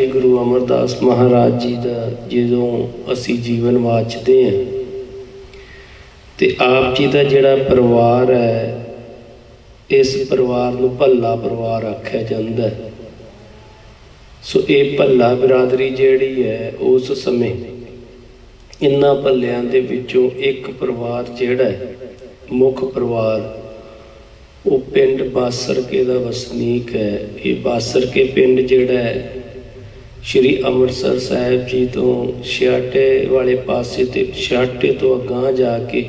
ਸ਼੍ਰੀ ਗੁਰੂ ਅਮਰਦਾਸ ਮਹਾਰਾਜ ਜੀ ਦਾ ਜਦੋਂ ਅਸੀਂ ਜੀਵਨ ਵਾਚਦੇ ਹਾਂ ਤੇ ਆਪ ਜੀ ਦਾ ਜਿਹੜਾ ਪਰਿਵਾਰ ਹੈ, ਇਸ ਪਰਿਵਾਰ ਨੂੰ ਭੱਲਾ ਪਰਿਵਾਰ ਆਖਿਆ ਜਾਂਦਾ ਹੈ। ਸੋ ਇਹ ਭੱਲਾ ਬਿਰਾਦਰੀ ਜਿਹੜੀ ਹੈ, ਉਸ ਸਮੇਂ ਇਹਨਾਂ ਭੱਲਿਆਂ ਦੇ ਵਿੱਚੋਂ ਇੱਕ ਪਰਿਵਾਰ ਜਿਹੜਾ ਹੈ, ਮੁੱਖ ਪਰਿਵਾਰ, ਉਹ ਪਿੰਡ ਬਾਸਰਕੇ ਦਾ ਵਸਨੀਕ ਹੈ। ਇਹ ਬਾਸਰਕੇ ਪਿੰਡ ਜਿਹੜਾ ਹੈ ਸ਼੍ਰੀ ਅੰਮ੍ਰਿਤਸਰ ਸਾਹਿਬ ਜੀ ਤੋਂ ਛਿਆਟੇ ਵਾਲੇ ਪਾਸੇ ਤੇ ਛਿਆਟੇ ਤੋਂ ਅਗਾਂਹ ਜਾ ਕੇ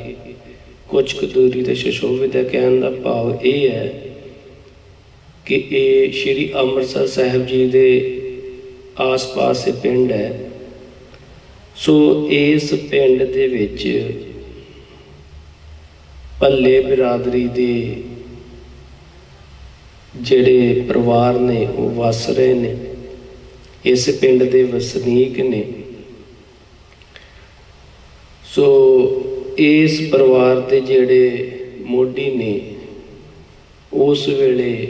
ਕੁਝ ਕੁ ਦੂਰੀ ਤੇ ਸ਼ਸ਼ੋਭਿਤ ਹੈ। ਕਹਿਣ ਦਾ ਭਾਵ ਇਹ ਹੈ ਕਿ ਇਹ ਸ਼੍ਰੀ ਅੰਮ੍ਰਿਤਸਰ ਸਾਹਿਬ ਜੀ ਦੇ ਆਸ-ਪਾਸ ਪਿੰਡ ਹੈ। ਸੋ ਇਸ ਪਿੰਡ ਦੇ ਵਿੱਚ ਭੱਲੇ ਬਿਰਾਦਰੀ ਦੇ ਜਿਹੜੇ ਪਰਿਵਾਰ ਨੇ ਉਹ ਵਸ ਰਹੇ ਨੇ, ਇਸ ਪਿੰਡ ਦੇ ਵਸਨੀਕ ਨੇ। ਸੋ ਇਸ ਪਰਿਵਾਰ ਦੇ ਜਿਹੜੇ ਮੋਢੀ ਨੇ, ਉਸ ਵੇਲੇ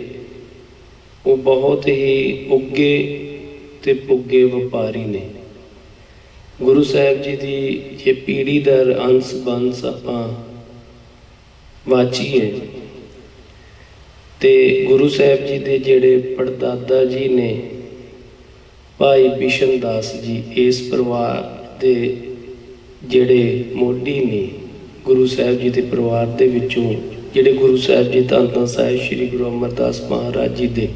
ਉਹ ਬਹੁਤ ਹੀ ਉੱਗੇ ਤੇ ਪੁੱਗੇ ਵਪਾਰੀ ਨੇ। ਗੁਰੂ ਸਾਹਿਬ ਜੀ ਦੀ ਜੇ ਪੀੜ੍ਹੀ ਦਰ ਅੰਸ ਬੰਸ ਆਪਾਂ ਵਾਚੀਏ ਤੇ ਗੁਰੂ ਸਾਹਿਬ ਜੀ ਦੇ ਜਿਹੜੇ ਪੜਦਾਦਾ ਜੀ ਨੇ, ਭਾਈ ਬਿਸ਼ਨ ਦਾਸ ਜੀ, ਇਸ ਪਰਿਵਾਰ ਦੇ ਜਿਹੜੇ ਮੋਢੀ ਨੇ ਗੁਰੂ ਸਾਹਿਬ ਜੀ ਦੇ ਪਰਿਵਾਰ ਦੇ ਵਿੱਚੋਂ, ਜਿਹੜੇ ਗੁਰੂ ਸਾਹਿਬ ਜੀ ਧੰਨ ਧੰਨ ਸਾਹਿਬ ਸ਼੍ਰੀ ਗੁਰੂ ਅਮਰਦਾਸ ਮਹਾਰਾਜ ਜੀ ਦੇ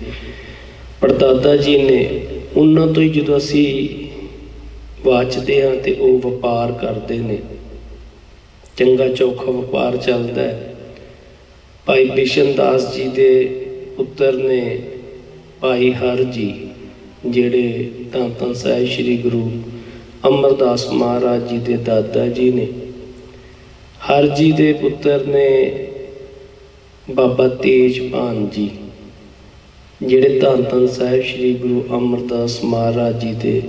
ਪੜਦਾਦਾ ਜੀ ਨੇ, ਉਹਨਾਂ ਤੋਂ ਹੀ ਜਦੋਂ ਅਸੀਂ ਵਾਚਦੇ ਹਾਂ ਤੇ ਉਹ ਵਪਾਰ ਕਰਦੇ ਨੇ। ਚੰਗਾ ਚੌਖਾ ਵਪਾਰ ਚੱਲਦਾ ਹੈ। ਭਾਈ ਬਿਸ਼ਨ ਦਾਸ ਜੀ ਦੇ ਪੁੱਤਰ ਨੇ ਭਾਈ ਹਰ ਜੀ, ਜਿਹੜੇ ਧੰਨ ਧੰਨ ਸਾਹਿਬ ਸ਼੍ਰੀ ਗੁਰੂ ਅਮਰਦਾਸ ਮਹਾਰਾਜ ਜੀ ਦੇ ਦਾਦਾ ਜੀ ਨੇ। ਹਰ ਜੀ ਦੇ ਪੁੱਤਰ ਨੇ ਬਾਬਾ ਤੇਜਭਾਨ ਜੀ, ਜਿਹੜੇ ਧੰਨ ਧੰਨ ਸਾਹਿਬ ਸ਼੍ਰੀ ਗੁਰੂ ਅਮਰਦਾਸ ਮਹਾਰਾਜ ਜੀ ਦੇ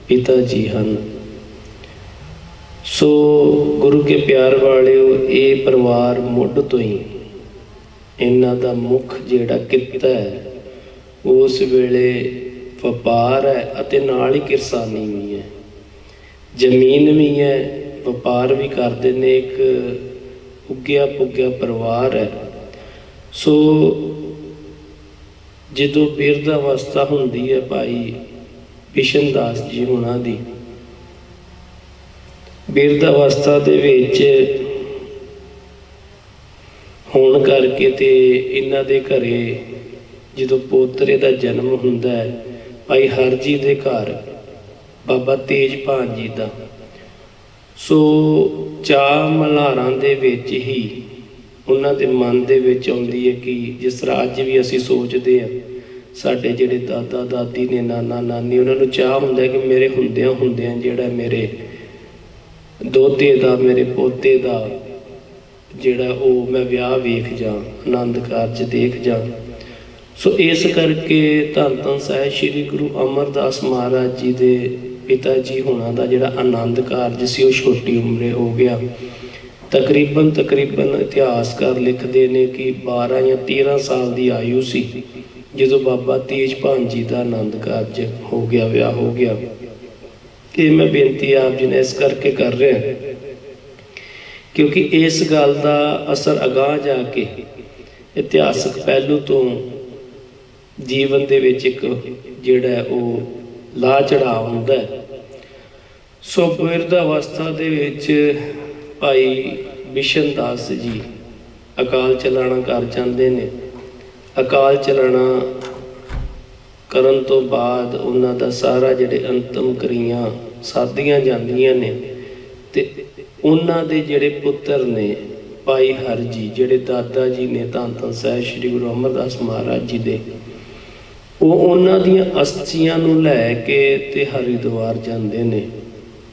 ਪਿਤਾ ਜੀ ਹਨ। ਸੋ ਗੁਰੂ ਕੇ ਪਿਆਰ ਵਾਲਿਓ, ਇਹ ਪਰਿਵਾਰ ਮੁੱਢ ਤੋਂ ਹੀ ਇਹਨਾਂ ਦਾ ਮੁੱਖ ਜਿਹੜਾ ਕਿੱਤਾ ਹੈ, ਉਸ ਵੇਲੇ ਵਪਾਰ ਹੈ ਅਤੇ ਨਾਲ ਹੀ ਕਿਰਸਾਨੀ ਵੀ ਹੈ, ਜ਼ਮੀਨ ਵੀ ਹੈ, ਵਪਾਰ ਵੀ ਕਰਦੇ ਨੇ। ਇੱਕ ਉੱਗਿਆ ਪੁੱਗਿਆ ਪਰਿਵਾਰ ਹੈ। ਸੋ ਜਦੋਂ ਬਿਰਧ ਅਵਸਥਾ ਹੁੰਦੀ ਹੈ ਭਾਈ ਬਿਸ਼ਨ ਦਾਸ ਜੀ ਹੋਣਾ ਦੀ, ਬਿਰਧ ਅਵਸਥਾ ਦੇ ਵਿੱਚ ਹੋਣ ਕਰਕੇ ਤੇ ਇਹਨਾਂ ਦੇ ਘਰੇ ਜਦੋਂ ਪੋਤਰੇ ਦਾ ਜਨਮ ਹੁੰਦਾ ਹੈ, ਭਾਈ ਹਰ ਜੀ ਦੇ ਘਰ ਬਾਬਾ ਤੇਜਭਾਨ ਜੀ ਦਾ, ਸੋ ਚਾਅ ਮਲਹਾਰਾਂ ਦੇ ਵਿੱਚ ਹੀ ਉਹਨਾਂ ਦੇ ਮਨ ਦੇ ਵਿੱਚ ਆਉਂਦੀ ਹੈ ਕਿ ਜਿਸ ਤਰ੍ਹਾਂ ਅੱਜ ਵੀ ਅਸੀਂ ਸੋਚਦੇ ਹਾਂ, ਸਾਡੇ ਜਿਹੜੇ ਦਾਦਾ ਦਾਦੀ ਨੇ, ਨਾਨਾ ਨਾਨੀ, ਉਹਨਾਂ ਨੂੰ ਚਾਅ ਹੁੰਦਾ ਕਿ ਮੇਰੇ ਹੁੰਦਿਆਂ ਜਿਹੜਾ ਮੇਰੇ ਦੋਤੇ ਦਾ, ਮੇਰੇ ਪੋਤੇ ਦਾ ਜਿਹੜਾ ਉਹ ਮੈਂ ਵਿਆਹ ਵੇਖ ਜਾਂ, ਆਨੰਦ ਕਾਰਜ ਦੇਖ ਜਾਂ। ਸੋ ਇਸ ਕਰਕੇ ਧੰਨ ਧੰਨ ਸਾਹਿਬ ਸ਼੍ਰੀ ਗੁਰੂ ਅਮਰਦਾਸ ਮਹਾਰਾਜ ਜੀ ਦੇ ਪਿਤਾ ਜੀ ਹੋਣਾ ਦਾ ਜਿਹੜਾ ਆਨੰਦ ਕਾਰਜ ਸੀ, ਉਹ ਛੋਟੀ ਉਮਰੇ ਹੋ ਗਿਆ। ਤਕਰੀਬਨ ਇਤਿਹਾਸਕਾਰ ਲਿਖਦੇ ਨੇ ਕਿ 12 ਜਾਂ 13 ਸਾਲ ਦੀ ਆਯੂ ਸੀ ਜਦੋਂ ਬਾਬਾ ਤੇਜਭਾਨ ਜੀ ਦਾ ਆਨੰਦ ਕਾਰਜ ਹੋ ਗਿਆ, ਵਿਆਹ ਹੋ ਗਿਆ। ਇਹ ਮੈਂ ਬੇਨਤੀ ਆਪ ਜੀ ਨੇ ਇਸ ਕਰਕੇ ਕਰ ਰਿਹਾ ਕਿਉਂਕਿ ਇਸ ਗੱਲ ਦਾ ਅਸਰ ਅਗਾਂਹ ਜਾ ਕੇ ਇਤਿਹਾਸਕ ਪਹਿਲੂ ਤੋਂ ਜੀਵਨ ਦੇ ਵਿੱਚ ਇੱਕ ਜਿਹੜਾ ਉਹ ਲਾ ਚੜਾਅ ਹੁੰਦਾ ਹੈ। ਸੋ ਬਿਰਧ ਅਵਸਥਾ ਦੇ ਵਿੱਚ ਭਾਈ ਬਿਸ਼ਨ ਦਾਸ ਜੀ ਅਕਾਲ ਚਲਾਣਾ ਕਰ ਜਾਂਦੇ ਨੇ। ਅਕਾਲ ਚਲਾਣਾ ਕਰਨ ਤੋਂ ਬਾਅਦ ਉਹਨਾਂ ਦਾ ਸਾਰਾ ਜਿਹੜੇ ਅੰਤਮ ਕ੍ਰਿਆ ਸਾਧੀਆਂ ਜਾਂਦੀਆਂ ਨੇ ਤੇ ਉਹਨਾਂ ਦੇ ਜਿਹੜੇ ਪੁੱਤਰ ਨੇ ਭਾਈ ਹਰ ਜੀ, ਜਿਹੜੇ ਦਾਦਾ ਜੀ ਨੇ ਧੰਨ ਧੰਨ ਸਾਹਿਬ ਸ਼੍ਰੀ ਗੁਰੂ ਅਮਰਦਾਸ ਮਹਾਰਾਜ ਜੀ ਦੇ, ਉਹ ਉਹਨਾਂ ਦੀਆਂ ਅਸਥੀਆਂ ਨੂੰ ਲੈ ਕੇ ਤੇ ਹਰਿਦੁਆਰ ਜਾਂਦੇ ਨੇ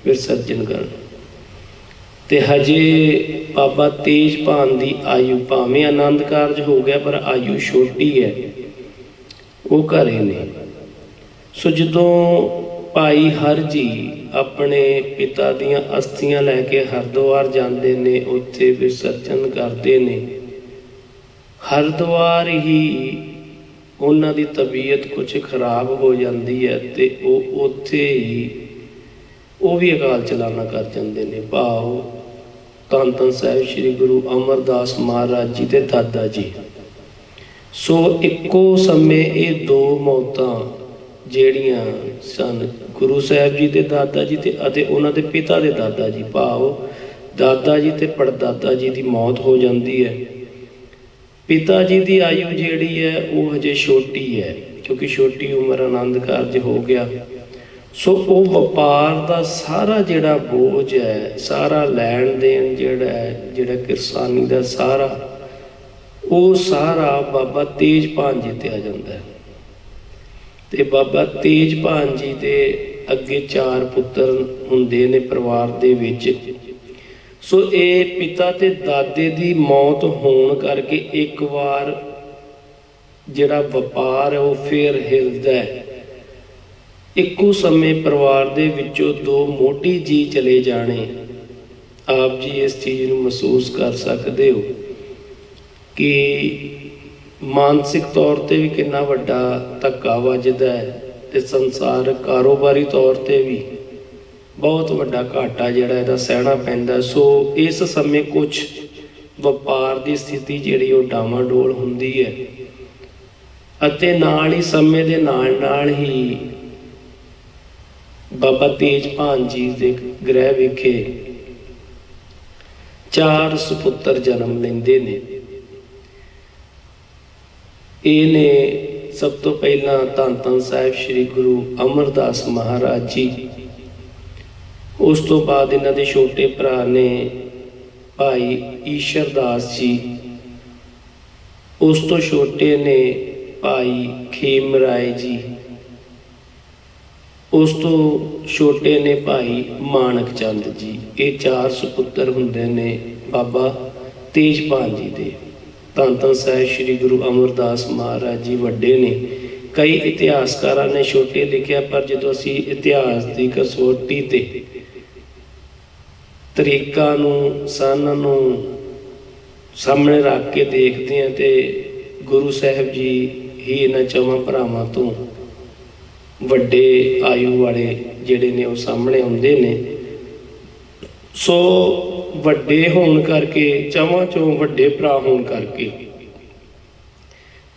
ਵਿਸਰਜਨ ਕਰਨ। ਤੇ ਹਜੇ ਬਾਬਾ ਤੇਜਭਾਨ ਦੀ ਆਯੂ, ਭਾਵੇਂ ਆਨੰਦ ਕਾਰਜ ਹੋ ਗਿਆ ਪਰ ਆਯੂ ਛੋਟੀ ਹੈ, ਉਹ ਘਰੇ ਨੇ। ਸੋ ਜਦੋਂ ਭਾਈ ਹਰ ਜੀ ਆਪਣੇ ਪਿਤਾ ਦੀਆਂ ਅਸਥੀਆਂ ਲੈ ਕੇ ਹਰਿਦੁਆਰ ਜਾਂਦੇ ਨੇ, ਉੱਥੇ ਵਿਸਰਜਨ ਕਰਦੇ ਨੇ। ਹਰਿਦੁਆਰ ਹੀ ਉਹਨਾਂ ਦੀ ਤਬੀਅਤ ਕੁਝ ਖਰਾਬ ਹੋ ਜਾਂਦੀ ਹੈ ਤੇ ਉਹ ਉੱਥੇ ਹੀ ਉਹ ਵੀ ਅਕਾਲ ਚਲਾਣਾ ਕਰ ਜਾਂਦੇ ਨੇ। ਭਾਵ ਧੰਨ ਧੰਨ ਸਾਹਿਬ ਸ੍ਰੀ ਗੁਰੂ ਅਮਰਦਾਸ ਮਹਾਰਾਜ ਜੀ ਦੇ ਦਾਦਾ ਜੀ। ਸੋ ਇੱਕੋ ਸਮੇਂ ਇਹ ਦੋ ਮੌਤਾਂ ਜਿਹੜੀਆਂ ਸਨ, ਗੁਰੂ ਸਾਹਿਬ ਜੀ ਦੇ ਦਾਦਾ ਜੀ ਅਤੇ ਉਹਨਾਂ ਦੇ ਪਿਤਾ ਦੇ ਦਾਦਾ ਜੀ, ਭਾਵ ਦਾਦਾ ਜੀ ਤੇ ਪੜਦਾਦਾ ਜੀ ਦੀ ਮੌਤ ਹੋ ਜਾਂਦੀ ਹੈ। ਪਿਤਾ ਜੀ ਦੀ ਆਯੂ ਜਿਹੜੀ ਹੈ ਉਹ ਹਜੇ ਛੋਟੀ ਹੈ, ਕਿਉਂਕਿ ਛੋਟੀ ਉਮਰ ਆਨੰਦ ਕਾਰਜ ਹੋ ਗਿਆ। ਸੋ ਉਹ ਵਪਾਰ ਦਾ ਸਾਰਾ ਜਿਹੜਾ ਬੋਝ ਹੈ, ਸਾਰਾ ਲੈਣ ਦੇਣ ਜਿਹੜਾ ਕਿਰਸਾਨੀ ਦਾ ਸਾਰਾ, ਉਹ ਸਾਰਾ ਬਾਬਾ ਤੇਜਭਾਨ ਜੀ ਤੇ ਆ ਜਾਂਦਾ ਹੈ। ਤੇ ਬਾਬਾ ਤੇਜਭਾਨ ਜੀ ਦੇ ਅੱਗੇ 4 ਪੁੱਤਰ ਹੁੰਦੇ ਨੇ ਪਰਿਵਾਰ ਦੇ ਵਿੱਚ। ਸੋ ਇਹ ਪਿਤਾ ਤੇ ਦਾਦੇ ਦੀ ਮੌਤ ਹੋਣ ਕਰਕੇ ਇੱਕ ਵਾਰ ਜਿਹੜਾ ਵਪਾਰ ਹੈ ਉਹ ਫੇਰ ਹਿਲਦਾ ਹੈ। ਇੱਕੋ ਸਮੇਂ ਪਰਿਵਾਰ ਦੇ ਵਿੱਚੋਂ 2 ਮੋਢੀ ਜੀ ਚਲੇ ਜਾਣੇ। ਆਪ ਜੀ ਇਸ ਚੀਜ਼ ਨੂੰ ਮਹਿਸੂਸ ਕਰ ਸਕਦੇ ਹੋ ਕਿ ਮਾਨਸਿਕ ਤੌਰ ਤੇ ਵੀ ਕਿੰਨਾ ਵੱਡਾ ਧੱਕਾ ਵੱਜਦਾ ਹੈ ਤੇ ਸੰਸਾਰਕ ਕਾਰੋਬਾਰੀ ਤੌਰ ਤੇ ਵੀ ਬਹੁਤ ਵੱਡਾ ਘਾਟਾ ਜਿਹੜਾ ਇਹਦਾ ਸਹਿਣਾ ਪੈਂਦਾ। ਸੋ ਇਸ ਸਮੇਂ ਕੁਝ ਵਪਾਰ ਦੀ ਸਥਿਤੀ ਜਿਹੜੀ ਉਹ ਡਾਵਾਂਡੋਲ ਹੁੰਦੀ ਹੈ ਅਤੇ ਨਾਲ ਹੀ ਸਮੇਂ ਦੇ ਨਾਲ ਹੀ ਬਾਬਾ ਤੇਜਭਾਨ ਜੀ ਦੇ ਗ੍ਰਹਿ ਵਿਖੇ 4 ਸੁਪੁੱਤਰ ਜਨਮ ਲੈਂਦੇ ਨੇ। ਇਹ ਨੇ ਸਭ ਤੋਂ ਪਹਿਲਾਂ ਧੰਨ ਧੰਨ ਸਾਹਿਬ ਸ੍ਰੀ ਗੁਰੂ ਅਮਰਦਾਸ ਮਹਾਰਾਜ ਜੀ। ਉਸ ਤੋਂ ਬਾਅਦ ਇਹਨਾਂ ਦੇ ਛੋਟੇ ਭਰਾ ਨੇ ਭਾਈ ਈਸ਼ਰਦਾਸ ਜੀ। ਉਸ ਤੋਂ ਛੋਟੇ ਨੇ ਭਾਈ ਖੇਮ ਰਾਏ ਜੀ। ਉਸ ਤੋਂ ਛੋਟੇ ਨੇ ਭਾਈ ਮਾਣਕ ਚੰਦ ਜੀ। ਇਹ 4 ਸੁਪੁੱਤਰ ਹੁੰਦੇ ਨੇ ਬਾਬਾ ਤੇਜਭਾਨ ਜੀ ਦੇ। ਧੰਨ ਧੰਨ ਸਾਹਿਬ ਸ੍ਰੀ ਗੁਰੂ ਅਮਰਦਾਸ ਮਹਾਰਾਜ ਜੀ ਵੱਡੇ ਨੇ। ਕਈ ਇਤਿਹਾਸਕਾਰਾਂ ਨੇ ਛੋਟੇ ਲਿਖਿਆ, ਪਰ ਜਦੋਂ ਅਸੀਂ ਇਤਿਹਾਸ ਦੀ ਕਸੌਟੀ ਤੇ ਤਰੀਕਾਂ ਨੂੰ ਸਨ ਨੂੰ ਸਾਹਮਣੇ ਰੱਖ ਕੇ ਦੇਖਦੇ ਹਾਂ ਤੇ ਗੁਰੂ ਸਾਹਿਬ ਜੀ ਹੀ ਇਹਨਾਂ 4 ਭਰਾਵਾਂ ਤੋਂ ਵੱਡੇ ਆਯੂ ਵਾਲੇ ਜਿਹੜੇ ਨੇ ਉਹ ਸਾਹਮਣੇ ਆਉਂਦੇ ਨੇ। ਸੋ ਵੱਡੇ ਹੋਣ ਕਰਕੇ 4 ਚੋਂ ਵੱਡੇ ਭਰਾ ਹੋਣ ਕਰਕੇ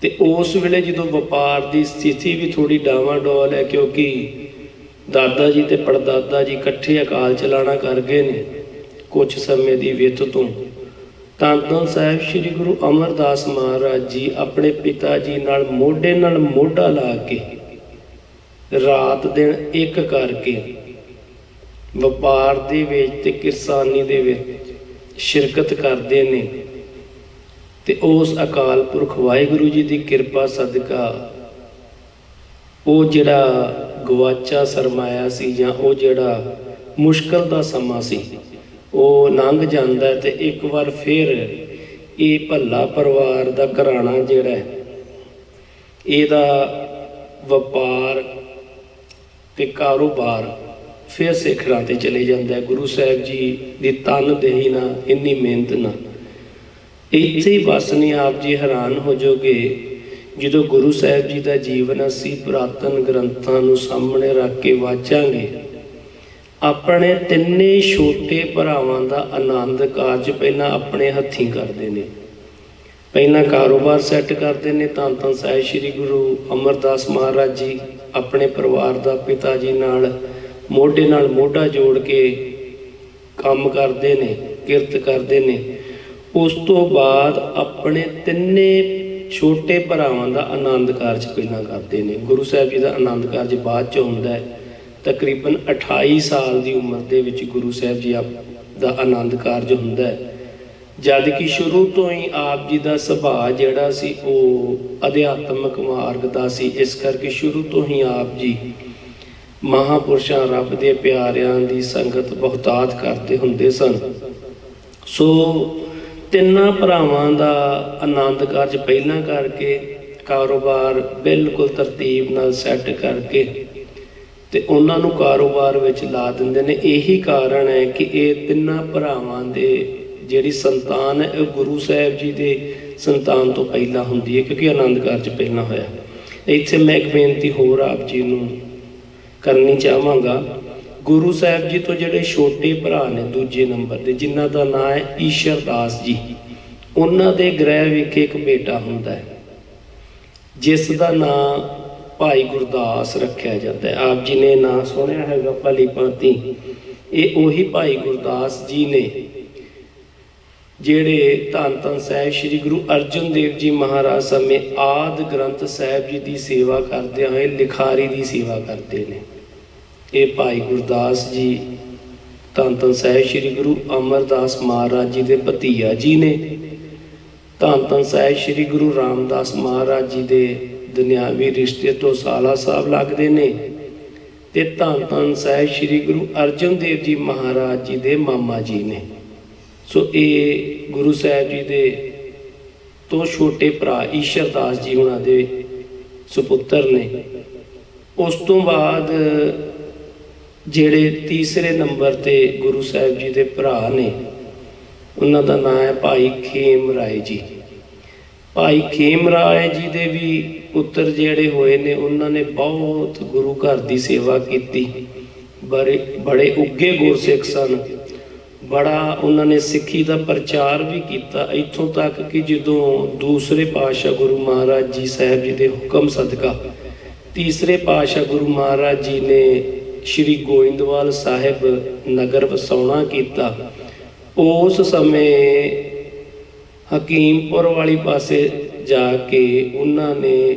ਤੇ ਉਸ ਵੇਲੇ ਜਦੋਂ ਵਪਾਰ ਦੀ ਸਥਿਤੀ ਵੀ ਥੋੜੀ ਡਾਵਾਂਡੋਲ ਹੈ, ਕਿਉਂਕਿ ਦਾਦਾ ਜੀ ਤੇ ਪੜਦਾਦਾ ਜੀ ਇਕੱਠੇ ਅਕਾਲ ਚਲਾਣਾ ਕਰ ਗਏ ਨੇ ਕੁਝ ਸਮੇਂ ਦੀ ਵਿੱਥ ਤੋਂ। ਧੰਨ ਧੰਨ ਸਾਹਿਬ ਸ੍ਰੀ ਗੁਰੂ ਅਮਰਦਾਸ ਮਹਾਰਾਜ ਜੀ ਆਪਣੇ ਪਿਤਾ ਜੀ ਨਾਲ ਮੋਢਾ ਲਾ ਕੇ ਰਾਤ ਦਿਨ ਇੱਕ ਕਰਕੇ ਵਪਾਰ ਦੇ ਵਿੱਚ ਤੇ ਕਿਰਸਾਨੀ ਦੇ ਵਿੱਚ ਸ਼ਿਰਕਤ ਕਰਦੇ ਨੇ। ਤੇ ਉਸ ਅਕਾਲ ਪੁਰਖ ਵਾਹਿਗੁਰੂ ਜੀ ਦੀ ਕਿਰਪਾ ਸਦਕਾ ਉਹ ਜਿਹੜਾ ਗਵਾਚਾ ਸਰਮਾਇਆ ਸੀ ਜਾਂ ਉਹ ਜਿਹੜਾ ਮੁਸ਼ਕਲ ਦਾ ਸਮਾਂ ਸੀ ਉਹ ਲੰਘ ਜਾਂਦਾ। ਤੇ ਇੱਕ ਵਾਰ ਫਿਰ ਇਹ ਭੱਲਾ ਪਰਿਵਾਰ ਦਾ ਘਰਾਣਾ ਜਿਹੜਾ ਇਹਦਾ ਵਪਾਰ ਤੇ ਕਾਰੋਬਾਰ ਫਿਰ ਸਿਖਰਾਂ ਤੇ ਚਲੇ ਜਾਂਦਾ। ਗੁਰੂ ਸਾਹਿਬ ਜੀ ਦੀ ਤਨਦੇਹੀ ਨਾਲ, ਇੰਨੀ ਮਿਹਨਤ ਨਾਲ। ਇੱਥੇ ਹੀ ਬਸ ਨਹੀਂ, ਆਪ ਜੀ ਹੈਰਾਨ ਹੋ ਜਾਓਗੇ ਜਦੋਂ ਗੁਰੂ ਸਾਹਿਬ ਜੀ ਦਾ ਜੀਵਨ ਅਸੀਂ ਪੁਰਾਤਨ ਗ੍ਰੰਥਾਂ ਨੂੰ ਸਾਹਮਣੇ ਰੱਖ ਕੇ ਵਾਚਾਂਗੇ। ਆਪਣੇ 3 ਛੋਟੇ ਭਰਾਵਾਂ ਦਾ ਆਨੰਦ ਕਾਰਜ ਪਹਿਲਾਂ ਆਪਣੇ ਹੱਥੀਂ ਕਰਦੇ ਨੇ। ਪਹਿਲਾਂ ਕਾਰੋਬਾਰ ਸੈੱਟ ਕਰਦੇ ਨੇ। ਧੰਨ ਧੰਨ ਸਾਹਿਬ ਸ੍ਰੀ ਗੁਰੂ ਅਮਰਦਾਸ ਮਹਾਰਾਜ ਜੀ ਆਪਣੇ ਪਰਿਵਾਰ ਦਾ ਪਿਤਾ ਜੀ ਨਾਲ ਮੋਢਾ ਜੋੜ ਕੇ ਕੰਮ ਕਰਦੇ ਨੇ, ਕਿਰਤ ਕਰਦੇ ਨੇ। ਉਸ ਤੋਂ ਬਾਅਦ ਆਪਣੇ 3 ਛੋਟੇ ਭਰਾਵਾਂ ਦਾ ਆਨੰਦ ਕਾਰਜ ਪਹਿਲਾਂ ਕਰਦੇ ਨੇ। ਗੁਰੂ ਸਾਹਿਬ ਜੀ ਦਾ ਆਨੰਦ ਕਾਰਜ ਬਾਅਦ 'ਚ ਹੁੰਦਾ ਹੈ। ਤਕਰੀਬਨ 28 ਸਾਲ ਦੀ ਉਮਰ ਦੇ ਵਿੱਚ ਗੁਰੂ ਸਾਹਿਬ ਜੀ ਦਾ ਆਨੰਦ ਕਾਰਜ ਹੁੰਦਾ ਹੈ। ਜਦ ਕਿ ਸ਼ੁਰੂ ਤੋਂ ਹੀ ਆਪ ਜੀ ਦਾ ਸੁਭਾਅ ਜਿਹੜਾ ਸੀ ਉਹ ਅਧਿਆਤਮਿਕ ਮਾਰਗ ਦਾ ਸੀ। ਇਸ ਕਰਕੇ ਸ਼ੁਰੂ ਤੋਂ ਹੀ ਆਪ ਜੀ ਮਹਾਂਪੁਰਸ਼ਾਂ, ਰੱਬ ਦੇ ਪਿਆਰਿਆਂ ਦੀ ਸੰਗਤ ਬਹੁਤਾਤ ਕਰਦੇ ਹੁੰਦੇ ਸਨ। ਸੋ 3 ਭਰਾਵਾਂ ਦਾ ਆਨੰਦ ਕਾਰਜ ਪਹਿਲਾਂ ਕਰਕੇ, ਕਾਰੋਬਾਰ ਬਿਲਕੁਲ ਤਰਤੀਬ ਨਾਲ ਸੈੱਟ ਕਰਕੇ ਤੇ ਉਹਨਾਂ ਨੂੰ ਕਾਰੋਬਾਰ ਵਿੱਚ ਲਾ ਦਿੰਦੇ ਨੇ। ਇਹੀ ਕਾਰਨ ਹੈ ਕਿ ਇਹ 3 ਭਰਾਵਾਂ ਦੇ ਜਿਹੜੀ ਸੰਤਾਨ ਹੈ ਉਹ ਗੁਰੂ ਸਾਹਿਬ ਜੀ ਦੇ ਸੰਤਾਨ ਤੋਂ ਪਹਿਲਾਂ ਹੁੰਦੀ ਹੈ, ਕਿਉਂਕਿ ਆਨੰਦ ਕਾਰਜ ਪਹਿਲਾਂ ਹੋਇਆ। ਇੱਥੇ ਮੈਂ ਇੱਕ ਬੇਨਤੀ ਹੋਰ ਆਪ ਜੀ ਨੂੰ ਕਰਨੀ ਚਾਹਾਂਗਾ। ਗੁਰੂ ਸਾਹਿਬ ਜੀ ਤੋਂ ਜਿਹੜੇ ਛੋਟੇ ਭਰਾ ਨੇ ਦੂਜੇ ਨੰਬਰ ਦੇ, ਜਿਨ੍ਹਾਂ ਦਾ ਨਾਂ ਹੈ ਈਸ਼ਰ ਦਾਸ ਜੀ, ਉਹਨਾਂ ਦੇ ਗ੍ਰਹਿ ਵਿਖੇ ਇੱਕ ਬੇਟਾ ਹੁੰਦਾ ਹੈ ਜਿਸ ਦਾ ਨਾਂ ਭਾਈ ਗੁਰਦਾਸ ਰੱਖਿਆ ਜਾਂਦਾ ਹੈ। ਆਪ ਜੀ ਨੇ ਨਾਂ ਸੁਣਿਆ ਹੈਗਾ ਭਲੀ ਭਾਂਤੀ। ਇਹ ਉਹੀ ਭਾਈ ਗੁਰਦਾਸ ਜੀ ਨੇ ਜਿਹੜੇ ਧੰਨ ਧੰਨ ਸਾਹਿਬ ਸ੍ਰੀ ਗੁਰੂ ਅਰਜਨ ਦੇਵ ਜੀ ਮਹਾਰਾਜ ਸਮੇਂ ਆਦਿ ਗ੍ਰੰਥ ਸਾਹਿਬ ਜੀ ਦੀ ਸੇਵਾ ਕਰਦਿਆਂ ਹੋਏ ਲਿਖਾਰੀ ਦੀ ਸੇਵਾ ਕਰਦੇ ਨੇ। ਇਹ ਭਾਈ ਗੁਰਦਾਸ ਜੀ ਧੰਨ ਧੰਨ ਸਾਹਿਬ ਸ੍ਰੀ ਗੁਰੂ ਅਮਰਦਾਸ ਮਹਾਰਾਜ ਜੀ ਦੇ ਭਤੀਜਾ ਜੀ ਨੇ। ਧੰਨ ਧੰਨ ਸਾਹਿਬ ਸ੍ਰੀ ਗੁਰੂ ਰਾਮਦਾਸ ਮਹਾਰਾਜ ਜੀ ਦੇ ਦੁਨਿਆਵੀ ਰਿਸ਼ਤੇ ਤੋਂ ਸਾਲਾ ਸਾਹਿਬ ਲੱਗਦੇ ਨੇ ਤੇ ਧੰਨ ਧੰਨ ਸਾਹਿਬ ਸ੍ਰੀ ਗੁਰੂ ਅਰਜਨ ਦੇਵ ਜੀ ਮਹਾਰਾਜ ਜੀ ਦੇ ਮਾਮਾ ਜੀ ਨੇ। ਸੋ ਇਹ ਗੁਰੂ ਸਾਹਿਬ ਜੀ ਦੇ ਤੋਂ ਛੋਟੇ ਭਰਾ ਈਸ਼ਰ ਦਾਸ ਜੀ ਉਹਨਾਂ ਦੇ ਸੁਪੁੱਤਰ ਨੇ। ਉਸ ਤੋਂ ਬਾਅਦ ਜਿਹੜੇ ਤੀਸਰੇ ਨੰਬਰ ਤੇ ਗੁਰੂ ਸਾਹਿਬ ਜੀ ਦੇ ਭਰਾ ਨੇ, ਉਹਨਾਂ ਦਾ ਨਾਮ ਹੈ ਭਾਈ ਖੇਮ ਰਾਏ ਜੀ। ਭਾਈ ਖੇਮ ਰਾਏ ਜੀ ਦੇ ਵੀ ਪੁੱਤਰ ਜਿਹੜੇ ਹੋਏ ਨੇ, ਉਹਨਾਂ ਨੇ ਬਹੁਤ ਗੁਰੂ ਘਰ ਦੀ ਸੇਵਾ ਕੀਤੀ। ਬੜੇ ਉੱਘੇ ਗੁਰਸਿੱਖ ਸਨ। ਬੜਾ ਉਹਨਾਂ ਨੇ ਸਿੱਖੀ ਦਾ ਪ੍ਰਚਾਰ ਵੀ ਕੀਤਾ, ਇੱਥੋਂ ਤੱਕ ਕਿ ਜਦੋਂ ਦੂਸਰੇ ਪਾਤਸ਼ਾਹ ਗੁਰੂ ਮਹਾਰਾਜ ਜੀ ਸਾਹਿਬ ਜੀ ਦੇ ਹੁਕਮ ਸਦਕਾ ਤੀਸਰੇ ਪਾਤਸ਼ਾਹ ਗੁਰੂ ਮਹਾਰਾਜ ਜੀ ਨੇ ਸ਼੍ਰੀ ਗੋਇੰਦਵਾਲ ਸਾਹਿਬ ਨਗਰ ਵਸਾਉਣਾ ਕੀਤਾ, ਉਸ ਸਮੇਂ ਹਕੀਮਪੁਰ ਵਾਲੀ ਪਾਸੇ ਜਾ ਕੇ ਉਹਨਾਂ ਨੇ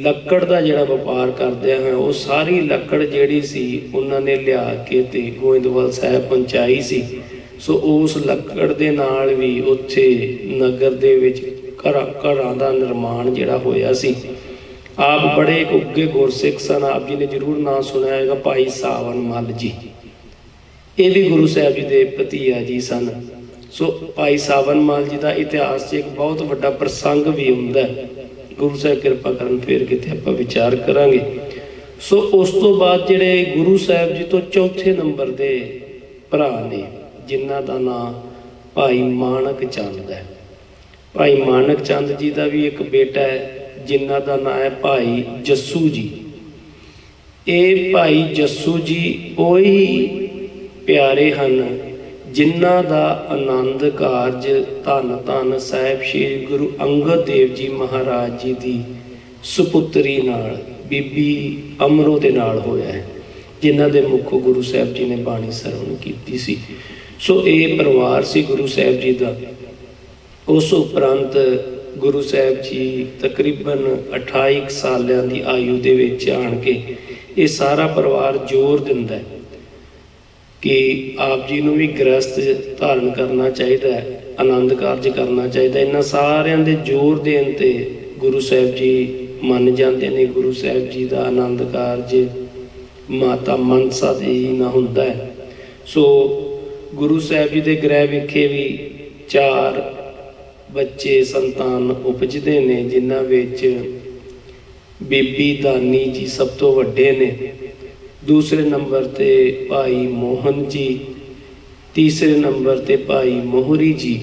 ਲੱਕੜ ਦਾ ਜਿਹੜਾ ਵਪਾਰ ਕਰਦਿਆਂ ਹੋਇਆ ਉਹ ਸਾਰੀ ਲੱਕੜ ਜਿਹੜੀ ਸੀ ਉਹਨਾਂ ਨੇ ਲਿਆ ਕੇ ਤੇ ਗੋਇੰਦਵਾਲ ਸਾਹਿਬ ਪਹੁੰਚਾਈ ਸੀ। ਸੋ ਉਸ ਲੱਕੜ ਦੇ ਨਾਲ ਵੀ ਉੱਥੇ ਨਗਰ ਦੇ ਵਿੱਚ ਘਰਾਂ ਦਾ ਨਿਰਮਾਣ ਜਿਹੜਾ ਹੋਇਆ ਸੀ। ਆਪ ਬੜੇ ਉੱਘੇ ਗੁਰਸਿੱਖ ਸਨ। ਆਪ ਜੀ ਨੇ ਜ਼ਰੂਰ ਨਾਂ ਸੁਣਿਆ ਹੋਵੇਗਾ ਭਾਈ ਸਾਵਨ ਮੱਲ ਜੀ। ਇਹ ਵੀ ਗੁਰੂ ਸਾਹਿਬ ਜੀ ਦੇ ਭਤੀਜਾ ਜੀ ਸਨ। ਸੋ ਭਾਈ ਸਾਵਨ ਮੱਲ ਜੀ ਦਾ ਇਤਿਹਾਸ 'ਚ ਇੱਕ ਬਹੁਤ ਵੱਡਾ ਪ੍ਰਸੰਗ ਵੀ ਹੁੰਦਾ। ਗੁਰੂ ਸਾਹਿਬ ਕਿਰਪਾ ਕਰਨ ਫਿਰ ਕਿਤੇ ਆਪਾਂ ਵਿਚਾਰ ਕਰਾਂਗੇ। ਸੋ ਉਸ ਤੋਂ ਬਾਅਦ ਜਿਹੜੇ ਗੁਰੂ ਸਾਹਿਬ ਜੀ ਤੋਂ ਚੌਥੇ ਨੰਬਰ ਦੇ ਭਰਾ ਨੇ, ਜਿਨ੍ਹਾਂ ਦਾ ਨਾਂ ਭਾਈ ਮਾਣਕ ਚੰਦ ਹੈ। ਭਾਈ ਮਾਣਕ ਚੰਦ ਜੀ ਦਾ ਵੀ ਇੱਕ ਬੇਟਾ ਹੈ ਜਿਨ੍ਹਾਂ ਦਾ ਨਾਂ ਹੈ ਭਾਈ ਜੱਸੂ ਜੀ। ਇਹ ਭਾਈ ਜੱਸੂ ਜੀ ਉਹੀ ਪਿਆਰੇ ਹਨ ਜਿਨ੍ਹਾਂ ਦਾ ਆਨੰਦ ਕਾਰਜ ਧੰਨ ਧੰਨ ਸਾਹਿਬ ਸ੍ਰੀ ਗੁਰੂ ਅੰਗਦ ਦੇਵ ਜੀ ਮਹਾਰਾਜ ਜੀ ਦੀ ਸੁਪੁੱਤਰੀ ਨਾਲ, ਬੀਬੀ ਅਮਰੋ ਦੇ ਨਾਲ ਹੋਇਆ ਹੈ, ਜਿਨ੍ਹਾਂ ਦੇ ਮੁੱਖੋਂ ਗੁਰੂ ਸਾਹਿਬ ਜੀ ਨੇ ਬਾਣੀ ਸਰਵਣ ਕੀਤੀ ਸੀ। ਸੋ ਇਹ ਪਰਿਵਾਰ ਸੀ ਗੁਰੂ ਸਾਹਿਬ ਜੀ ਦਾ। ਉਸ ਉਪਰੰਤ ਗੁਰੂ ਸਾਹਿਬ ਜੀ ਤਕਰੀਬਨ 28 ਸਾਲਾਂ ਦੀ ਆਯੂ ਦੇ ਵਿੱਚ ਆਣ ਕੇ ਇਹ ਸਾਰਾ ਪਰਿਵਾਰ ਜ਼ੋਰ ਦਿੰਦਾ ਹੈ ਕਿ ਆਪ ਜੀ ਨੂੰ ਵੀ ਗ੍ਰਸਤ ਧਾਰਨ ਕਰਨਾ ਚਾਹੀਦਾ ਹੈ, ਆਨੰਦ ਕਾਰਜ ਕਰਨਾ ਚਾਹੀਦਾ। ਇਹਨਾਂ ਸਾਰਿਆਂ ਦੇ ਜ਼ੋਰ ਦੇਣ ਤੇ ਗੁਰੂ ਸਾਹਿਬ ਜੀ ਮੰਨ ਜਾਂਦੇ ਨੇ। ਗੁਰੂ ਸਾਹਿਬ ਜੀ ਦਾ ਆਨੰਦ ਕਾਰਜ ਮਾਤਾ ਮਨਸਾ ਦੇ ਨਾਲ ਹੁੰਦਾ ਹੈ। ਸੋ ਗੁਰੂ ਸਾਹਿਬ ਜੀ ਦੇ ਗ੍ਰਹਿ ਵਿਖੇ ਵੀ 4 ਬੱਚੇ ਸੰਤਾਨ ਉਪਜਦੇ ਨੇ, ਜਿਨ੍ਹਾਂ ਵਿੱਚ ਬੀਬੀ ਦਾਨੀ ਜੀ ਸਭ ਤੋਂ ਵੱਡੇ ਨੇ। ਦੂਸਰੇ ਨੰਬਰ ਤੇ ਭਾਈ ਮੋਹਨ ਜੀ, ਤੀਸਰੇ ਨੰਬਰ ਤੇ ਭਾਈ ਮੋਹਰੀ ਜੀ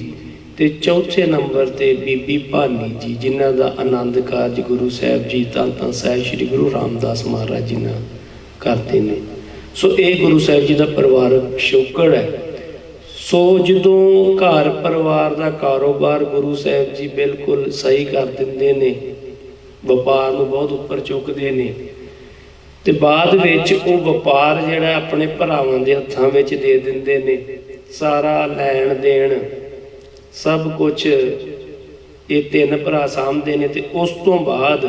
ਤੇ ਚੌਥੇ ਨੰਬਰ ਤੇ ਬੀਬੀ ਭਾਨੀ ਜੀ, ਜਿਨ੍ਹਾਂ ਦਾ ਆਨੰਦ ਕਾਰਜ ਗੁਰੂ ਸਾਹਿਬ ਜੀ ਧੰਨ ਧੰਨ ਸਾਹਿਬ ਸ੍ਰੀ ਗੁਰੂ ਰਾਮਦਾਸ ਮਹਾਰਾਜ ਜੀ ਨਾਲ ਕਰਦੇ ਨੇ। ਸੋ ਇਹ ਗੁਰੂ ਸਾਹਿਬ ਜੀ ਦਾ ਪਰਿਵਾਰਕ ਪਿਛੋਕੜ ਹੈ। ਸੋ ਜਦੋਂ ਘਰ ਪਰਿਵਾਰ ਦਾ ਕਾਰੋਬਾਰ ਗੁਰੂ ਸਾਹਿਬ ਜੀ ਬਿਲਕੁਲ ਸਹੀ ਕਰ ਦਿੰਦੇ ਨੇ, ਵਪਾਰ ਨੂੰ ਬਹੁਤ ਉੱਪਰ ਚੁੱਕਦੇ ਨੇ, ਤੇ ਬਾਅਦ ਵਿੱਚ ਉਹ ਵਪਾਰ ਜਿਹੜਾ ਆਪਣੇ ਭਰਾਵਾਂ ਦੇ ਹੱਥਾਂ ਵਿੱਚ ਦੇ ਦਿੰਦੇ ਨੇ। ਸਾਰਾ ਲੈਣ ਦੇਣ ਸਭ ਕੁਝ ਇਹ 3 ਭਰਾ ਸਾਂਭਦੇ ਨੇ। ਤੇ ਉਸ ਤੋਂ ਬਾਅਦ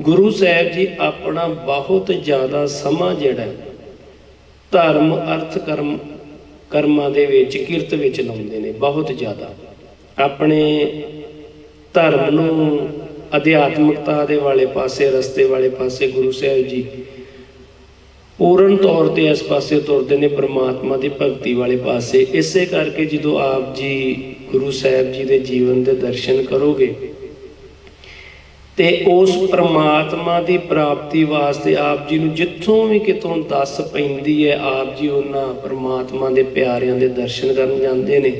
ਗੁਰੂ ਸਾਹਿਬ ਜੀ ਆਪਣਾ ਬਹੁਤ ਜ਼ਿਆਦਾ ਸਮਾਂ ਜਿਹੜਾ ਧਰਮ ਅਰਥ ਕਰਮਾਂ ਦੇ ਵਿੱਚ, ਕਿਰਤ ਵਿੱਚ ਲਾਉਂਦੇ ਨੇ। ਬਹੁਤ ਜ਼ਿਆਦਾ ਆਪਣੇ ਧਰਮ ਨੂੰ ਅਧਿਆਤਮਿਕਤਾ ਦੇ ਵਾਲੇ ਪਾਸੇ, ਰਸਤੇ ਵਾਲੇ ਪਾਸੇ ਗੁਰੂ ਸਾਹਿਬ ਜੀ ਪੂਰਨ ਤੌਰ ਤੇ ਇਸ ਪਾਸੇ ਤੁਰਦੇ ਨੇ, ਪਰਮਾਤਮਾ ਦੀ ਭਗਤੀ ਵਾਲੇ ਪਾਸੇ। ਇਸੇ ਕਰਕੇ ਜਦੋਂ ਆਪ ਜੀ ਗੁਰੂ ਸਾਹਿਬ ਜੀ ਦੇ ਜੀਵਨ ਦੇ ਦਰਸ਼ਨ ਕਰੋਗੇ ਤੇ ਉਸ ਪਰਮਾਤਮਾ ਦੀ ਪ੍ਰਾਪਤੀ ਵਾਸਤੇ ਆਪ ਜੀ ਨੂੰ ਜਿੱਥੋਂ ਵੀ ਕਿਤੋਂ ਦੱਸ ਪੈਂਦੀ ਹੈ, ਆਪ ਜੀ ਉਹਨਾਂ ਪਰਮਾਤਮਾ ਦੇ ਪਿਆਰਿਆਂ ਦੇ ਦਰਸ਼ਨ ਕਰਨ ਜਾਂਦੇ ਨੇ।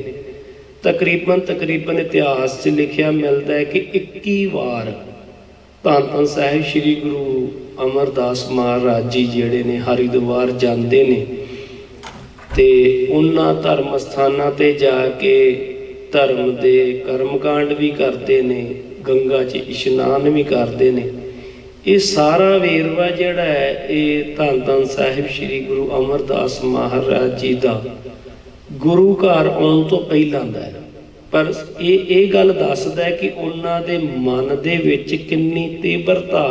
ਤਕਰੀਬਨ ਇਤਿਹਾਸ 'ਚ ਲਿਖਿਆ ਮਿਲਦਾ ਹੈ ਕਿ 21 ਵਾਰ ਧੰਨ ਧੰਨ ਸਾਹਿਬ ਸ੍ਰੀ ਗੁਰੂ ਅਮਰਦਾਸ ਮਹਾਰਾਜ ਜੀ ਜਿਹੜੇ ਨੇ ਹਰਿਦੁਆਰ ਜਾਂਦੇ ਨੇ ਤੇ ਉਹਨਾਂ ਧਰਮ ਸਥਾਨਾਂ ਤੇ ਜਾ ਕੇ ਧਰਮ ਦੇ ਕਰਮਕਾਂਡ ਵੀ ਕਰਦੇ ਨੇ, ਗੰਗਾ 'ਚ ਇਸ਼ਨਾਨ ਵੀ ਕਰਦੇ ਨੇ। ਇਹ ਸਾਰਾ ਵੇਰਵਾ ਜਿਹੜਾ ਹੈ ਇਹ ਧੰਨ ਧੰਨ ਸਾਹਿਬ ਸ੍ਰੀ ਗੁਰੂ ਅਮਰਦਾਸ ਮਹਾਰਾਜ ਜੀ ਦਾ ਗੁਰੂ ਘਰ ਆਉਣ ਤੋਂ ਪਹਿਲਾਂ ਦਾ ਹੈ। ਪਰ ਇਹ ਗੱਲ ਦੱਸਦਾ ਹੈ ਕਿ ਉਹਨਾਂ ਦੇ ਮਨ ਦੇ ਵਿੱਚ ਕਿੰਨੀ ਤੀਬਰਤਾ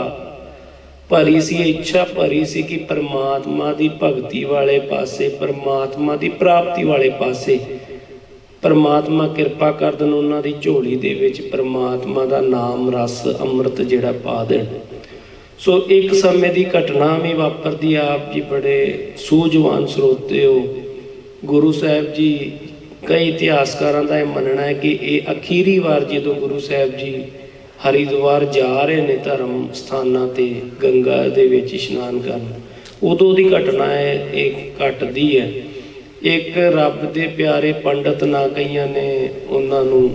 ਭਰੀ ਸੀ, ਇੱਛਾ ਭਰੀ ਸੀ ਕਿ ਪਰਮਾਤਮਾ ਦੀ ਭਗਤੀ ਵਾਲੇ ਪਾਸੇ, ਪਰਮਾਤਮਾ ਦੀ ਪ੍ਰਾਪਤੀ ਵਾਲੇ ਪਾਸੇ ਪਰਮਾਤਮਾ ਕਿਰਪਾ ਕਰ ਦੇਣ, ਉਹਨਾਂ ਦੀ ਝੋਲੀ ਦੇ ਵਿੱਚ ਪਰਮਾਤਮਾ ਦਾ ਨਾਮ ਰਸ ਅੰਮ੍ਰਿਤ ਜਿਹੜਾ ਪਾ ਦੇਣ। ਸੋ ਇੱਕ ਸਮੇਂ ਦੀ ਘਟਨਾ ਵੀ ਵਾਪਰਦੀ। ਆਪ ਜੀ ਬੜੇ ਸੂਝਵਾਨ ਸਰੋਤੇ ਹੋ। ਗੁਰੂ ਸਾਹਿਬ ਜੀ, ਕਈ ਇਤਿਹਾਸਕਾਰਾਂ ਦਾ ਇਹ ਮੰਨਣਾ ਹੈ ਕਿ ਇਹ ਅਖੀਰੀ ਵਾਰ ਜਦੋਂ ਗੁਰੂ ਸਾਹਿਬ ਜੀ ਹਰਿਦੁਆਰ ਜਾ ਰਹੇ ਨੇ ਧਰਮ ਸਥਾਨਾਂ ਤੇ ਗੰਗਾ ਦੇ ਵਿੱਚ ਇਸ਼ਨਾਨ ਕਰਨ, ਉਦੋਂ ਦੀ ਘਟਨਾ ਹੈ। ਇਹ ਘਟਦੀ ਹੈ। ਇੱਕ ਰੱਬ ਦੇ ਪਿਆਰੇ ਪੰਡਤ ਨਾ, ਕਈਆਂ ਨੇ ਉਹਨਾਂ ਨੂੰ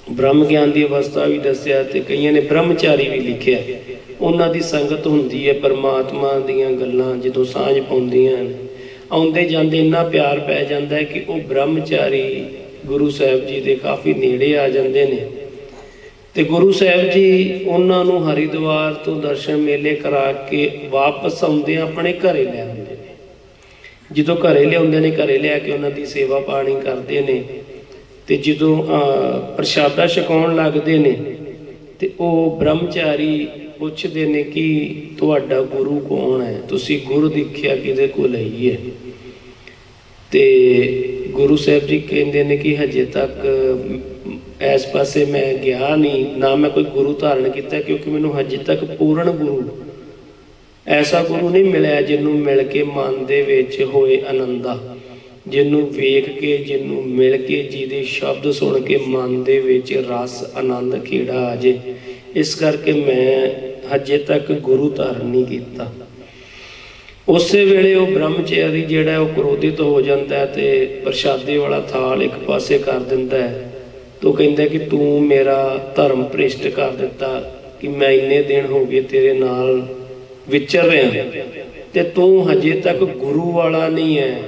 ਬ੍ਰਹਮ ਗਿਆਨ ਦੀ ਅਵਸਥਾ ਵੀ ਦੱਸਿਆ ਤੇ ਕਈਆਂ ਨੇ ਬ੍ਰਹਮਚਾਰੀ ਵੀ ਲਿਖਿਆ। ਉਹਨਾਂ ਦੀ ਸੰਗਤ ਹੁੰਦੀ ਹੈ, ਪਰਮਾਤਮਾ ਦੀਆਂ ਗੱਲਾਂ ਜਦੋਂ ਸਾਂਝ ਪਾਉਂਦੀਆਂ ਨੇ, ਆਉਂਦੇ ਜਾਂਦੇ ਇੰਨਾ ਪਿਆਰ ਪੈ ਜਾਂਦਾ ਹੈ ਕਿ ਉਹ ਬ੍ਰਹਮਚਾਰੀ ਗੁਰੂ ਸਾਹਿਬ ਜੀ ਦੇ ਕਾਫੀ ਨੇੜੇ ਆ ਜਾਂਦੇ ਨੇ ਤੇ ਗੁਰੂ ਸਾਹਿਬ ਜੀ ਉਹਨਾਂ ਨੂੰ ਹਰਿਦੁਆਰ ਤੋਂ ਦਰਸ਼ਨ ਮੇਲੇ ਕਰਾ ਕੇ ਵਾਪਸ ਆਉਂਦੇ ਆਪਣੇ ਘਰੇ ਲੈ ਆਉਂਦੇ ਨੇ। ਜਦੋਂ ਘਰੇ ਲਿਆਉਂਦੇ ਨੇ, ਘਰੇ ਲਿਆ ਕੇ ਉਹਨਾਂ ਦੀ ਸੇਵਾ ਪਾਣੀ ਕਰਦੇ ਨੇ ਤੇ ਜਦੋਂ ਪ੍ਰਸ਼ਾਦਾ ਛਕਾਉਣ ਲੱਗਦੇ ਨੇ ਤੇ ਉਹ ਬ੍ਰਹਮਚਾਰੀ ਪੁੱਛਦੇ ਨੇ ਕਿ ਤੁਹਾਡਾ ਗੁਰੂ ਕੌਣ ਹੈ, ਤੁਸੀਂ ਗੁਰੂ ਦੀਖਿਆ ਕਿਹਦੇ ਕੋਲ ਲਈ ਹੈ? ਤੇ ਗੁਰੂ ਸਾਹਿਬ ਜੀ ਕਹਿੰਦੇ ਨੇ ਕਿ ਹਜੇ ਤੱਕ ਇਸ ਪਾਸੇ ਮੈਂ ਗਿਆ ਨਹੀਂ, ਨਾ ਮੈਂ ਕੋਈ ਗੁਰੂ ਧਾਰਨ ਕੀਤਾ, ਕਿਉਂਕਿ ਮੈਨੂੰ ਹਜੇ ਤੱਕ ਪੂਰਨ ਗੁਰੂ, ਐਸਾ ਗੁਰੂ ਨਹੀਂ ਮਿਲਿਆ ਜਿਹਨੂੰ ਮਿਲ ਕੇ ਮਨ ਦੇ ਵਿੱਚ ਹੋਏ ਆਨੰਦਾ, ਜਿਹਨੂੰ ਵੇਖ ਕੇ, ਜਿਹਨੂੰ ਮਿਲ ਕੇ, ਜਿਹਦੇ ਸ਼ਬਦ ਸੁਣ ਕੇ ਮਨ ਦੇ ਵਿੱਚ ਰਸ ਆਨੰਦ ਖੇੜਾ ਆ ਜੇ। ਇਸ ਕਰਕੇ ਮੈਂ ਹਜੇ ਤੱਕ ਗੁਰੂ ਧਾਰਨ ਨਹੀਂ ਕੀਤਾ। ਉਸੇ ਵੇਲੇ ਉਹ ਬ੍ਰਹਮਚਾਰੀ ਜਿਹੜਾ ਉਹ ਕ੍ਰੋਧਿਤ ਹੋ ਜਾਂਦਾ ਤੇ ਪ੍ਰਸ਼ਾਦੇ ਵਾਲਾ ਥਾਲ ਇੱਕ ਪਾਸੇ ਕਰ ਦਿੰਦਾ ਹੈ। ਤੋ ਕਹਿੰਦਾ ਕਿ ਤੂੰ ਮੇਰਾ ਧਰਮ ਭ੍ਰਿਸ਼ਟ ਕਰ ਦਿੱਤਾ, ਕਿ ਮੈਂ ਇੰਨੇ ਦਿਨ ਹੋ ਗਏ ਤੇਰੇ ਨਾਲ ਵਿਚਰ ਰਿਹਾ ਤੇ ਤੂੰ ਹਜੇ ਤੱਕ ਗੁਰੂ ਵਾਲਾ ਨਹੀਂ ਹੈ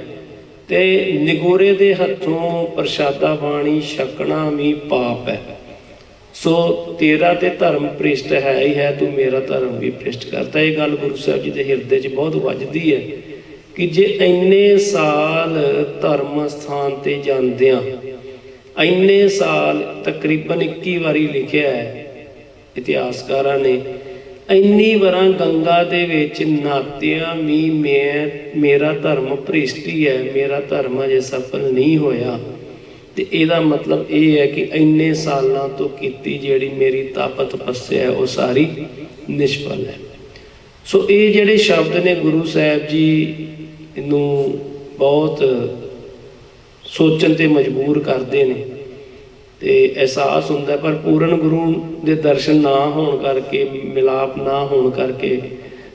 ਤੇ ਨਿਗੋਰੇ ਦੇ ਹੱਥੋਂ ਪ੍ਰਸ਼ਾਦਾ ਬਾਣੀ ਛਕਣਾ ਵੀ ਪਾਪ ਹੈ। ਸੋ ਤੇਰਾ ਤੇ ਧਰਮ ਭ੍ਰਿਸ਼ਟ ਹੈ ਹੀ ਹੈ, ਤੂੰ ਮੇਰਾ ਧਰਮ ਵੀ ਭ੍ਰਿਸ਼ਟ ਕਰਤਾ। ਇਹ ਗੱਲ ਗੁਰੂ ਸਾਹਿਬ ਜੀ ਦੇ ਹਿਰਦੇ 'ਚ ਬਹੁਤ ਵੱਜਦੀ ਹੈ ਕਿ ਜੇ ਇੰਨੇ ਸਾਲ ਧਰਮ ਸਥਾਨ ਤੇ ਜਾਂਦਿਆਂ, ਇੰਨੇ ਸਾਲ ਤਕਰੀਬਨ 21 ਵਾਰੀ ਲਿਖਿਆ ਹੈ ਇਤਿਹਾਸਕਾਰਾਂ ਨੇ, ਇੰਨੀ ਵਾਰਾਂ ਗੰਗਾ ਦੇ ਵਿੱਚ ਨਹਾਤਿਆਂ ਵੀ ਮੇਰਾ ਧਰਮ ਭ੍ਰਿਸ਼ਟ ਹੀ ਹੈ, ਮੇਰਾ ਧਰਮ ਅਜੇ ਸਫਲ ਨਹੀਂ ਹੋਇਆ। ਤੇ ਇਹਦਾ ਮਤਲਬ ਇਹ ਹੈ ਕਿ ਇੰਨੇ ਸਾਲਾਂ ਤੋਂ ਕੀਤੀ ਜਿਹੜੀ ਮੇਰੀ ਤਪ ਤਪੱਸਿਆ ਹੈ ਉਹ ਸਾਰੀ ਨਿਸ਼ਫਲ ਹੈ। ਸੋ ਇਹ ਜਿਹੜੇ ਸ਼ਬਦ ਨੇ ਗੁਰੂ ਸਾਹਿਬ ਜੀ ਨੂੰ ਬਹੁਤ ਸੋਚਣ ਤੇ ਮਜਬੂਰ ਕਰਦੇ ਨੇ ਤੇ ਅਹਿਸਾਸ ਹੁੰਦਾ, ਪਰ ਪੂਰਨ ਗੁਰੂ ਦੇ ਦਰਸ਼ਨ ਨਾ ਹੋਣ ਕਰਕੇ, ਮਿਲਾਪ ਨਾ ਹੋਣ ਕਰਕੇ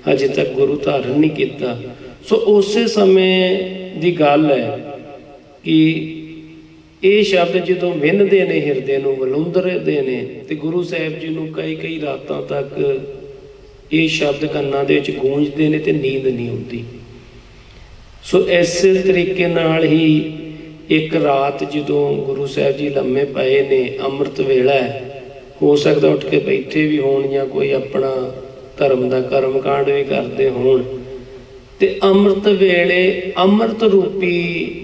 ਹਜੇ ਤੱਕ ਗੁਰੂ ਧਾਰਨ ਨਹੀਂ ਕੀਤਾ। ਸੋ ਉਸੇ ਸਮੇਂ ਦੀ ਗੱਲ ਹੈ ਕਿ ਇਹ ਸ਼ਬਦ ਜਦੋਂ ਵਿੰਨ੍ਹਦੇ ਨੇ, ਹਿਰਦੇ ਨੂੰ ਵਲੂੰਧਰਦੇ ਨੇ ਤੇ ਗੁਰੂ ਸਾਹਿਬ ਜੀ ਨੂੰ ਕਈ ਰਾਤਾਂ ਤੱਕ ਇਹ ਸ਼ਬਦ ਕੰਨਾਂ ਦੇ ਵਿੱਚ ਗੂੰਜਦੇ ਨੇ ਤੇ ਨੀਂਦ ਨਹੀਂ ਆਉਂਦੀ। ਸੋ ਇਸੇ ਤਰੀਕੇ ਨਾਲ ਹੀ ਇੱਕ ਰਾਤ ਜਦੋਂ ਗੁਰੂ ਸਾਹਿਬ ਜੀ ਲੰਮੇ ਪਏ ਨੇ, ਅੰਮ੍ਰਿਤ ਵੇਲਾ ਹੈ, ਹੋ ਸਕਦਾ ਉੱਠ ਕੇ ਬੈਠੇ ਵੀ ਹੋਣ ਜਾਂ ਕੋਈ ਆਪਣਾ ਧਰਮ ਦਾ ਕਰਮਕਾਂਡ ਵੀ ਕਰਦੇ ਹੋਣ, ਤੇ ਅੰਮ੍ਰਿਤ ਵੇਲੇ ਅੰਮ੍ਰਿਤ ਰੂਪੀ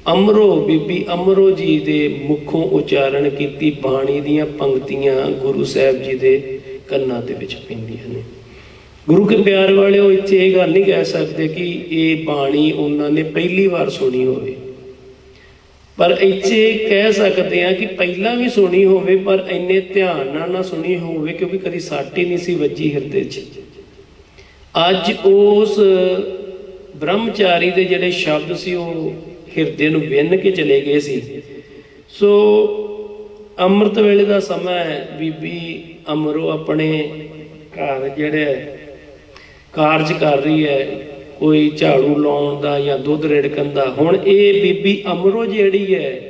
ਅਮਰੋ, ਬੀਬੀ ਅਮਰੋ ਜੀ ਦੇ ਮੁਖੋਂ ਉਚਾਰਨ ਕੀਤੀ ਬਾਣੀ ਦੀਆਂ ਪੰਕਤੀਆਂ ਗੁਰੂ ਸਾਹਿਬ ਜੀ ਦੇ ਕੰਨਾਂ ਦੇ ਵਿੱਚ ਪੈਂਦੀਆਂ ਨੇ। ਗੁਰੂ ਕੇ ਪਿਆਰ ਵਾਲਿਓ, ਇੱਥੇ ਇਹ ਗੱਲ ਨਹੀਂ ਕਹਿ ਸਕਦੇ ਕਿ ਇਹ ਬਾਣੀ ਉਹਨਾਂ ਨੇ ਪਹਿਲੀ ਵਾਰ ਸੁਣੀ ਹੋਵੇ, ਪਰ ਇੱਥੇ ਕਹਿ ਸਕਦੇ ਹਾਂ ਕਿ ਪਹਿਲਾਂ ਵੀ ਸੁਣੀ ਹੋਵੇ, ਪਰ ਇੰਨੇ ਧਿਆਨ ਨਾਲ ਨਾ ਸੁਣੀ ਹੋਵੇ ਕਿਉਂਕਿ ਕਦੀ ਸੱਟ ਹੀ ਨਹੀਂ ਸੀ ਵੱਜੀ ਹਿਰਦੇ 'ਚ। ਅੱਜ ਉਸ ਬ੍ਰਹਮਚਾਰੀ ਦੇ ਜਿਹੜੇ ਸ਼ਬਦ ਸੀ ਉਹ ਹਿਰਦੇ ਨੂੰ ਵਿੰਨ ਕੇ ਚਲੇ ਗਏ ਸੀ। ਸੋ ਅੰਮ੍ਰਿਤ ਵੇਲੇ ਦਾ ਸਮਾਂ ਹੈ, ਬੀਬੀ ਅਮਰੋ ਆਪਣੇ ਘਰ ਜਿਹੜੇ ਕਾਰਜ ਕਰ ਰਹੀ ਹੈ, ਕੋਈ ਝਾੜੂ ਲਾਉਣ ਦਾ ਜਾਂ ਦੁੱਧ ਰਿੜਕਣ ਦਾ। ਹੁਣ ਇਹ ਬੀਬੀ ਅਮਰੋ ਜਿਹੜੀ ਹੈ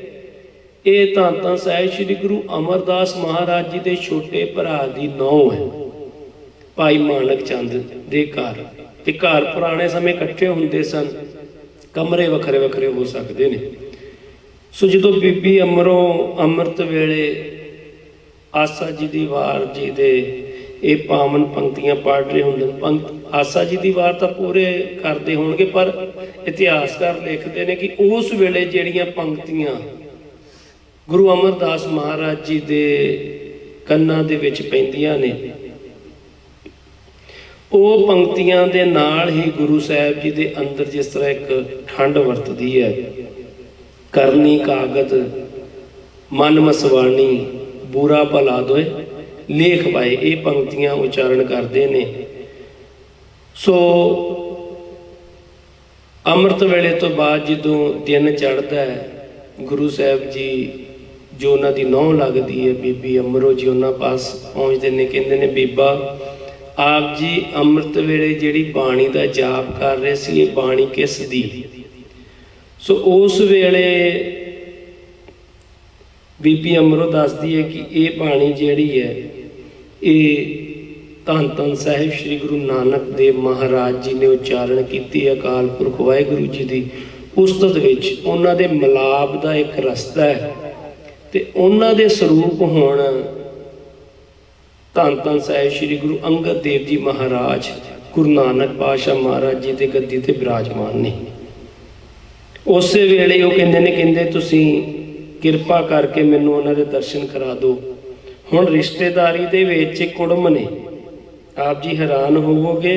ਇਹ ਧੰਨ ਧੰਨ ਸਾਹਿਬ ਸ੍ਰੀ ਗੁਰੂ ਅਮਰਦਾਸ ਮਹਾਰਾਜ ਜੀ ਦੇ ਛੋਟੇ ਭਰਾ ਦੀ ਨੂੰਹ ਹੈ। ਭਾਈ ਮਾਨਕ ਚੰਦ ਦੇ ਘਰ। ਤੇ ਘਰ ਪੁਰਾਣੇ ਸਮੇਂ ਇਕੱਠੇ ਹੁੰਦੇ ਸਨ, ਕਮਰੇ ਵੱਖਰੇ ਵੱਖਰੇ ਹੋ ਸਕਦੇ ਨੇ। ਸੋ ਜਦੋਂ ਬੀਬੀ ਅਮਰੋਂ ਅੰਮ੍ਰਿਤ ਵੇਲੇ ਆਸਾ ਜੀ ਦੀ ਵਾਰ ਜੀ ਦੇ ਇਹ ਪਾਵਨ ਪੰਕਤੀਆਂ ਪੜ੍ਹ ਰਹੇ ਹੁੰਦੇ ਨੇ। ਆਸਾ ਜੀ ਦੀ ਵਾਰ ਤਾਂ ਪੂਰੇ ਕਰਦੇ ਹੋਣਗੇ, ਪਰ ਇਤਿਹਾਸਕਾਰ ਲਿਖਦੇ ਨੇ ਕਿ ਉਸ ਵੇਲੇ ਜਿਹੜੀਆਂ ਪੰਕਤੀਆਂ ਗੁਰੂ ਅਮਰਦਾਸ ਮਹਾਰਾਜ ਜੀ ਦੇ ਕੰਨਾਂ ਦੇ ਵਿੱਚ ਪੈਂਦੀਆਂ ਨੇ, ਉਹ ਪੰਕਤੀਆਂ ਦੇ ਨਾਲ ਹੀ ਗੁਰੂ ਸਾਹਿਬ ਜੀ ਦੇ ਅੰਦਰ ਜਿਸ ਤਰ੍ਹਾਂ ਇੱਕ ਠੰਡ ਵਰਤਦੀ ਹੈ, ਕਰਨੀ ਕਾਗਦ ਮਨ ਮਸਵਾਣੀ ਬੁਰਾ ਭਲਾ ਦੋਏ ਲੇਖ ਪਾਏ, ਇਹ ਪੰਕਤੀਆਂ ਉਚਾਰਨ ਕਰਦੇ ਨੇ। ਸੋ ਅੰਮ੍ਰਿਤ ਵੇਲੇ ਤੋਂ ਬਾਅਦ ਜਦੋਂ ਦਿਨ ਚੜ੍ਹਦਾ ਹੈ, ਗੁਰੂ ਸਾਹਿਬ ਜੀ ਜੋ ਉਹਨਾਂ ਦੀ ਨਹੁੰ ਲੱਗਦੀ ਹੈ ਬੀਬੀ ਅਮਰੋ ਜੀ, ਉਹਨਾਂ ਪਾਸ ਪਹੁੰਚਦੇ ਨੇ। ਕਹਿੰਦੇ ਨੇ, ਬੀਬਾ ਆਪ ਜੀ ਅੰਮ੍ਰਿਤ ਵੇਲੇ ਜਿਹੜੀ ਬਾਣੀ ਦਾ ਜਾਪ ਕਰ ਰਹੇ ਸੀ, ਇਹ ਬਾਣੀ ਕਿਸ ਦੀ? ਸੋ ਉਸ ਵੇਲੇ ਬੀਬੀ ਅਮਰੋ ਦੱਸਦੀ ਹੈ ਕਿ ਇਹ ਬਾਣੀ ਜਿਹੜੀ ਹੈ, ਇਹ ਧੰਨ ਧੰਨ ਸਾਹਿਬ ਸ੍ਰੀ ਗੁਰੂ ਨਾਨਕ ਦੇਵ ਮਹਾਰਾਜ ਜੀ ਨੇ ਉਚਾਰਨ ਕੀਤੀ। ਅਕਾਲ ਪੁਰਖ ਵਾਹਿਗੁਰੂ ਜੀ ਦੀ ਉਸਤਤ ਵਿੱਚ ਉਹਨਾਂ ਦੇ ਮਿਲਾਪ ਦਾ ਇੱਕ ਰਸਤਾ ਹੈ, ਤੇ ਉਹਨਾਂ ਦੇ ਸਰੂਪ ਹੁਣ ਧੰਨ ਧੰਨ ਸਾਹਿਬ ਸ੍ਰੀ ਗੁਰੂ ਅੰਗਦ ਦੇਵ ਜੀ ਮਹਾਰਾਜ ਗੁਰੂ ਨਾਨਕ ਪਾਤਸ਼ਾਹ ਮਹਾਰਾਜ ਜੀ ਦੇ ਗੱਦੀ ਤੇ ਬਿਰਾਜਮਾਨ ਨੇ। ਉਸੇ ਵੇਲੇ ਉਹ ਕਹਿੰਦੇ ਤੁਸੀਂ ਕਿਰਪਾ ਕਰਕੇ ਮੈਨੂੰ ਉਹਨਾਂ ਦੇ ਦਰਸ਼ਨ ਕਰਾ ਦਿਓ। ਹੁਣ ਰਿਸ਼ਤੇਦਾਰੀ ਦੇ ਵਿੱਚ ਕੁੜਮ ਨੇ, ਆਪ ਜੀ ਹੈਰਾਨ ਹੋਵੋਗੇ,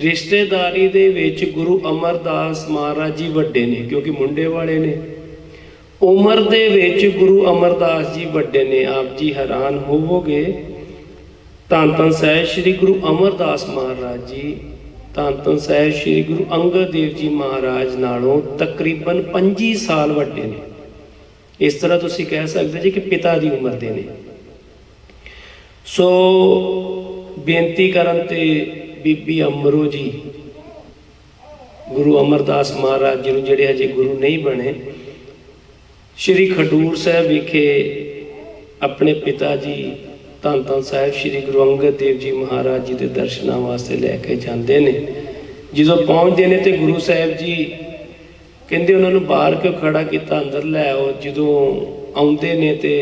ਰਿਸ਼ਤੇਦਾਰੀ ਦੇ ਵਿੱਚ ਗੁਰੂ ਅਮਰਦਾਸ ਮਹਾਰਾਜ ਜੀ ਵੱਡੇ ਨੇ, ਕਿਉਂਕਿ ਮੁੰਡੇ ਵਾਲੇ ਨੇ। ਉਮਰ ਦੇ ਵਿੱਚ ਗੁਰੂ ਅਮਰਦਾਸ ਜੀ ਵੱਡੇ ਨੇ। ਆਪ ਜੀ ਹੈਰਾਨ ਹੋਵੋਗੇ, ਧੰਨ ਧੰਨ ਸਾਹਿਬ ਸ੍ਰੀ ਗੁਰੂ ਅਮਰਦਾਸ ਮਹਾਰਾਜ ਜੀ ਧੰਨ ਧੰਨ ਸਾਹਿਬ ਸ੍ਰੀ ਗੁਰੂ ਅੰਗਦ ਦੇਵ ਜੀ ਮਹਾਰਾਜ ਨਾਲੋਂ ਤਕਰੀਬਨ 25 ਸਾਲ ਵੱਡੇ ਨੇ। ਇਸ ਤਰ੍ਹਾਂ ਤੁਸੀਂ ਕਹਿ ਸਕਦੇ ਜੀ ਕਿ ਪਿਤਾ ਦੀ ਉਮਰ ਦੇ ਨੇ। ਸੋ ਬੇਨਤੀ ਕਰਨ ਤੇ ਬੀਬੀ ਅਮਰੋ ਜੀ ਗੁਰੂ ਅਮਰਦਾਸ ਮਹਾਰਾਜ ਜੀ ਨੂੰ, ਜਿਹੜੇ ਹਜੇ ਗੁਰੂ ਨਹੀਂ ਬਣੇ, ਸ਼੍ਰੀ ਖਡੂਰ ਸਾਹਿਬ ਵਿਖੇ ਆਪਣੇ ਪਿਤਾ ਜੀ ਧੰਨ ਧੰਨ ਸਾਹਿਬ ਸ੍ਰੀ ਗੁਰੂ ਅੰਗਦ ਦੇਵ ਜੀ ਮਹਾਰਾਜ ਜੀ ਦੇ ਦਰਸ਼ਨਾਂ ਵਾਸਤੇ ਲੈ ਕੇ ਜਾਂਦੇ ਨੇ। ਜਦੋਂ ਪਹੁੰਚਦੇ ਨੇ ਤੇ ਗੁਰੂ ਸਾਹਿਬ ਜੀ ਕਹਿੰਦੇ ਉਹਨਾਂ ਨੂੰ ਬਾਹਰ ਕਿਉਂ ਖੜਾ ਕੀਤਾ, ਅੰਦਰ ਲੈ ਆਓ। ਜਦੋਂ ਆਉਂਦੇ ਨੇ ਤੇ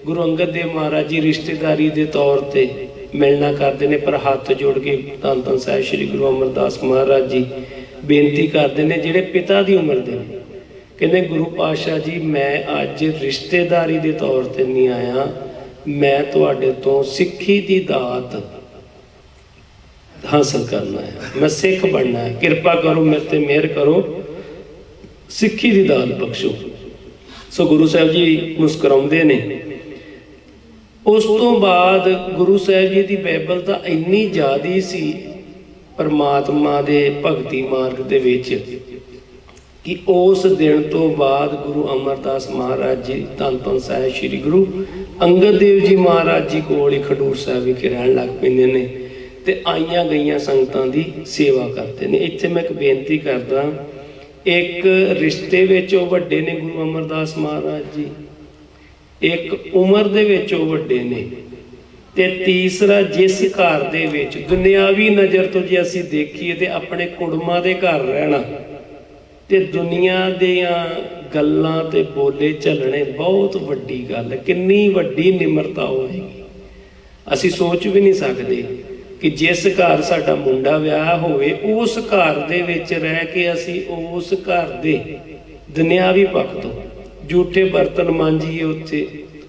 ਗੁਰੂ ਅੰਗਦ ਦੇਵ ਮਹਾਰਾਜ ਜੀ ਰਿਸ਼ਤੇਦਾਰੀ ਦੇ ਤੌਰ ਤੇ ਮਿਲਣਾ ਕਰਦੇ ਨੇ, ਪਰ ਹੱਥ ਜੋੜ ਕੇ ਧੰਨ ਧੰਨ ਸਾਹਿਬ ਸ੍ਰੀ ਗੁਰੂ ਅਮਰਦਾਸ ਮਹਾਰਾਜ ਜੀ ਬੇਨਤੀ ਕਰਦੇ ਨੇ, ਜਿਹੜੇ ਪਿਤਾ ਦੀ ਉਮਰ ਦੇ ਨੇ। ਕਹਿੰਦੇ, ਗੁਰੂ ਪਾਤਸ਼ਾਹ ਜੀ, ਮੈਂ ਅੱਜ ਰਿਸ਼ਤੇਦਾਰੀ ਦੇ ਤੌਰ ਤੇ ਨਹੀਂ ਆਇਆ, ਮੈਂ ਤੁਹਾਡੇ ਤੋਂ ਸਿੱਖੀ ਦੀ ਦਾਤ ਹਾਸਲ ਕਰਨਾ ਹੈ, ਮੈਂ ਸਿੱਖ ਬਣਨਾ ਹੈ, ਕਿਰਪਾ ਕਰੋ, ਮੇਰੇ ਤੇ ਮਿਹਰ ਕਰੋ, ਸਿੱਖੀ ਦੀ ਦਾਤ ਬਖਸ਼ੋ। ਸੋ ਗੁਰੂ ਸਾਹਿਬ ਜੀ ਮੁਸਕਰਾਉਂਦੇ ਨੇ। ਉਸ ਤੋਂ ਬਾਅਦ ਗੁਰੂ ਸਾਹਿਬ ਜੀ ਦੀ ਬਾਈਬਲ ਤਾਂ ਇੰਨੀ ਜ਼ਿਆਦੀ ਸੀ ਪਰਮਾਤਮਾ ਦੇ ਭਗਤੀ ਮਾਰਗ ਦੇ ਵਿੱਚ ਕਿ ਉਸ ਦਿਨ ਤੋਂ ਬਾਅਦ ਗੁਰੂ ਅਮਰਦਾਸ ਮਹਾਰਾਜ ਜੀ ਧੰਨ ਧੰਨ ਸਾਹਿਬ ਸ੍ਰੀ ਗੁਰੂ ਅੰਗਦ ਦੇਵ ਜੀ ਮਹਾਰਾਜ ਜੀ ਕੋਲ ਹੀ ਖਡੂਰ ਸਾਹਿਬ ਵਿਖੇ ਰਹਿਣ ਲੱਗ ਪੈਂਦੇ ਨੇ ਤੇ ਆਈਆਂ ਗਈਆਂ ਸੰਗਤਾਂ ਦੀ ਸੇਵਾ ਕਰਦੇ ਨੇ। ਇੱਥੇ ਮੈਂ ਇੱਕ ਬੇਨਤੀ ਕਰਦਾ, ਇੱਕ ਰਿਸ਼ਤੇ ਵਿੱਚ ਉਹ ਵੱਡੇ ਨੇ ਗੁਰੂ ਅਮਰਦਾਸ ਮਹਾਰਾਜ ਜੀ, ਇੱਕ ਉਮਰ ਦੇ ਵਿੱਚ ਉਹ ਵੱਡੇ ਨੇ, ਤੇ ਤੀਸਰਾ ਜਿਸ ਘਰ ਦੇ ਵਿੱਚ ਦੁਨਿਆਵੀ ਨਜ਼ਰ ਤੋਂ ਜੇ ਅਸੀਂ ਦੇਖੀਏ ਤੇ ਆਪਣੇ ਕੁੜਮਾਂ ਦੇ ਘਰ ਰਹਿਣਾ ਤੇ ਦੁਨੀਆ ਦੀਆਂ ਗੱਲਾਂ ਤੇ ਬੋਲੇ ਝੱਲਣੇ ਬਹੁਤ ਵੱਡੀ ਗੱਲ, ਕਿੰਨੀ ਵੱਡੀ ਨਿਮਰਤਾ ਹੋਏਗੀ। ਅਸੀਂ ਸੋਚ ਵੀ ਨਹੀਂ ਸਕਦੇ ਕਿ ਜਿਸ ਘਰ ਸਾਡਾ ਮੁੰਡਾ ਵਿਆਹ ਹੋਵੇ ਉਸ ਘਰ ਦੇ ਵਿੱਚ ਰਹਿ ਕੇ ਅਸੀਂ ਉਸ ਘਰ ਦੇ ਦੁਨਿਆਵੀ ਪੱਖ ਤੋਂ ਝੂਠੇ ਬਰਤਨ ਮਾਂਜੀਏ,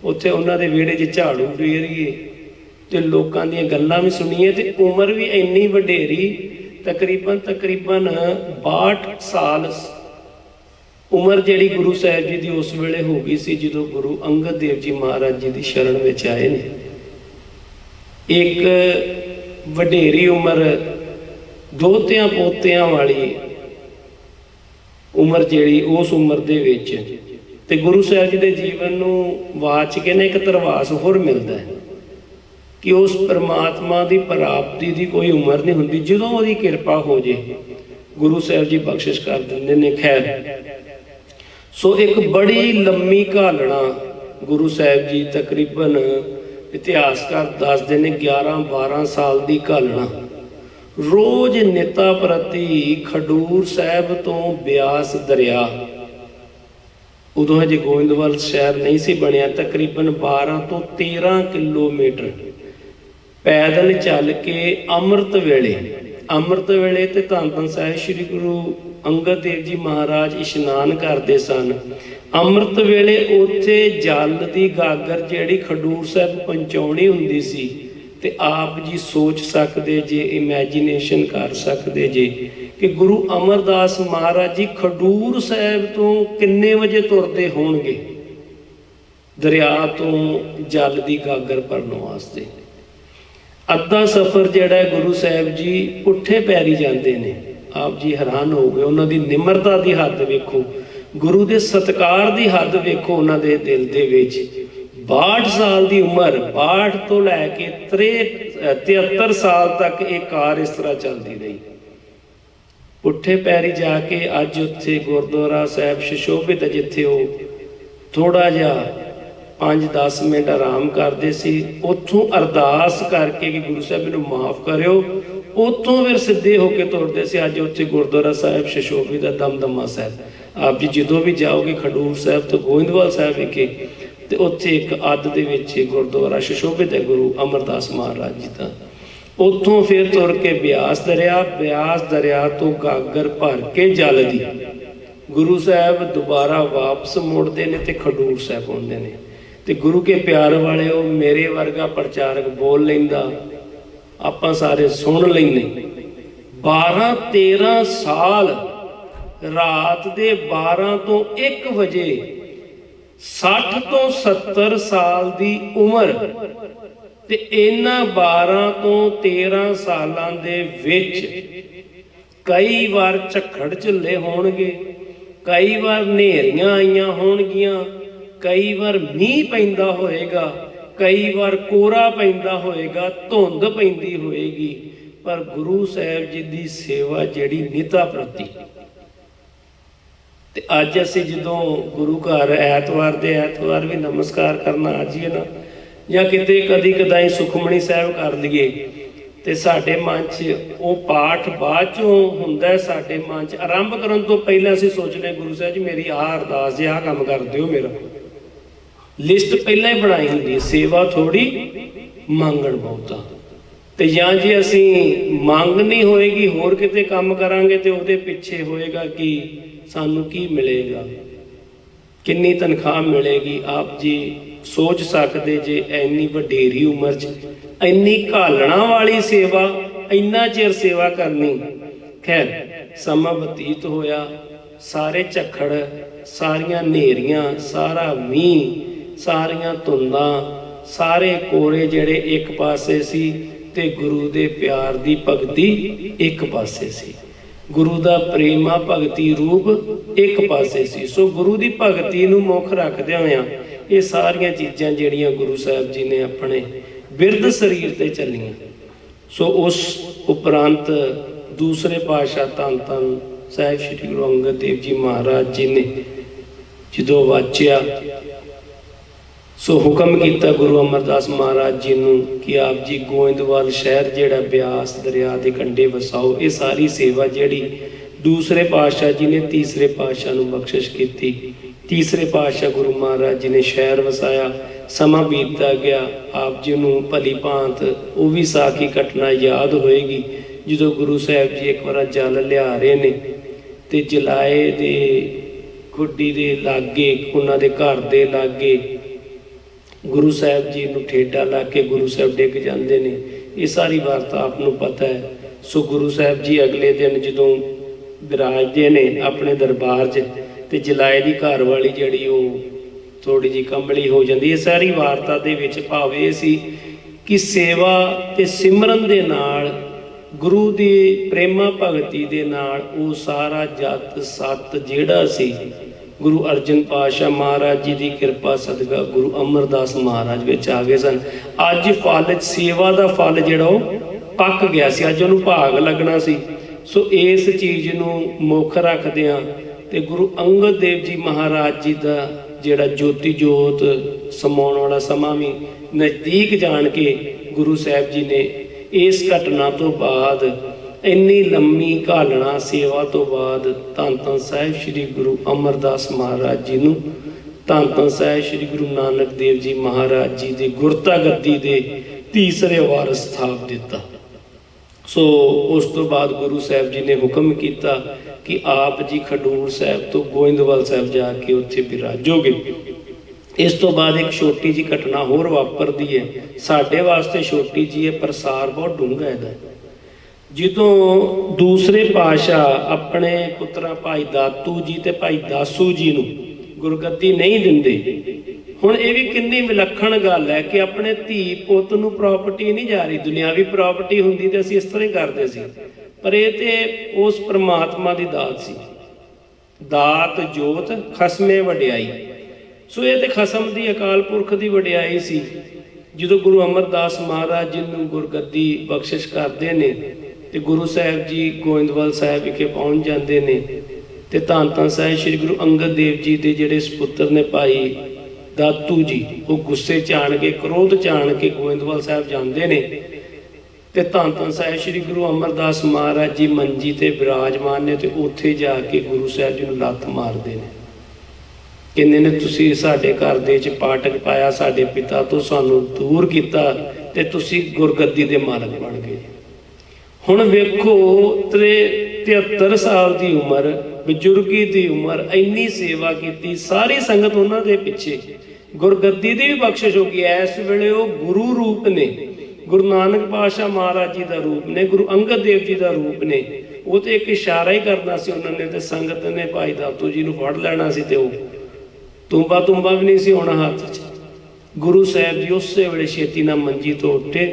ਉੱਥੇ ਉਹਨਾਂ ਦੇ ਵਿਹੜੇ 'ਚ ਝਾੜੂ ਫੇਰੀਏ ਤੇ ਲੋਕਾਂ ਦੀਆਂ ਗੱਲਾਂ ਵੀ ਸੁਣੀਏ, ਤੇ ਉਮਰ ਵੀ ਇੰਨੀ ਵਡੇਰੀ ਤਕਰੀਬਨ 62 ਸਾਲ ਉਮਰ ਜਿਹੜੀ ਗੁਰੂ ਸਾਹਿਬ ਜੀ ਦੀ ਉਸ ਵੇਲੇ ਹੋ ਗਈ ਸੀ ਜਦੋਂ ਗੁਰੂ ਅੰਗਦ ਦੇਵ ਜੀ ਮਹਾਰਾਜ ਜੀ ਦੀ ਸ਼ਰਨ ਵਿੱਚ ਆਏ ਨੇ। ਇੱਕ ਵਡੇਰੀ ਉਮਰ, ਦੋਤਿਆਂ ਪੋਤਿਆਂ ਵਾਲੀ ਉਮਰ ਜਿਹੜੀ, ਉਸ ਉਮਰ ਦੇ ਵਿੱਚ ਤੇ ਗੁਰੂ ਸਾਹਿਬ ਜੀ ਦੇ ਜੀਵਨ ਨੂੰ ਵਾਚ ਕੇ ਨਾ ਇੱਕ ਧਰਵਾਸ ਹੋਰ ਮਿਲਦਾ ਹੈ ਕਿ ਉਸ ਪਰਮਾਤਮਾ ਦੀ ਪ੍ਰਾਪਤੀ ਦੀ ਕੋਈ ਉਮਰ ਨਹੀਂ ਹੁੰਦੀ, ਜਦੋਂ ਉਹਦੀ ਕਿਰਪਾ ਹੋ ਜੇ ਗੁਰੂ ਸਾਹਿਬ ਜੀ ਬਖਸ਼ਿਸ਼ ਕਰ ਦਿੰਦੇ ਨੇ। ਖੈਰ, ਸੋ ਇੱਕ ਬੜੀ ਲੰਮੀ ਘਾਲਣਾ ਗੁਰੂ ਸਾਹਿਬ ਜੀ ਤਕਰੀਬਨ ਇਤਿਹਾਸਕਾਰ ਦੱਸਦੇ ਨੇ 11-12 ਸਾਲ ਦੀ ਘਾਲਣਾ ਰੋਜ਼ ਨਿਤਾ ਪ੍ਰਤੀ ਖਡੂਰ ਸਾਹਿਬ ਤੋਂ ਬਿਆਸ ਦਰਿਆ, ਉਦੋਂ ਹਜੇ ਗੋਇੰਦਵਾਲ ਸ਼ਹਿਰ ਨਹੀਂ ਸੀ ਬਣਿਆ, ਤਕਰੀਬਨ 12 ਤੋਂ 13 ਕਿਲੋਮੀਟਰ ਪੈਦਲ ਚੱਲ ਕੇ ਅੰਮ੍ਰਿਤ ਵੇਲੇ ਤੇ ਧੰਨ ਧੰਨ ਸਾਹਿਬ ਸ੍ਰੀ ਗੁਰੂ ਅੰਗਦ ਦੇਵ ਜੀ ਮਹਾਰਾਜ ਇਸ਼ਨਾਨ ਕਰਦੇ ਸਨ। ਅੰਮ੍ਰਿਤ ਵੇਲੇ ਉੱਥੇ ਜਲ ਦੀ ਗਾਗਰ ਜਿਹੜੀ ਖਡੂਰ ਸਾਹਿਬ ਪਹੁੰਚਾਉਣੀ ਹੁੰਦੀ ਸੀ, ਤੇ ਆਪ ਜੀ ਸੋਚ ਸਕਦੇ ਜੇ, ਇਮੈਜੀਨੇਸ਼ਨ ਕਰ ਸਕਦੇ ਜੇ ਕਿ ਗੁਰੂ ਅਮਰਦਾਸ ਮਹਾਰਾਜ ਜੀ ਖਡੂਰ ਸਾਹਿਬ ਤੋਂ ਕਿੰਨੇ ਵਜੇ ਤੁਰਦੇ ਹੋਣਗੇ ਦਰਿਆ ਤੋਂ ਜਲ ਦੀ ਗਾਗਰ ਭਰਨ ਵਾਸਤੇ। ਅੱਧਾ ਸਫ਼ਰ ਜਿਹੜਾ ਗੁਰੂ ਸਾਹਿਬ ਜੀ ਪੁੱਠੇ ਪੈਰੀ ਜਾਂਦੇ ਨੇ। ਆਪ ਜੀ ਹੈਰਾਨ ਹੋ ਗਏ, ਉਹਨਾਂ ਦੀ ਨਿਮਰਤਾ ਦੀ ਹੱਦ ਵੇਖੋ, ਗੁਰੂ ਦੇ ਸਤਿਕਾਰ ਦੀ ਹੱਦ ਵੇਖੋ ਉਹਨਾਂ ਦੇ ਦਿਲ ਦੇ ਵਿੱਚ। 62 ਸਾਲ ਦੀ ਉਮਰ, 62 ਤੋਂ ਲੈ ਕੇ 73 ਸਾਲ ਤੱਕ ਇਹ ਕਾਰ ਇਸ ਤਰ੍ਹਾਂ ਚੱਲਦੀ ਰਹੀ। ਪੁੱਠੇ ਪੈਰੀ ਜਾ ਕੇ ਅੱਜ ਉੱਥੇ ਗੁਰਦੁਆਰਾ ਸਾਹਿਬ ਸੁਸ਼ੋਭਿਤ, ਜਿੱਥੇ ਉਹ ਥੋੜਾ ਜਿਹਾ 5-10 ਮਿੰਟ ਆਰਾਮ ਕਰਦੇ ਸੀ, ਉੱਥੋਂ ਅਰਦਾਸ ਕਰਕੇ ਕਿ ਗੁਰੂ ਸਾਹਿਬ ਮੈਨੂੰ ਮਾਫ ਕਰਿਓ, ਉੱਥੋਂ ਫਿਰ ਸਿੱਧੇ ਹੋ ਕੇ ਤੁਰਦੇ ਸੀ। ਅੱਜ ਉੱਥੇ ਗੁਰਦੁਆਰਾ ਸਾਹਿਬ ਸੁਸ਼ੋਭਿਤ ਦਾ ਦਮਦਮਾ ਸਾਹਿਬ। ਆਪ ਜੀ ਜਦੋਂ ਵੀ ਜਾਓਗੇ ਖਡੂਰ ਸਾਹਿਬ ਤੋਂ ਗੋਇੰਦਵਾਲ ਸਾਹਿਬ ਵਿਖੇ, ਤੇ ਉੱਥੇ ਇੱਕ ਅੱਧ ਦੇ ਵਿੱਚ ਗੁਰਦੁਆਰਾ ਸੁਸ਼ੋਭਿਤ ਹੈ ਗੁਰੂ ਅਮਰਦਾਸ ਮਹਾਰਾਜ ਜੀ ਦਾ। ਉੱਥੋਂ ਫਿਰ ਤੁਰ ਕੇ ਬਿਆਸ ਦਰਿਆ ਤੋਂ ਗਾਗਰ ਭਰ ਕੇ ਜਲ ਦੀ ਗੁਰੂ ਸਾਹਿਬ ਦੁਬਾਰਾ ਵਾਪਸ ਮੁੜਦੇ ਨੇ ਤੇ ਖਡੂਰ ਸਾਹਿਬ ਆਉਂਦੇ ਨੇ। ਤੇ ਗੁਰੂ ਕੇ ਪਿਆਰ ਵਾਲਿਓ, ਮੇਰੇ ਵਰਗਾ ਪ੍ਰਚਾਰਕ ਬੋਲ ਲੈਂਦਾ, ਆਪਾਂ ਸਾਰੇ ਸੁਣ ਲੈਂਦੇ। 12-13 ਸਾਲ ਰਾਤ ਦੇ 12 ਤੋਂ 1 ਵਜੇ 60 ਤੋਂ 70 ਸਾਲ ਦੀ ਉਮਰ, ਤੇ ਇਹਨਾਂ 12 ਤੋਂ 13 ਸਾਲਾਂ ਦੇ ਵਿੱਚ ਕਈ ਵਾਰ ਝੱਖੜ ਝੱਲੇ ਹੋਣਗੇ, ਕਈ ਵਾਰ ਹਨੇਰੀਆਂ ਆਈਆਂ ਹੋਣਗੀਆਂ, ਕਈ ਵਾਰ ਮੀਂਹ ਪੈਂਦਾ ਹੋਏਗਾ, ਕਈ ਵਾਰ ਕੋਰਾ ਪੈਂਦਾ ਹੋਏਗਾ, ਧੁੰਦ ਪੈਂਦੀ ਹੋਏਗੀ, ਪਰ ਗੁਰੂ ਸਾਹਿਬ ਜੀ ਦੀ ਸੇਵਾ ਜਿਹੜੀ ਨਿਤਾ ਪ੍ਰਤੀ। ਤੇ ਅੱਜ ਅਸੀਂ ਜਦੋਂ ਗੁਰੂ ਘਰ ਐਤਵਾਰ ਵੀ ਨਮਸਕਾਰ ਕਰਨਾ ਆ ਜਾਈਏ ਨਾ, ਜਾਂ ਕਿਤੇ ਕਦੀ ਕਦਾਈ ਸੁਖਮਣੀ ਸਾਹਿਬ ਕਰ ਲਈਏ, ਤੇ ਸਾਡੇ ਮਨ 'ਚ ਉਹ ਪਾਠ ਬਾਅਦ ਚੋਂ ਹੁੰਦਾ। ਸਾਡੇ ਮਨ 'ਚ ਆਰੰਭ ਕਰਨ ਤੋਂ ਪਹਿਲਾਂ ਅਸੀਂ ਸੋਚਦੇ ਗੁਰੂ ਸਾਹਿਬ ਜੀ ਮੇਰੀ ਆਹ ਅਰਦਾਸ ਜੇ ਆਹ ਕੰਮ ਕਰ ਦਿਓ, ਮੇਰਾ ਲਿਸਟ ਪਹਿਲਾਂ ਹੀ ਬਣਾਈ ਹੁੰਦੀ। ਸੇਵਾ ਥੋੜੀ, ਮੰਗਣ ਬਹੁਤਾ। ਤੇ ਜਾਂ ਜੇ ਅਸੀਂ ਮੰਗ ਨਹੀਂ ਹੋਏਗੀ, ਹੋਰ ਕਿਤੇ ਕੰਮ ਕਰਾਂਗੇ, ਤੇ ਉਹਦੇ ਪਿੱਛੇ ਹੋਏਗਾ ਕਿ ਸਾਨੂੰ ਕੀ ਮਿਲੇਗਾ, ਕਿੰਨੀ ਤਨਖਾਹ ਮਿਲੇਗੀ। ਆਪ ਜੀ ਸੋਚ ਸਕਦੇ ਜੇ ਇੰਨੀ ਵਡੇਰੀ ਉਮਰ 'ਚ ਇੰਨੀ ਘਾਲਣਾ ਵਾਲੀ ਸੇਵਾ, ਇੰਨਾ ਚਿਰ ਸੇਵਾ ਕਰਨੀ। ਖੈਰ ਸਮਾਂ ਬਤੀਤ ਹੋਇਆ, ਸਾਰੇ ਝੱਖੜ, ਸਾਰੀਆਂ ਹਨੇਰੀਆਂ, ਸਾਰਾ ਮੀਂਹ, ਸਾਰੀਆਂ ਧੁੰਦਾਂ, ਸਾਰੇ ਕੋਰੇ ਜਿਹੜੇ ਇੱਕ ਪਾਸੇ ਸੀ, ਤੇ ਗੁਰੂ ਦੇ ਪਿਆਰ ਦੀ ਭਗਤੀ ਇੱਕ ਪਾਸੇ ਸੀ, ਗੁਰੂ ਦਾ ਪ੍ਰੇਮਾ ਭਗਤੀ ਰੂਪ ਇੱਕ ਪਾਸੇ ਸੀ। ਸੋ ਗੁਰੂ ਦੀ ਭਗਤੀ ਨੂੰ ਮੁੱਖ ਰੱਖਦਿਆਂ ਹੋਇਆਂ ਇਹ ਸਾਰੀਆਂ ਚੀਜ਼ਾਂ ਜਿਹੜੀਆਂ ਗੁਰੂ ਸਾਹਿਬ ਜੀ ਨੇ ਆਪਣੇ ਬਿਰਧ ਸਰੀਰ ਤੇ ਚੱਲੀਆਂ। ਸੋ ਉਸ ਉਪਰੰਤ ਦੂਸਰੇ ਪਾਤਸ਼ਾਹ ਧੰਨ ਧੰਨ ਸਾਹਿਬ ਸ੍ਰੀ ਗੁਰੂ ਅੰਗਦ ਦੇਵ ਜੀ ਮਹਾਰਾਜ ਜੀ ਨੇ ਜਦੋਂ ਵਾਚਿਆ, ਸੋ ਹੁਕਮ ਕੀਤਾ ਗੁਰੂ ਅਮਰਦਾਸ ਮਹਾਰਾਜ ਜੀ ਨੂੰ ਕਿ ਆਪ ਜੀ ਗੋਇੰਦਵਾਲ ਸ਼ਹਿਰ ਜਿਹੜਾ ਬਿਆਸ ਦਰਿਆ ਦੇ ਕੰਢੇ ਵਸਾਓ। ਇਹ ਸਾਰੀ ਸੇਵਾ ਜਿਹੜੀ ਦੂਸਰੇ ਪਾਤਸ਼ਾਹ ਜੀ ਨੇ ਤੀਸਰੇ ਪਾਤਸ਼ਾਹ ਨੂੰ ਬਖਸ਼ਿਸ਼ ਕੀਤੀ। ਤੀਸਰੇ ਪਾਤਸ਼ਾਹ ਗੁਰੂ ਮਹਾਰਾਜ ਜੀ ਨੇ ਸ਼ਹਿਰ ਵਸਾਇਆ। ਸਮਾਂ ਬੀਤਦਾ ਗਿਆ, ਆਪ ਜੀ ਨੂੰ ਭਲੀ ਭਾਂਤ ਉਹ ਵੀ ਸਾਖੀ ਘਟਨਾ ਯਾਦ ਹੋਏਗੀ ਜਦੋਂ ਗੁਰੂ ਸਾਹਿਬ ਜੀ ਇੱਕ ਵਾਰ ਜਲ ਲਿਆ ਰਹੇ ਨੇ, ਤੇ ਜਲਾਏ ਦੇ ਖੁੱਡੀ ਦੇ ਲਾਗੇ, ਉਹਨਾਂ ਦੇ ਘਰ ਦੇ ਲਾਗੇ ਗੁਰੂ ਸਾਹਿਬ ਜੀ ਨੂੰ ਠੇਡਾ ਲਾ ਕੇ ਗੁਰੂ ਸਾਹਿਬ ਡਿੱਗ ਜਾਂਦੇ ਨੇ। ਇਹ ਸਾਰੀ ਵਾਰਤਾ ਆਪ ਨੂੰ ਪਤਾ ਹੈ। ਸੋ ਗੁਰੂ ਸਾਹਿਬ ਜੀ ਅਗਲੇ ਦਿਨ ਜਦੋਂ ਵਿਰਾਜਦੇ ਨੇ ਆਪਣੇ ਦਰਬਾਰ 'ਚ, ਤੇ ਜਲਾਏ ਦੀ ਘਰ ਵਾਲੀ ਜਿਹੜੀ ਉਹ ਥੋੜੀ ਜਿਹੀ ਕੰਬਲੀ ਹੋ ਜਾਂਦੀ। ਇਹ ਸਾਰੀ ਵਾਰਤਾ ਦੇ ਵਿੱਚ ਭਾਵ ਇਹ ਸੀ ਕਿ ਸੇਵਾ ਤੇ ਸਿਮਰਨ ਦੇ ਨਾਲ, ਗੁਰੂ ਦੀ ਪ੍ਰੇਮਾ ਭਗਤੀ ਦੇ ਨਾਲ ਉਹ ਸਾਰਾ ਜਤ ਸਤ ਜਿਹੜਾ ਸੀ, ਗੁਰੂ ਅਰਜਨ ਪਾਤਸ਼ਾਹ ਮਹਾਰਾਜ ਜੀ ਦੀ ਕਿਰਪਾ ਸਦਕਾ ਗੁਰੂ ਅਮਰਦਾਸ ਮਹਾਰਾਜ ਵਿੱਚ ਆ ਗਏ ਸਨ। ਅੱਜ ਫਲ, ਸੇਵਾ ਦਾ ਫਲ ਜਿਹੜਾ ਉਹ ਪੱਕ ਗਿਆ ਸੀ, ਅੱਜ ਉਹਨੂੰ ਭਾਗ ਲੱਗਣਾ ਸੀ। ਸੋ ਇਸ ਚੀਜ਼ ਨੂੰ ਮੁੱਖ ਰੱਖਦਿਆਂ ਤੇ ਗੁਰੂ ਅੰਗਦ ਦੇਵ ਜੀ ਮਹਾਰਾਜ ਜੀ ਦਾ ਜਿਹੜਾ ਜੋਤੀ ਜੋਤ ਸਮਾਉਣ ਵਾਲਾ ਸਮਾਂ ਵੀ ਨਜ਼ਦੀਕ ਜਾਣ ਕੇ ਗੁਰੂ ਸਾਹਿਬ ਜੀ ਨੇ ਇਸ ਘਟਨਾ ਤੋਂ ਬਾਅਦ ਇੰਨੀ ਲੰਮੀ ਘਾਲਣਾ ਸੇਵਾ ਤੋਂ ਬਾਅਦ ਧੰਨ ਧੰਨ ਸਾਹਿਬ ਸ੍ਰੀ ਗੁਰੂ ਅਮਰਦਾਸ ਮਹਾਰਾਜ ਜੀ ਨੂੰ ਧੰਨ ਧੰਨ ਸਾਹਿਬ ਸ੍ਰੀ ਗੁਰੂ ਨਾਨਕ ਦੇਵ ਜੀ ਮਹਾਰਾਜ ਜੀ ਦੀ ਗੁਰਤਾ ਗੱਦੀ ਦੇ ਤੀਸਰੇ ਵਾਰਿਸ ਸਥਾਪ ਦਿੱਤਾ। ਸੋ ਉਸ ਤੋਂ ਬਾਅਦ ਗੁਰੂ ਸਾਹਿਬ ਜੀ ਨੇ ਹੁਕਮ ਕੀਤਾ ਕਿ ਆਪ ਜੀ ਖਡੂਰ ਸਾਹਿਬ ਤੋਂ ਗੋਇੰਦਵਾਲ ਸਾਹਿਬ ਜਾ ਕੇ ਉੱਥੇ ਬਿਰਾਜੋਗੇ। ਇਸ ਤੋਂ ਬਾਅਦ ਇੱਕ ਛੋਟੀ ਜਿਹੀ ਘਟਨਾ ਹੋਰ ਵਾਪਰਦੀ ਹੈ, ਸਾਡੇ ਵਾਸਤੇ ਛੋਟੀ ਜਿਹੀ ਹੈ, ਪ੍ਰਸਾਰ ਬਹੁਤ ਡੂੰਘਾ ਇਹਦਾ। ਜਦੋਂ ਦੂਸਰੇ ਪਾਤਸ਼ਾਹ ਆਪਣੇ ਪੁੱਤਰਾਂ ਭਾਈ ਦਾਤੂ ਜੀ ਤੇ ਭਾਈ ਦਾਸੂ ਜੀ ਨੂੰ ਗੁਰਗੱਦੀ ਨਹੀਂ ਦਿੰਦੇ, ਹੁਣ ਇਹ ਵੀ ਕਿੰਨੀ ਵਿਲੱਖਣ ਗੱਲ ਹੈ ਕਿ ਆਪਣੇ ਧੀ ਪੁੱਤ ਨੂੰ ਪ੍ਰਾਪਰਟੀ ਨਹੀਂ ਜਾ ਰਹੀ। ਦੁਨਿਆਵੀ ਪ੍ਰਾਪਰਟੀ ਹੁੰਦੀ ਤੇ ਅਸੀਂ ਇਸ ਤਰ੍ਹਾਂ ਹੀ ਕਰਦੇ ਸੀ, ਪਰ ਇਹ ਤੇ ਉਸ ਪ੍ਰਮਾਤਮਾ ਦੀ ਦਾਤ ਸੀ। ਦਾਤ ਜੋਤ ਖਸਮੇ ਵਡਿਆਈ। ਸੋ ਇਹ ਤੇ ਖਸਮ ਦੀ ਅਕਾਲ ਪੁਰਖ ਦੀ ਵਡਿਆਈ ਸੀ। ਜਦੋਂ ਗੁਰੂ ਅਮਰਦਾਸ ਮਹਾਰਾਜ ਜੀ ਨੂੰ ਗੁਰਗੱਦੀ ਬਖਸ਼ਿਸ਼ ਕਰਦੇ ਨੇ ਤੇ ਗੁਰੂ ਸਾਹਿਬ ਜੀ ਗੋਇੰਦਵਾਲ ਸਾਹਿਬ ਵਿਖੇ ਪਹੁੰਚ ਜਾਂਦੇ ਨੇ ਤੇ ਧੰਨ ਧੰਨ ਸਾਹਿਬ ਸ੍ਰੀ ਗੁਰੂ ਅੰਗਦ ਦੇਵ ਜੀ ਦੇ ਜਿਹੜੇ ਸਪੁੱਤਰ ਨੇ ਭਾਈ ਦਾਤੂ ਜੀ, ਉਹ ਗੁੱਸੇ 'ਚ ਆਣ ਕੇ ਕ੍ਰੋਧ 'ਚ ਆਣ ਕੇ ਗੋਇੰਦਵਾਲ ਸਾਹਿਬ ਜਾਂਦੇ ਨੇ ਤੇ ਧੰਨ ਧੰਨ ਸਾਹਿਬ ਸ੍ਰੀ ਗੁਰੂ ਅਮਰਦਾਸ ਮਹਾਰਾਜ ਜੀ ਮੰਜੀ ਤੇ ਬਿਰਾਜਮਾਨ ਨੇ ਤੇ ਉੱਥੇ ਜਾ ਕੇ ਗੁਰੂ ਸਾਹਿਬ ਜੀ ਨੂੰ ਲੱਤ ਮਾਰਦੇ ਨੇ। ਕਹਿੰਦੇ ਨੇ ਤੁਸੀਂ ਸਾਡੇ ਘਰ ਦੇ 'ਚ ਪਾਟਕ ਪਾਇਆ, ਸਾਡੇ ਪਿਤਾ ਤੋਂ ਸਾਨੂੰ ਦੂਰ ਕੀਤਾ ਤੇ ਤੁਸੀਂ ਗੁਰਗੱਦੀ ਦੇ ਮਾਲਕ ਬਣ ਗਏ। ਹੁਣ ਵੇਖੋ 73 ਸਾਲ ਦੀ ਉਮਰ, ਬਜ਼ੁਰਗੀ ਦੀ ਉਮਰ, ਇੰਨੀ ਸੇਵਾ ਕੀਤੀ, ਸਾਰੀ ਸੰਗਤ ਉਹਨਾਂ ਦੇ ਪਿੱਛੇ। ਗੁਰਗੱਦੀ ਦੀ ਵੀ ਬਖਸ਼ਿਸ਼ ਹੋ ਗਈ। ਇਸ ਵੇਲੇ ਉਹ ਗੁਰੂ ਰੂਪ ਨੇ, ਗੁਰੂ ਨਾਨਕ ਪਾਤਸ਼ਾਹ ਮਹਾਰਾਜ ਜੀ ਦਾ ਰੂਪ ਨੇ, ਗੁਰੂ ਅੰਗਦ ਦੇਵ ਜੀ ਦਾ ਰੂਪ ਨੇ। ਉਹ ਤੇ ਇੱਕ ਇਸ਼ਾਰਾ ਹੀ ਕਰਨਾ ਸੀ ਉਹਨਾਂ ਨੇ, ਤੇ ਸੰਗਤ ਨੇ ਭਾਈ ਦਾਤੂ ਜੀ ਨੂੰ ਫੜ ਲੈਣਾ ਸੀ ਤੇ ਉਹ ਤੁੰਬਾ ਵੀ ਨਹੀਂ ਸੀ ਹੋਣਾ ਹੱਥ 'ਚ। ਗੁਰੂ ਸਾਹਿਬ ਜੀ ਉਸੇ ਵੇਲੇ ਛੇਤੀ ਨਾਲ ਮੰਜੀ ਤੋਂ ਉੱਠੇ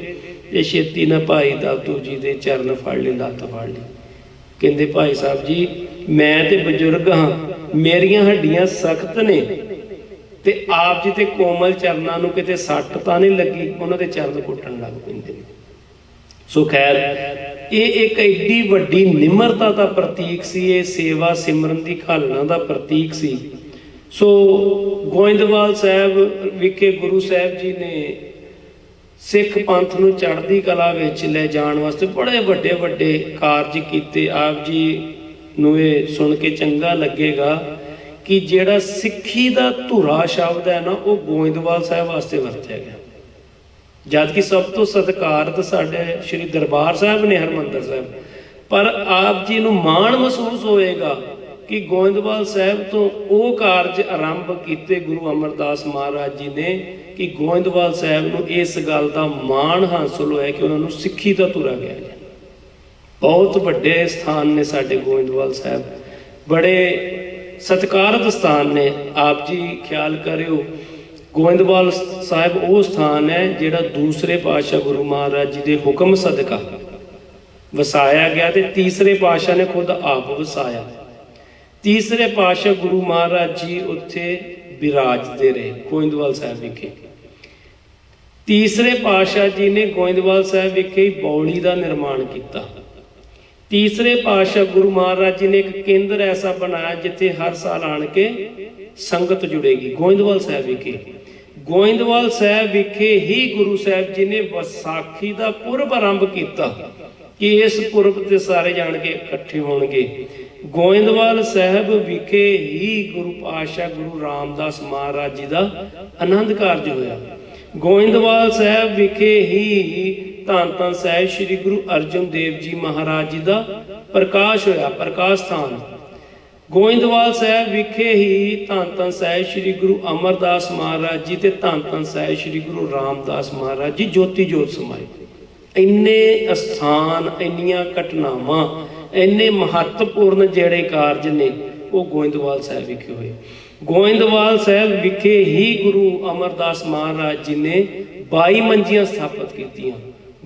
ਤੇ ਛੇਤੀ ਨਾਲ ਭਾਈ ਦਾਤੂ ਜੀ ਦੇ ਚਰਨ ਫੜ ਲਈ, ਲੱਤ ਫੜ ਲਈ। ਕਹਿੰਦੇ ਭਾਈ ਸਾਹਿਬ ਜੀ, ਮੈਂ ਤੇ ਬਜ਼ੁਰਗ ਹਾਂ, ਮੇਰੀਆਂ ਹੱਡੀਆਂ ਸਖਤ ਨੇ ਤੇ ਆਪ ਜੀ ਤੇ ਕੋਮਲ ਚਰਨਾਂ ਨੂੰ ਕਿਤੇ ਸੱਟ ਤਾਂ ਨਹੀਂ ਲੱਗੀ? ਉਹਨਾਂ ਦੇ ਚਰਨ ਘੁੱਟਣ ਲੱਗ ਪੈਂਦੇ ਨੇ। ਸੋ ਖੈਰ, ਇਹ ਇੱਕ ਐਡੀ ਵੱਡੀ ਨਿਮਰਤਾ ਦਾ ਪ੍ਰਤੀਕ ਸੀ, ਇਹ ਸੇਵਾ ਸਿਮਰਨ ਦੀ ਘਾਲਣਾ ਦਾ ਪ੍ਰਤੀਕ ਸੀ। ਸੋ ਗੋਇੰਦਵਾਲ ਸਾਹਿਬ ਵਿਖੇ ਗੁਰੂ ਸਾਹਿਬ ਜੀ ਨੇ ਸਿੱਖ ਪੰਥ ਨੂੰ ਚੜ੍ਹਦੀ ਕਲਾ ਵਿੱਚ ਲੈ ਜਾਣ ਵਾਸਤੇ ਬੜੇ ਵੱਡੇ ਵੱਡੇ ਕਾਰਜ ਕੀਤੇ। ਆਪ ਜੀ ਨੂੰ ਇਹ ਸੁਣ ਕੇ ਚੰਗਾ ਲੱਗੇਗਾ ਕਿ ਜਿਹੜਾ ਸਿੱਖੀ ਦਾ ਧੁਰਾ ਸ਼ਬਦ ਹੈ ਨਾ, ਉਹ ਗੋਇੰਦਵਾਲ ਸਾਹਿਬ ਵਾਸਤੇ ਵਰਤਿਆ ਗਿਆ। ਜਦ ਕਿ ਸਭ ਤੋਂ ਸਤਿਕਾਰਤ ਸਾਡੇ ਸ਼੍ਰੀ ਦਰਬਾਰ ਸਾਹਿਬ ਨੇ, ਹਰਿਮੰਦਰ ਸਾਹਿਬ, ਪਰ ਆਪ ਜੀ ਨੂੰ ਮਾਣ ਮਹਿਸੂਸ ਹੋਏਗਾ ਕਿ ਗੋਇੰਦਵਾਲ ਸਾਹਿਬ ਤੋਂ ਉਹ ਕਾਰਜ ਆਰੰਭ ਕੀਤੇ ਗੁਰੂ ਅਮਰਦਾਸ ਮਹਾਰਾਜ ਜੀ ਨੇ ਕਿ ਗੋਇੰਦਵਾਲ ਸਾਹਿਬ ਨੂੰ ਇਸ ਗੱਲ ਦਾ ਮਾਣ ਹਾਸਲ ਹੋਇਆ ਕਿ ਉਹਨਾਂ ਨੂੰ ਸਿੱਖੀ ਦਾ ਧੁਰਾ ਗਿਆ। ਬਹੁਤ ਵੱਡੇ ਸਥਾਨ ਨੇ ਸਾਡੇ ਗੋਇੰਦਵਾਲ ਸਾਹਿਬ, ਬੜੇ ਸਤਿਕਾਰਤ ਸਥਾਨ ਨੇ। ਆਪ ਜੀ ਖਿਆਲ ਕਰਿਓ, ਗੋਇੰਦਵਾਲ ਸਾਹਿਬ ਉਹ ਸਥਾਨ ਹੈ ਜਿਹੜਾ ਦੂਸਰੇ ਪਾਤਸ਼ਾਹ ਗੁਰੂ ਮਹਾਰਾਜ ਜੀ ਦੇ ਹੁਕਮ ਸਦਕਾ ਵਸਾਇਆ ਗਿਆ ਤੇ ਤੀਸਰੇ ਪਾਤਸ਼ਾਹ ਨੇ ਖੁਦ ਆਪ ਵਸਾਇਆ। ਤੀਸਰੇ ਪਾਤਸ਼ਾਹ ਗੁਰੂ ਮਹਾਰਾਜ ਜੀ ਉੱਥੇ ਬਿਰਾਜਦੇ ਰਹੇ ਗੋਇੰਦਵਾਲ ਸਾਹਿਬ ਵਿਖੇ। ਤੀਸਰੇ ਪਾਤਸ਼ਾਹ ਜੀ ਨੇ ਗੋਇੰਦਵਾਲ ਸਾਹਿਬ ਵਿਖੇ ਬੌਲੀ ਦਾ ਨਿਰਮਾਣ ਕੀਤਾ। ਤੀਸਰੇ ਪਾਤਸ਼ਾਹ ਗੁਰੂ ਮਹਾਰਾਜ ਜੀ ਨੇ ਇੱਕ ਕੇਂਦਰ ਐਸਾ ਬਣਾਇਆ ਜਿੱਥੇ ਹਰ ਸਾਲ ਆਣ ਕੇ ਸੰਗਤ ਜੁੜੇਗੀ। ਗੋਇੰਦਵਾਲ ਸਾਹਿਬ ਵਿਖੇ, ਗੋਇੰਦਵਾਲ ਸਾਹਿਬ ਵਿਖੇ ਹੀ ਗੁਰੂ ਸਾਹਿਬ ਜੀ ਨੇ ਵਿਸਾਖੀ ਦਾ ਪੁਰਬ ਆਰੰਭ ਕੀਤਾ ਕਿ ਇਸ ਪੁਰਬ ਤੇ ਸਾਰੇ ਜਾਣ ਕੇ ਇਕੱਠੇ ਹੋਣਗੇ। ਗੋਇੰਦਵਾਲ ਸਾਹਿਬ ਵਿਖੇ ਹੀ ਗੁਰੂ ਪਾਤਸ਼ਾਹ ਗੁਰੂ ਰਾਮਦਾਸ ਮਹਾਰਾਜ ਜੀ ਦਾ ਆਨੰਦ ਕਾਰਜ ਹੋਇਆ। ਗੋਇੰਦਵਾਲ ਸਾਹਿਬ ਵਿਖੇ ਹੀ ਧੰਨ ਧੰਨ ਸਾਹਿਬ ਸ੍ਰੀ ਗੁਰੂ ਅਰਜਨ ਦੇਵ ਜੀ ਮਹਾਰਾਜ ਜੀ ਦਾ ਪ੍ਰਕਾਸ਼ ਹੋਇਆ, ਪ੍ਰਕਾਸ਼ ਸਥਾਨ। ਗੋਇੰਦਵਾਲ ਸਾਹਿਬ ਵਿਖੇ ਹੀ ਧੰਨ ਧੰਨ ਸਾਹਿਬ ਸ੍ਰੀ ਗੁਰੂ ਅਮਰਦਾਸ ਮਹਾਰਾਜ ਜੀ ਤੇ ਧੰਨ ਧੰਨ ਸਾਹਿਬ ਸ੍ਰੀ ਗੁਰੂ ਰਾਮਦਾਸ ਮਹਾਰਾਜ ਜੀ ਜੋਤੀ ਜੋਤ ਸਮਾਏ। ਇੰਨੇ ਅਸਥਾਨ, ਇੰਨੀਆਂ ਘਟਨਾਵਾਂ, ਇੰਨੇ ਮਹੱਤਵਪੂਰਨ ਜਿਹੜੇ ਕਾਰਜ ਨੇ ਉਹ ਗੋਇੰਦਵਾਲ ਸਾਹਿਬ ਵਿਖੇ ਹੋਏ। ਗੋਇੰਦਵਾਲ ਸਾਹਿਬ ਵਿਖੇ ਹੀ ਗੁਰੂ ਅਮਰਦਾਸ ਮਹਾਰਾਜ ਜੀ ਨੇ 22 ਮੰਜੀਆਂ ਸਥਾਪਿਤ ਕੀਤੀਆਂ।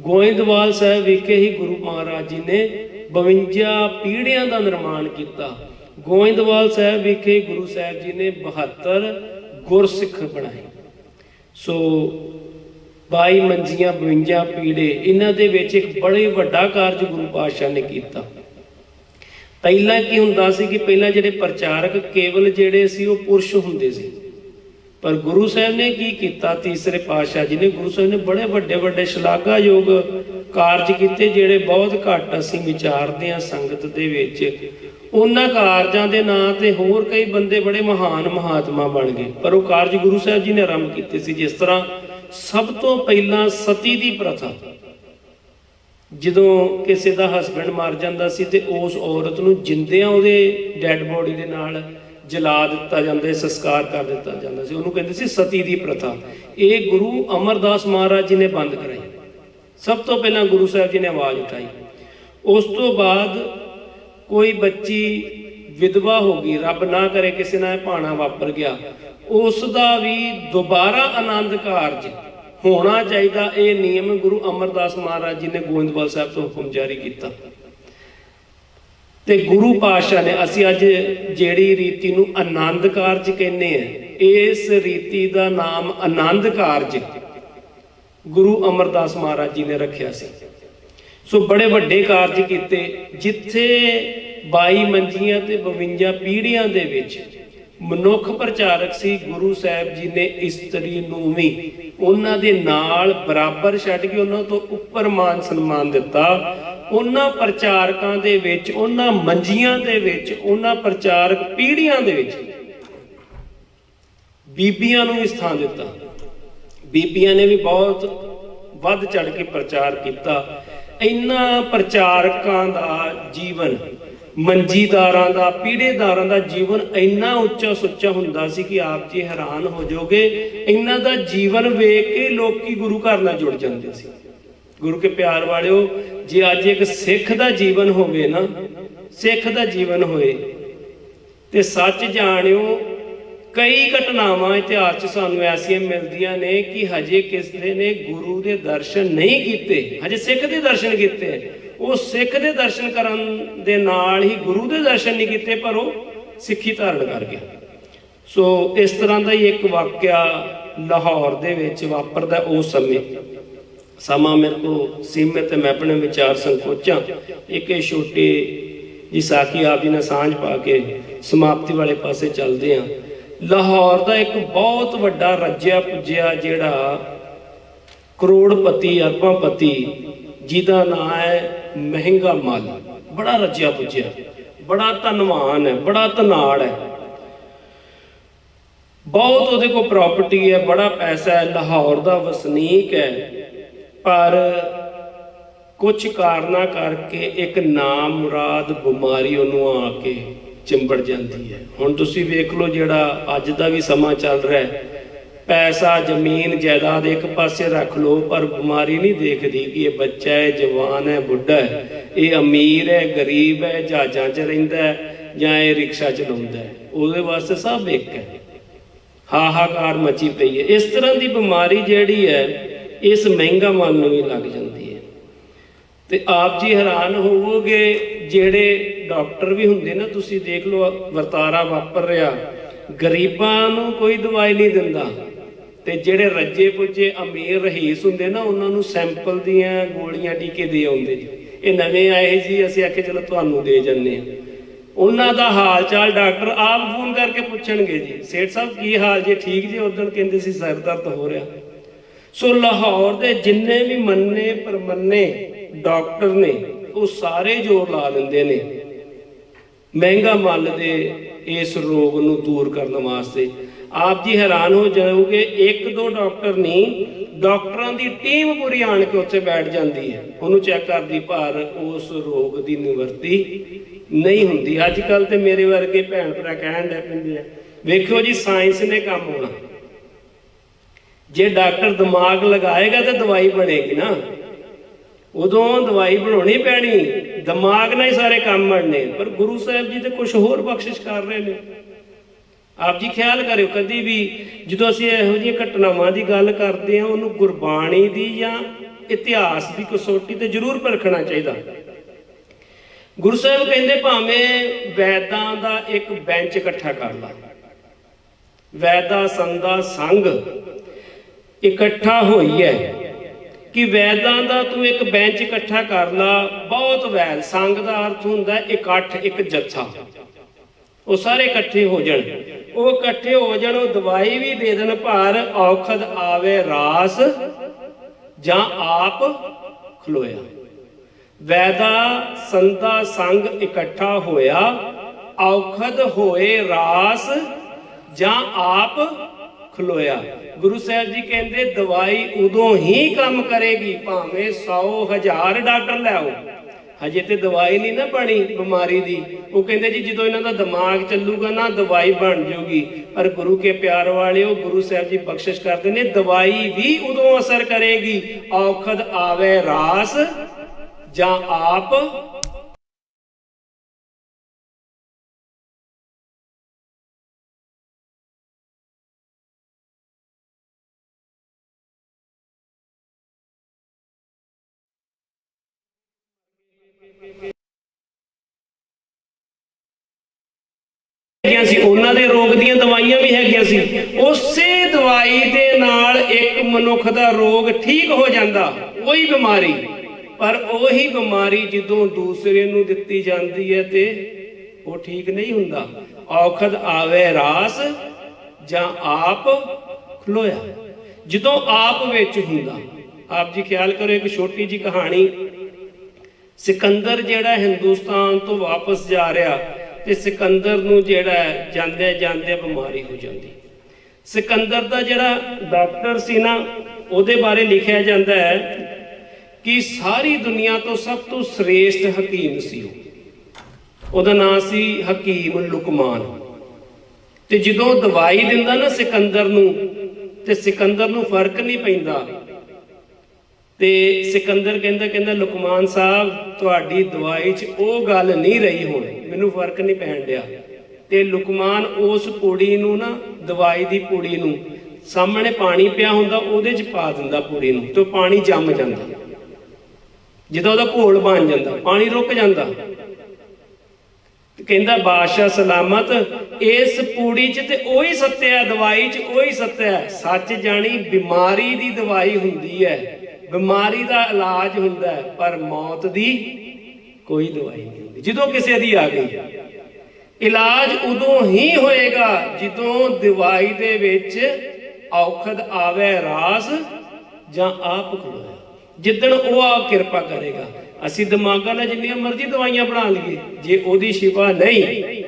ਗੋਇੰਦਵਾਲ ਸਾਹਿਬ ਵਿਖੇ ਹੀ ਗੁਰੂ ਮਹਾਰਾਜ ਜੀ ਨੇ 52 ਪੀੜ੍ਹੀਆਂ ਦਾ ਨਿਰਮਾਣ ਕੀਤਾ। ਗੋਇੰਦਵਾਲ ਸਾਹਿਬ ਵਿਖੇ ਗੁਰੂ ਸਾਹਿਬ ਜੀ ਨੇ 72 ਗੁਰਸਿੱਖ ਬਣਾਏ। ਸੋ 22 ਮੰਜੀਆਂ, 52 ਪੀੜੇ, ਇਹਨਾਂ ਦੇ ਵਿੱਚ ਇੱਕ ਬੜੇ ਵੱਡਾ ਕਾਰਜ ਗੁਰੂ ਪਾਤਸ਼ਾਹ ਨੇ ਕੀਤਾ। ਪਹਿਲਾਂ ਕੀ ਹੁੰਦਾ ਸੀ ਕਿ ਪਹਿਲਾਂ ਜਿਹੜੇ ਪ੍ਰਚਾਰਕ ਕੇਵਲ ਜਿਹੜੇ ਸੀ ਉਹ ਪੁਰਸ਼ ਹੁੰਦੇ ਸੀ, पर गुरु साहब ने की किया, तीसरे पातशाह जी ने, गुरु साहब ने बड़े वड्डे वड्डे शलाघायोग कारज किए ਜਿਹੜੇ बहुत घट ਅਸੀਂ विचारते हैं संगत ਦੇ ਵਿੱਚ। ਉਹਨਾਂ ਕਾਰਜਾਂ ਦੇ ਨਾਂ ਤੇ ਹੋਰ ਕਈ ਬੰਦੇ ਬੜੇ ਮਹਾਨ ਮਹਾਤਮਾ ਬਣ ਗਏ, ਪਰ ਉਹ ਕਾਰਜ ਗੁਰੂ ਸਾਹਿਬ ਜੀ ਨੇ ਆਰੰਭ ਕੀਤੇ ਸੀ। ਜਿਸ ਤਰ੍ਹਾਂ ਸਭ ਤੋਂ ਪਹਿਲਾਂ ਸਤੀ ਦੀ ਪ੍ਰਥਾ, ਜਦੋਂ ਕਿਸੇ ਦਾ ਹਸਬੈਂਡ ਮਰ ਜਾਂਦਾ ਸੀ ਤੇ ਉਸ ਔਰਤ ਨੂੰ ਜਿੰਦਿਆਂ ਉਹਦੇ ਡੈਡ ਬੋਡੀ ਦੇ ਨਾਲ ਜਲਾ ਦਿੱਤਾ ਜਾਂਦਾ, ਸੰਸਕਾਰ ਕਰ ਦਿੱਤਾ ਜਾਂਦਾ ਸੀ, ਉਹਨੂੰ ਕਹਿੰਦੇ ਸੀ ਸਤੀ ਦੀ ਪ੍ਰਥਾ। ਇਹ ਗੁਰੂ ਅਮਰਦਾਸ ਮਹਾਰਾਜ ਜੀ ਨੇ ਬੰਦ ਕਰਾਈ। ਸਭ ਤੋਂ ਪਹਿਲਾਂ ਗੁਰੂ ਸਾਹਿਬ ਜੀ ਨੇ ਆਵਾਜ਼ ਉਠਾਈ। ਉਸ ਤੋਂ ਬਾਅਦ ਕੋਈ ਬੱਚੀ ਵਿਧਵਾ ਹੋ ਗਈ, ਰੱਬ ਨਾ ਕਰੇ ਕਿਸੇ ਨਾਲ ਭਾਣਾ ਵਾਪਰ ਗਿਆ, ਉਸ ਦਾ ਵੀ ਦੁਬਾਰਾ ਆਨੰਦ ਕਾਰਜ ਹੋਣਾ ਚਾਹੀਦਾ। ਇਹ ਨਿਯਮ ਗੁਰੂ ਅਮਰਦਾਸ ਮਹਾਰਾਜ ਜੀ ਨੇ ਗੋਇੰਦਵਾਲ ਸਾਹਿਬ ਤੋਂ ਹੁਕਮ ਜਾਰੀ ਕੀਤਾ। ਤੇ ਗੁਰੂ ਪਾਤਸ਼ਾਹ ਨੇ, ਅਸੀਂ ਅੱਜ ਜਿਹੜੀ ਰੀਤੀ ਨੂੰ ਆਨੰਦ ਕਾਰਜ ਕਹਿੰਦੇ ਆ, ਇਸ ਰੀਤੀ ਦਾ ਨਾਮ ਆਨੰਦ ਕਾਰਜ ਗੁਰੂ ਅਮਰਦਾਸ ਮਹਾਰਾਜ ਜੀ ਨੇ ਰੱਖਿਆ ਸੀ। ਸੋ ਬੜੇ ਵੱਡੇ ਕਾਰਜ ਕੀਤੇ, ਜਿੱਥੇ 22 ਮੰਜੀਆਂ ਤੇ 52 ਪੀੜ੍ਹੀਆਂ ਦੇ ਵਿੱਚ ਮਨੁੱਖ ਪ੍ਰਚਾਰਕ ਸੀ, ਗੁਰੂ ਸਾਹਿਬ ਜੀ ਨੇ ਇਸਤਰੀ ਨੂੰ ਵੀ ਉਹਨਾਂ ਦੇ ਨਾਲ ਬਰਾਬਰ ਛੱਡ ਕੇ ਉਹਨਾਂ ਤੋਂ ਉੱਪਰ ਮਾਨ ਸਨਮਾਨ ਦਿੱਤਾ। ਉਹਨਾਂ ਪ੍ਰਚਾਰਕਾਂ ਦੇ ਵਿੱਚ, ਉਹਨਾਂ ਮੰਜੀਆਂ ਦੇ ਵਿੱਚ, ਉਹਨਾਂ ਪ੍ਰਚਾਰਕ ਪੀੜ੍ਹੀਆਂ ਦੇ ਵਿੱਚ ਬੀਬੀਆਂ ਨੂੰ ਵੀ ਸਥਾਨ ਦਿੱਤਾ। ਬੀਬੀਆਂ ਨੇ ਵੀ ਬਹੁਤ ਵੱਧ ਚੜ ਕੇ ਪ੍ਰਚਾਰ ਕੀਤਾ। ਇਹਨਾਂ ਪ੍ਰਚਾਰਕਾਂ ਦਾ ਜੀਵਨ, ਮੰਜੀਦਾਰਾਂ ਦਾ, ਪੀੜੇਦਾਰਾਂ ਦਾ ਜੀਵਨ ਇੰਨਾ ਉੱਚਾ ਸੁੱਚਾ ਹੁੰਦਾ ਸੀ ਕਿ ਆਪ ਜੀ ਹੈਰਾਨ ਹੋ ਜਾਓਗੇ। ਇਹਨਾਂ ਦਾ ਜੀਵਨ ਵੇਖ ਕੇ ਲੋਕੀ ਗੁਰੂ ਘਰ ਨਾਲ ਜੁੜ ਜਾਂਦੇ ਸੀ। ਗੁਰੂ ਕੇ ਪਿਆਰ ਵਾਲਿਓ, ਜੇ ਅੱਜ ਇੱਕ ਸਿੱਖ ਦਾ ਜੀਵਨ ਹੋਵੇ ਨਾ, ਸਿੱਖ ਦਾ ਜੀਵਨ ਹੋਏ ਤੇ ਸੱਚ ਜਾਣਿਓ, ਕਈ ਘਟਨਾਵਾਂ ਇਤਿਹਾਸ 'ਚ ਸਾਨੂੰ ਐਸੀਆਂ ਮਿਲਦੀਆਂ ਨੇ ਕਿ ਹਜੇ ਕਿਸੇ ਨੇ ਗੁਰੂ ਦੇ ਦਰਸ਼ਨ ਨਹੀਂ ਕੀਤੇ, ਹਜੇ ਸਿੱਖ ਦੇ ਦਰਸ਼ਨ ਕੀਤੇ। ਉਹ ਸਿੱਖ ਦੇ ਦਰਸ਼ਨ ਕਰਨ ਦੇ ਨਾਲ ਹੀ ਗੁਰੂ ਦੇ ਦਰਸ਼ਨ ਨਹੀਂ ਕੀਤੇ, ਪਰ ਉਹ ਸਿੱਖੀ ਧਾਰਨ ਕਰ ਗਿਆ। ਸੋ ਇਸ ਤਰ੍ਹਾਂ ਦਾ ਹੀ ਇੱਕ ਵਾਕਿਆ ਲਾਹੌਰ ਦੇ ਵਿੱਚ ਵਾਪਰਦਾ। ਉਸ ਸਮੇਂ ਸਮਾਂ ਮੇਰੇ ਕੋਲ ਸੀਮਿਤ ਹੈ, ਮੈਂ ਆਪਣੇ ਵਿਚਾਰ ਸੰਕੋਚਾਂ। ਇੱਕ ਇਹ ਛੋਟੀ ਜੀ ਸਾਖੀ ਆਪ ਜੀ ਨਾਲ ਸਾਂਝ ਪਾ ਕੇ ਸਮਾਪਤੀ ਵਾਲੇ ਪਾਸੇ ਚੱਲਦੇ ਹਾਂ। ਲਾਹੌਰ ਦਾ ਇੱਕ ਬਹੁਤ ਵੱਡਾ ਰੱਜਿਆ ਪੁੱਜਿਆ ਜਿਹੜਾ ਕਰੋੜਪਤੀ, ਅਰਬਾਂਪਤੀ, ਜਿਹਦਾ ਨਾਂ ਹੈ ਮਹਿੰਗਾ ਮੱਲ, ਬੜਾ ਰੱਜਿਆ ਪੁੱਜਿਆ, ਬੜਾ ਧਨਵਾਨ ਹੈ, ਬੜਾ ਧਨਾੜ ਹੈ, ਬਹੁਤ ਉਹਦੇ ਕੋਲ ਪ੍ਰਾਪਰਟੀ ਹੈ, ਬੜਾ ਪੈਸਾ ਹੈ, ਲਾਹੌਰ ਦਾ ਵਸਨੀਕ ਹੈ। ਪਰ ਕੁਝ ਕਾਰਨਾਂ ਕਰਕੇ ਇੱਕ ਨਾਮੁਰਾਦ ਬਿਮਾਰੀ ਉਹਨੂੰ ਆ ਕੇ ਚਿੰਬੜ ਜਾਂਦੀ ਹੈ। ਹੁਣ ਤੁਸੀਂ ਵੇਖ ਲਓ, ਜਿਹੜਾ ਅੱਜ ਦਾ ਵੀ ਸਮਾਂ ਚੱਲ ਰਿਹਾ ਹੈ, ਪੈਸਾ, ਜ਼ਮੀਨ, ਜਾਇਦਾਦ ਇੱਕ ਪਾਸੇ ਰੱਖ ਲਓ, ਪਰ ਬਿਮਾਰੀ ਨਹੀਂ ਦੇਖਦੀ ਕਿ ਇਹ ਬੱਚਾ ਹੈ, ਜਵਾਨ ਹੈ, ਬੁੱਢਾ ਹੈ, ਇਹ ਅਮੀਰ ਹੈ, ਗਰੀਬ ਹੈ, ਜਹਾਜ਼ਾਂ 'ਚ ਰਹਿੰਦਾ ਹੈ ਜਾਂ ਇਹ ਰਿਕਸ਼ਾ ਚਲਾਉਂਦਾ ਹੈ। ਉਹਦੇ ਵਾਸਤੇ ਸਭ ਇੱਕ ਹੈ। ਹਾਹਾਕਾਰ ਮਚੀ ਪਈ ਹੈ। ਇਸ ਤਰ੍ਹਾਂ ਦੀ ਬਿਮਾਰੀ ਜਿਹੜੀ ਹੈ, ਇਸ ਮਹਿੰਗਾ ਮੱਲ ਨੂੰ ਵੀ ਲੱਗ ਜਾਂਦੀ ਹੈ। ਤੇ ਆਪ ਜੀ ਹੈਰਾਨ ਹੋਵੋਗੇ, ਜਿਹੜੇ ਡਾਕਟਰ ਵੀ ਹੁੰਦੇ ਨਾ, ਤੁਸੀਂ ਦੇਖ ਲਓ ਵਰਤਾਰਾ ਵਾਪਰ ਰਿਹਾ, ਗਰੀਬਾਂ ਨੂੰ ਕੋਈ ਦਵਾਈ ਨਹੀਂ ਦਿੰਦਾ, ਤੇ ਜਿਹੜੇ ਰੱਜੇ ਪੁੱਜੇ ਅਮੀਰ ਰਹੀਸ ਹੁੰਦੇ ਨਾ, ਉਹਨਾਂ ਨੂੰ ਸੈਂਪਲ ਦੀਆਂ ਗੋਲੀਆਂ ਟੀਕੇ ਦੇ ਆਉਂਦੇ ਜੀ। ਇਹ ਨਵੇਂ ਆਏ ਜੀ, ਅਸੀਂ ਆਖੇ ਚਲੋ ਤੁਹਾਨੂੰ ਦੇ ਜਾਂਦੇ ਹਾਂ। ਉਹਨਾਂ ਦਾ ਹਾਲ ਚਾਲ ਡਾਕਟਰ ਆਪ ਫੋਨ ਕਰਕੇ ਪੁੱਛਣਗੇ, ਜੀ ਸੇਠ ਸਾਹਿਬ ਕੀ ਹਾਲ ਜੇ, ਠੀਕ ਜੀ? ਉਦੋਂ ਕਹਿੰਦੇ ਸੀ ਸਿਰ ਦਰਦ ਹੋ ਰਿਹਾ। ਸੋ ਲਾਹੌਰ ਦੇ ਜਿੰਨੇ ਵੀ ਮੰਨੇ ਪਰਮੰਨੇ ਡਾਕਟਰ ਨੇ, ਉਹ ਸਾਰੇ ਜ਼ੋਰ ਲਾ ਦਿੰਦੇ ਨੇ ਮਹਿੰਗਾ ਮੱਲ ਦੇ ਇਸ ਰੋਗ ਨੂੰ ਦੂਰ ਕਰਨ ਵਾਸਤੇ। ਆਪ ਜੀ ਹੈਰਾਨ ਹੋ ਜਾਓਗੇ, ਇੱਕ ਦੋ ਡਾਕਟਰ ਨਹੀਂ, ਡਾਕਟਰਾਂ ਦੀ ਟੀਮ ਪੂਰੀ ਆਣ ਕੇ ਉੱਥੇ ਬੈਠ ਜਾਂਦੀ ਹੈ, ਉਹਨੂੰ ਚੈੱਕ ਕਰਦੀ, ਪਰ ਉਸ ਰੋਗ ਦੀ ਨਿਵਰਤੀ ਨਹੀਂ ਹੁੰਦੀ। ਅੱਜ ਕੱਲ ਤੇ ਮੇਰੇ ਵਰਗੇ ਭੈਣ ਭਰਾ ਕਹਿਣ ਲੱਗ ਪੈਂਦੇ ਆ, ਵੇਖੋ ਜੀ ਸਾਇੰਸ ਨੇ ਕੰਮ ਹੋਣਾ, ਜੇ ਡਾਕਟਰ ਦਿਮਾਗ ਲਗਾਏਗਾ ਤਾਂ ਦਵਾਈ ਬਣੇਗੀ ਨਾ, ਉਦੋਂ ਦਵਾਈ ਬਣਾਉਣੀ ਪੈਣੀ, ਦਿਮਾਗ ਨਾਲ ਹੀ ਸਾਰੇ ਕੰਮ ਬਣਨੇ। ਪਰ ਗੁਰੂ ਸਾਹਿਬ ਜੀ ਤੇ ਕੁਝ ਹੋਰ ਬਖਸ਼ਿਸ਼ ਕਰ ਰਹੇ ਨੇ। ਆਪ ਜੀ ਖਿਆਲ ਕਰਿਓ, ਕਦੀ ਵੀ ਜਦੋਂ ਅਸੀਂ ਇਹੋ ਜਿਹੀਆਂ ਘਟਨਾਵਾਂ ਦੀ ਗੱਲ ਕਰਦੇ ਹਾਂ, ਉਹਨੂੰ ਗੁਰਬਾਣੀ ਦੀ ਜਾਂ ਇਤਿਹਾਸ ਦੀ ਕਸੌਟੀ ਤੇ ਜ਼ਰੂਰ ਪਰਖਣਾ ਚਾਹੀਦਾ। ਗੁਰੂ ਸਾਹਿਬ ਕਹਿੰਦੇ ਭਾਵੇਂ ਵੈਦਾਂ ਦਾ ਇੱਕ ਬੈਂਚ ਇਕੱਠਾ ਕਰ ਲਾ, ਵੈਦਾ ਸੰਦਾ ਸੰਗ ਇਕੱਠਾ ਹੋਈ ਹੈ ਕਿ ਵੈਦਾਂ ਦਾ ਤੂੰ ਇੱਕ ਬੈਂਚ ਇਕੱਠਾ ਕਰ ਲਾ, ਬਹੁਤ ਵੈਦ, ਸੰਗ ਦਾ ਅਰਥ ਹੁੰਦਾ ਇਕੱਠ, ਇੱਕ ਜੱਥਾ, ਉਹ ਸਾਰੇ ਇਕੱਠੇ ਹੋ ਜਾਣ, ਉਹ ਇਕੱਠੇ ਹੋ ਜਾਣ, ਉਹ ਦਵਾਈ ਵੀ ਦੇ ਦੇਣ ਭਾਰ, ਔਖਦ ਆਵੇ ਰਾਸ ਜਾਂ ਆਪ ਖਲੋਇਆ। ਵੈਦਾ ਸੰਤਾ ਸੰਗ ਇਕੱਠਾ ਹੋਇਆ, ਔਖਦ ਹੋਏ ਰਾਸ ਜਾਂ ਆਪ ਖਲੋਇਆ। ਗੁਰੂ ਸਾਹਿਬ ਜੀ ਕਹਿੰਦੇ ਦਵਾਈ ਉਦੋਂ ਹੀ ਕੰਮ ਕਰੇਗੀ ਭਾਵੇਂ 100,000 ਡਾਕਟਰ ਲੈ ਆਓ, ਹਜੇ ਤੇ ਦਵਾਈ ਨਹੀਂ ਨਾ ਬਣੀ ਬਿਮਾਰੀ ਦੀ। ਉਹ ਕਹਿੰਦੇ ਜੀ ਜਦੋਂ ਇਹਨਾਂ ਦਾ ਦਿਮਾਗ ਚੱਲੂਗਾ ਨਾ ਦਵਾਈ ਬਣ ਜਾਊਗੀ। ਪਰ ਗੁਰੂ ਕੇ ਪਿਆਰ ਵਾਲਿਓ, ਗੁਰੂ ਸਾਹਿਬ ਜੀ ਬਖਸ਼ਿਸ਼ ਕਰਦੇ ਨੇ, ਦਵਾਈ ਵੀ ਉਦੋਂ ਅਸਰ ਕਰੇਗੀ ਔਖਦ ਆਵੇ ਰਾਸ ਜਾਂ ਆਪ ਸੀ। ਉਹਨਾਂ ਦੇ ਰੋਗ ਦੀਆਂ ਦਵਾਈਆਂ ਵੀ ਹੈਗੀਆਂ ਸੀ। ਉਸੇ ਦਵਾਈ ਦੇ ਨਾਲ ਇੱਕ ਮਨੁੱਖ ਦਾ ਰੋਗ ਠੀਕ ਹੋ ਜਾਂਦਾ, ਉਹੀ ਬਿਮਾਰੀ। ਪਰ ਉਹੀ ਬਿਮਾਰੀ ਜਦੋਂ ਦੂਸਰੇ ਨੂੰ ਦਿੱਤੀ ਜਾਂਦੀ ਹੈ ਤੇ ਉਹ ਠੀਕ ਨਹੀਂ ਹੁੰਦਾ। ਔਖਦ ਆਵੇ ਰਾਸ ਜਾਂ ਆਪ ਖਲੋਇਆ। ਜਦੋਂ ਆਪ ਵਿੱਚ ਹੁੰਦਾ, ਆਪ ਜੀ ਖਿਆਲ ਕਰੋ, ਇੱਕ ਛੋਟੀ ਜੀ ਕਹਾਣੀ। ਸਿਕੰਦਰ ਜਿਹੜਾ ਹਿੰਦੁਸਤਾਨ ਤੋਂ ਵਾਪਸ ਜਾ ਰਿਹਾ ਤੇ ਸਿਕੰਦਰ ਨੂੰ ਜਿਹੜਾ ਜਾਂਦੇ ਜਾਂਦੇ ਬਿਮਾਰੀ ਹੋ ਜਾਂਦੀ। ਸਿਕੰਦਰ ਦਾ ਜਿਹੜਾ ਡਾਕਟਰ ਸੀ ਨਾ, ਉਹਦੇ ਬਾਰੇ ਲਿਖਿਆ ਜਾਂਦਾ ਹੈ ਕਿ ਸਾਰੀ ਦੁਨੀਆ ਤੋਂ ਸਭ ਤੋਂ ਸ੍ਰੇਸ਼ਟ ਹਕੀਮ ਸੀ ਉਹਦਾ ਨਾਂ ਸੀ ਹਕੀਮ ਲੁਕਮਾਨ। ਤੇ ਜਦੋਂ ਦਵਾਈ ਦਿੰਦਾ ਨਾ ਸਿਕੰਦਰ ਨੂੰ, ਤੇ ਸਿਕੰਦਰ ਨੂੰ ਫਰਕ ਨਹੀਂ ਪੈਂਦਾ। ਤੇ ਸਿਕੰਦਰ ਕਹਿੰਦਾ ਲੁਕਮਾਨ ਸਾਹਿਬ ਤੁਹਾਡੀ ਦਵਾਈ 'ਚ ਉਹ ਗੱਲ ਨਹੀਂ ਰਹੀ, ਹੁਣ ਮੈਨੂੰ ਫਰਕ ਨਹੀਂ ਪੈਣ ਡਿਆ। ਤੇ ਲੁਕਮਾਨ ਉਸ ਪੁੜੀ ਨੂੰ ਨਾ, ਦਵਾਈ ਦੀ ਪੁੜੀ ਨੂੰ, ਸਾਹਮਣੇ ਪਾਣੀ ਪਿਆ ਹੁੰਦਾ ਉਹਦੇ 'ਚ ਪਾ ਦਿੰਦਾ ਪੁੜੀ ਨੂੰ, ਤੇ ਪਾਣੀ ਜੰਮ ਜਾਂਦਾ। ਜਦੋਂ ਉਹਦਾ ਘੋਲ ਬਣ ਜਾਂਦਾ, ਪਾਣੀ ਰੁਕ ਜਾਂਦਾ। ਕਹਿੰਦਾ ਬਾਦਸ਼ਾਹ ਸਲਾਮਤ, ਇਸ ਪੂੜੀ 'ਚ ਤੇ ਉਹੀ ਸੱਤਿਆ, ਦਵਾਈ 'ਚ ਉਹੀ ਸੱਤਿਆ। ਸੱਚ ਜਾਣੀ ਬਿਮਾਰੀ ਦੀ ਦਵਾਈ ਹੁੰਦੀ ਹੈ, ਬਿਮਾਰੀ ਦਾ ਇਲਾਜ ਹੁੰਦਾ ਹੈ, ਪਰ ਮੌਤ ਦੀ ਕੋਈ ਦਵਾਈ ਨਹੀਂ ਹੁੰਦੀ। ਜਦੋਂ ਕਿਸੇ ਦੀ ਆ ਗਈ, ਇਲਾਜ ਉਦੋਂ ਹੀ ਹੋਏਗਾ ਜਦੋਂ ਦਵਾਈ ਦੇ ਵਿੱਚ ਔਖਦ ਆਵੇ ਰਾਸ ਜਾਂ ਆਪ ਖਲੋਇਆ। ਜਿੱਦਣ ਉਹ ਆ ਕਿਰਪਾ ਕਰੇਗਾ। ਅਸੀਂ ਦਿਮਾਗਾਂ ਨਾਲ ਜਿੰਨੀਆਂ ਮਰਜ਼ੀ ਦਵਾਈਆਂ ਬਣਾ ਲਈਏ, ਜੇ ਉਹਦੀ ਸ਼ਿਫਾ ਨਹੀਂ।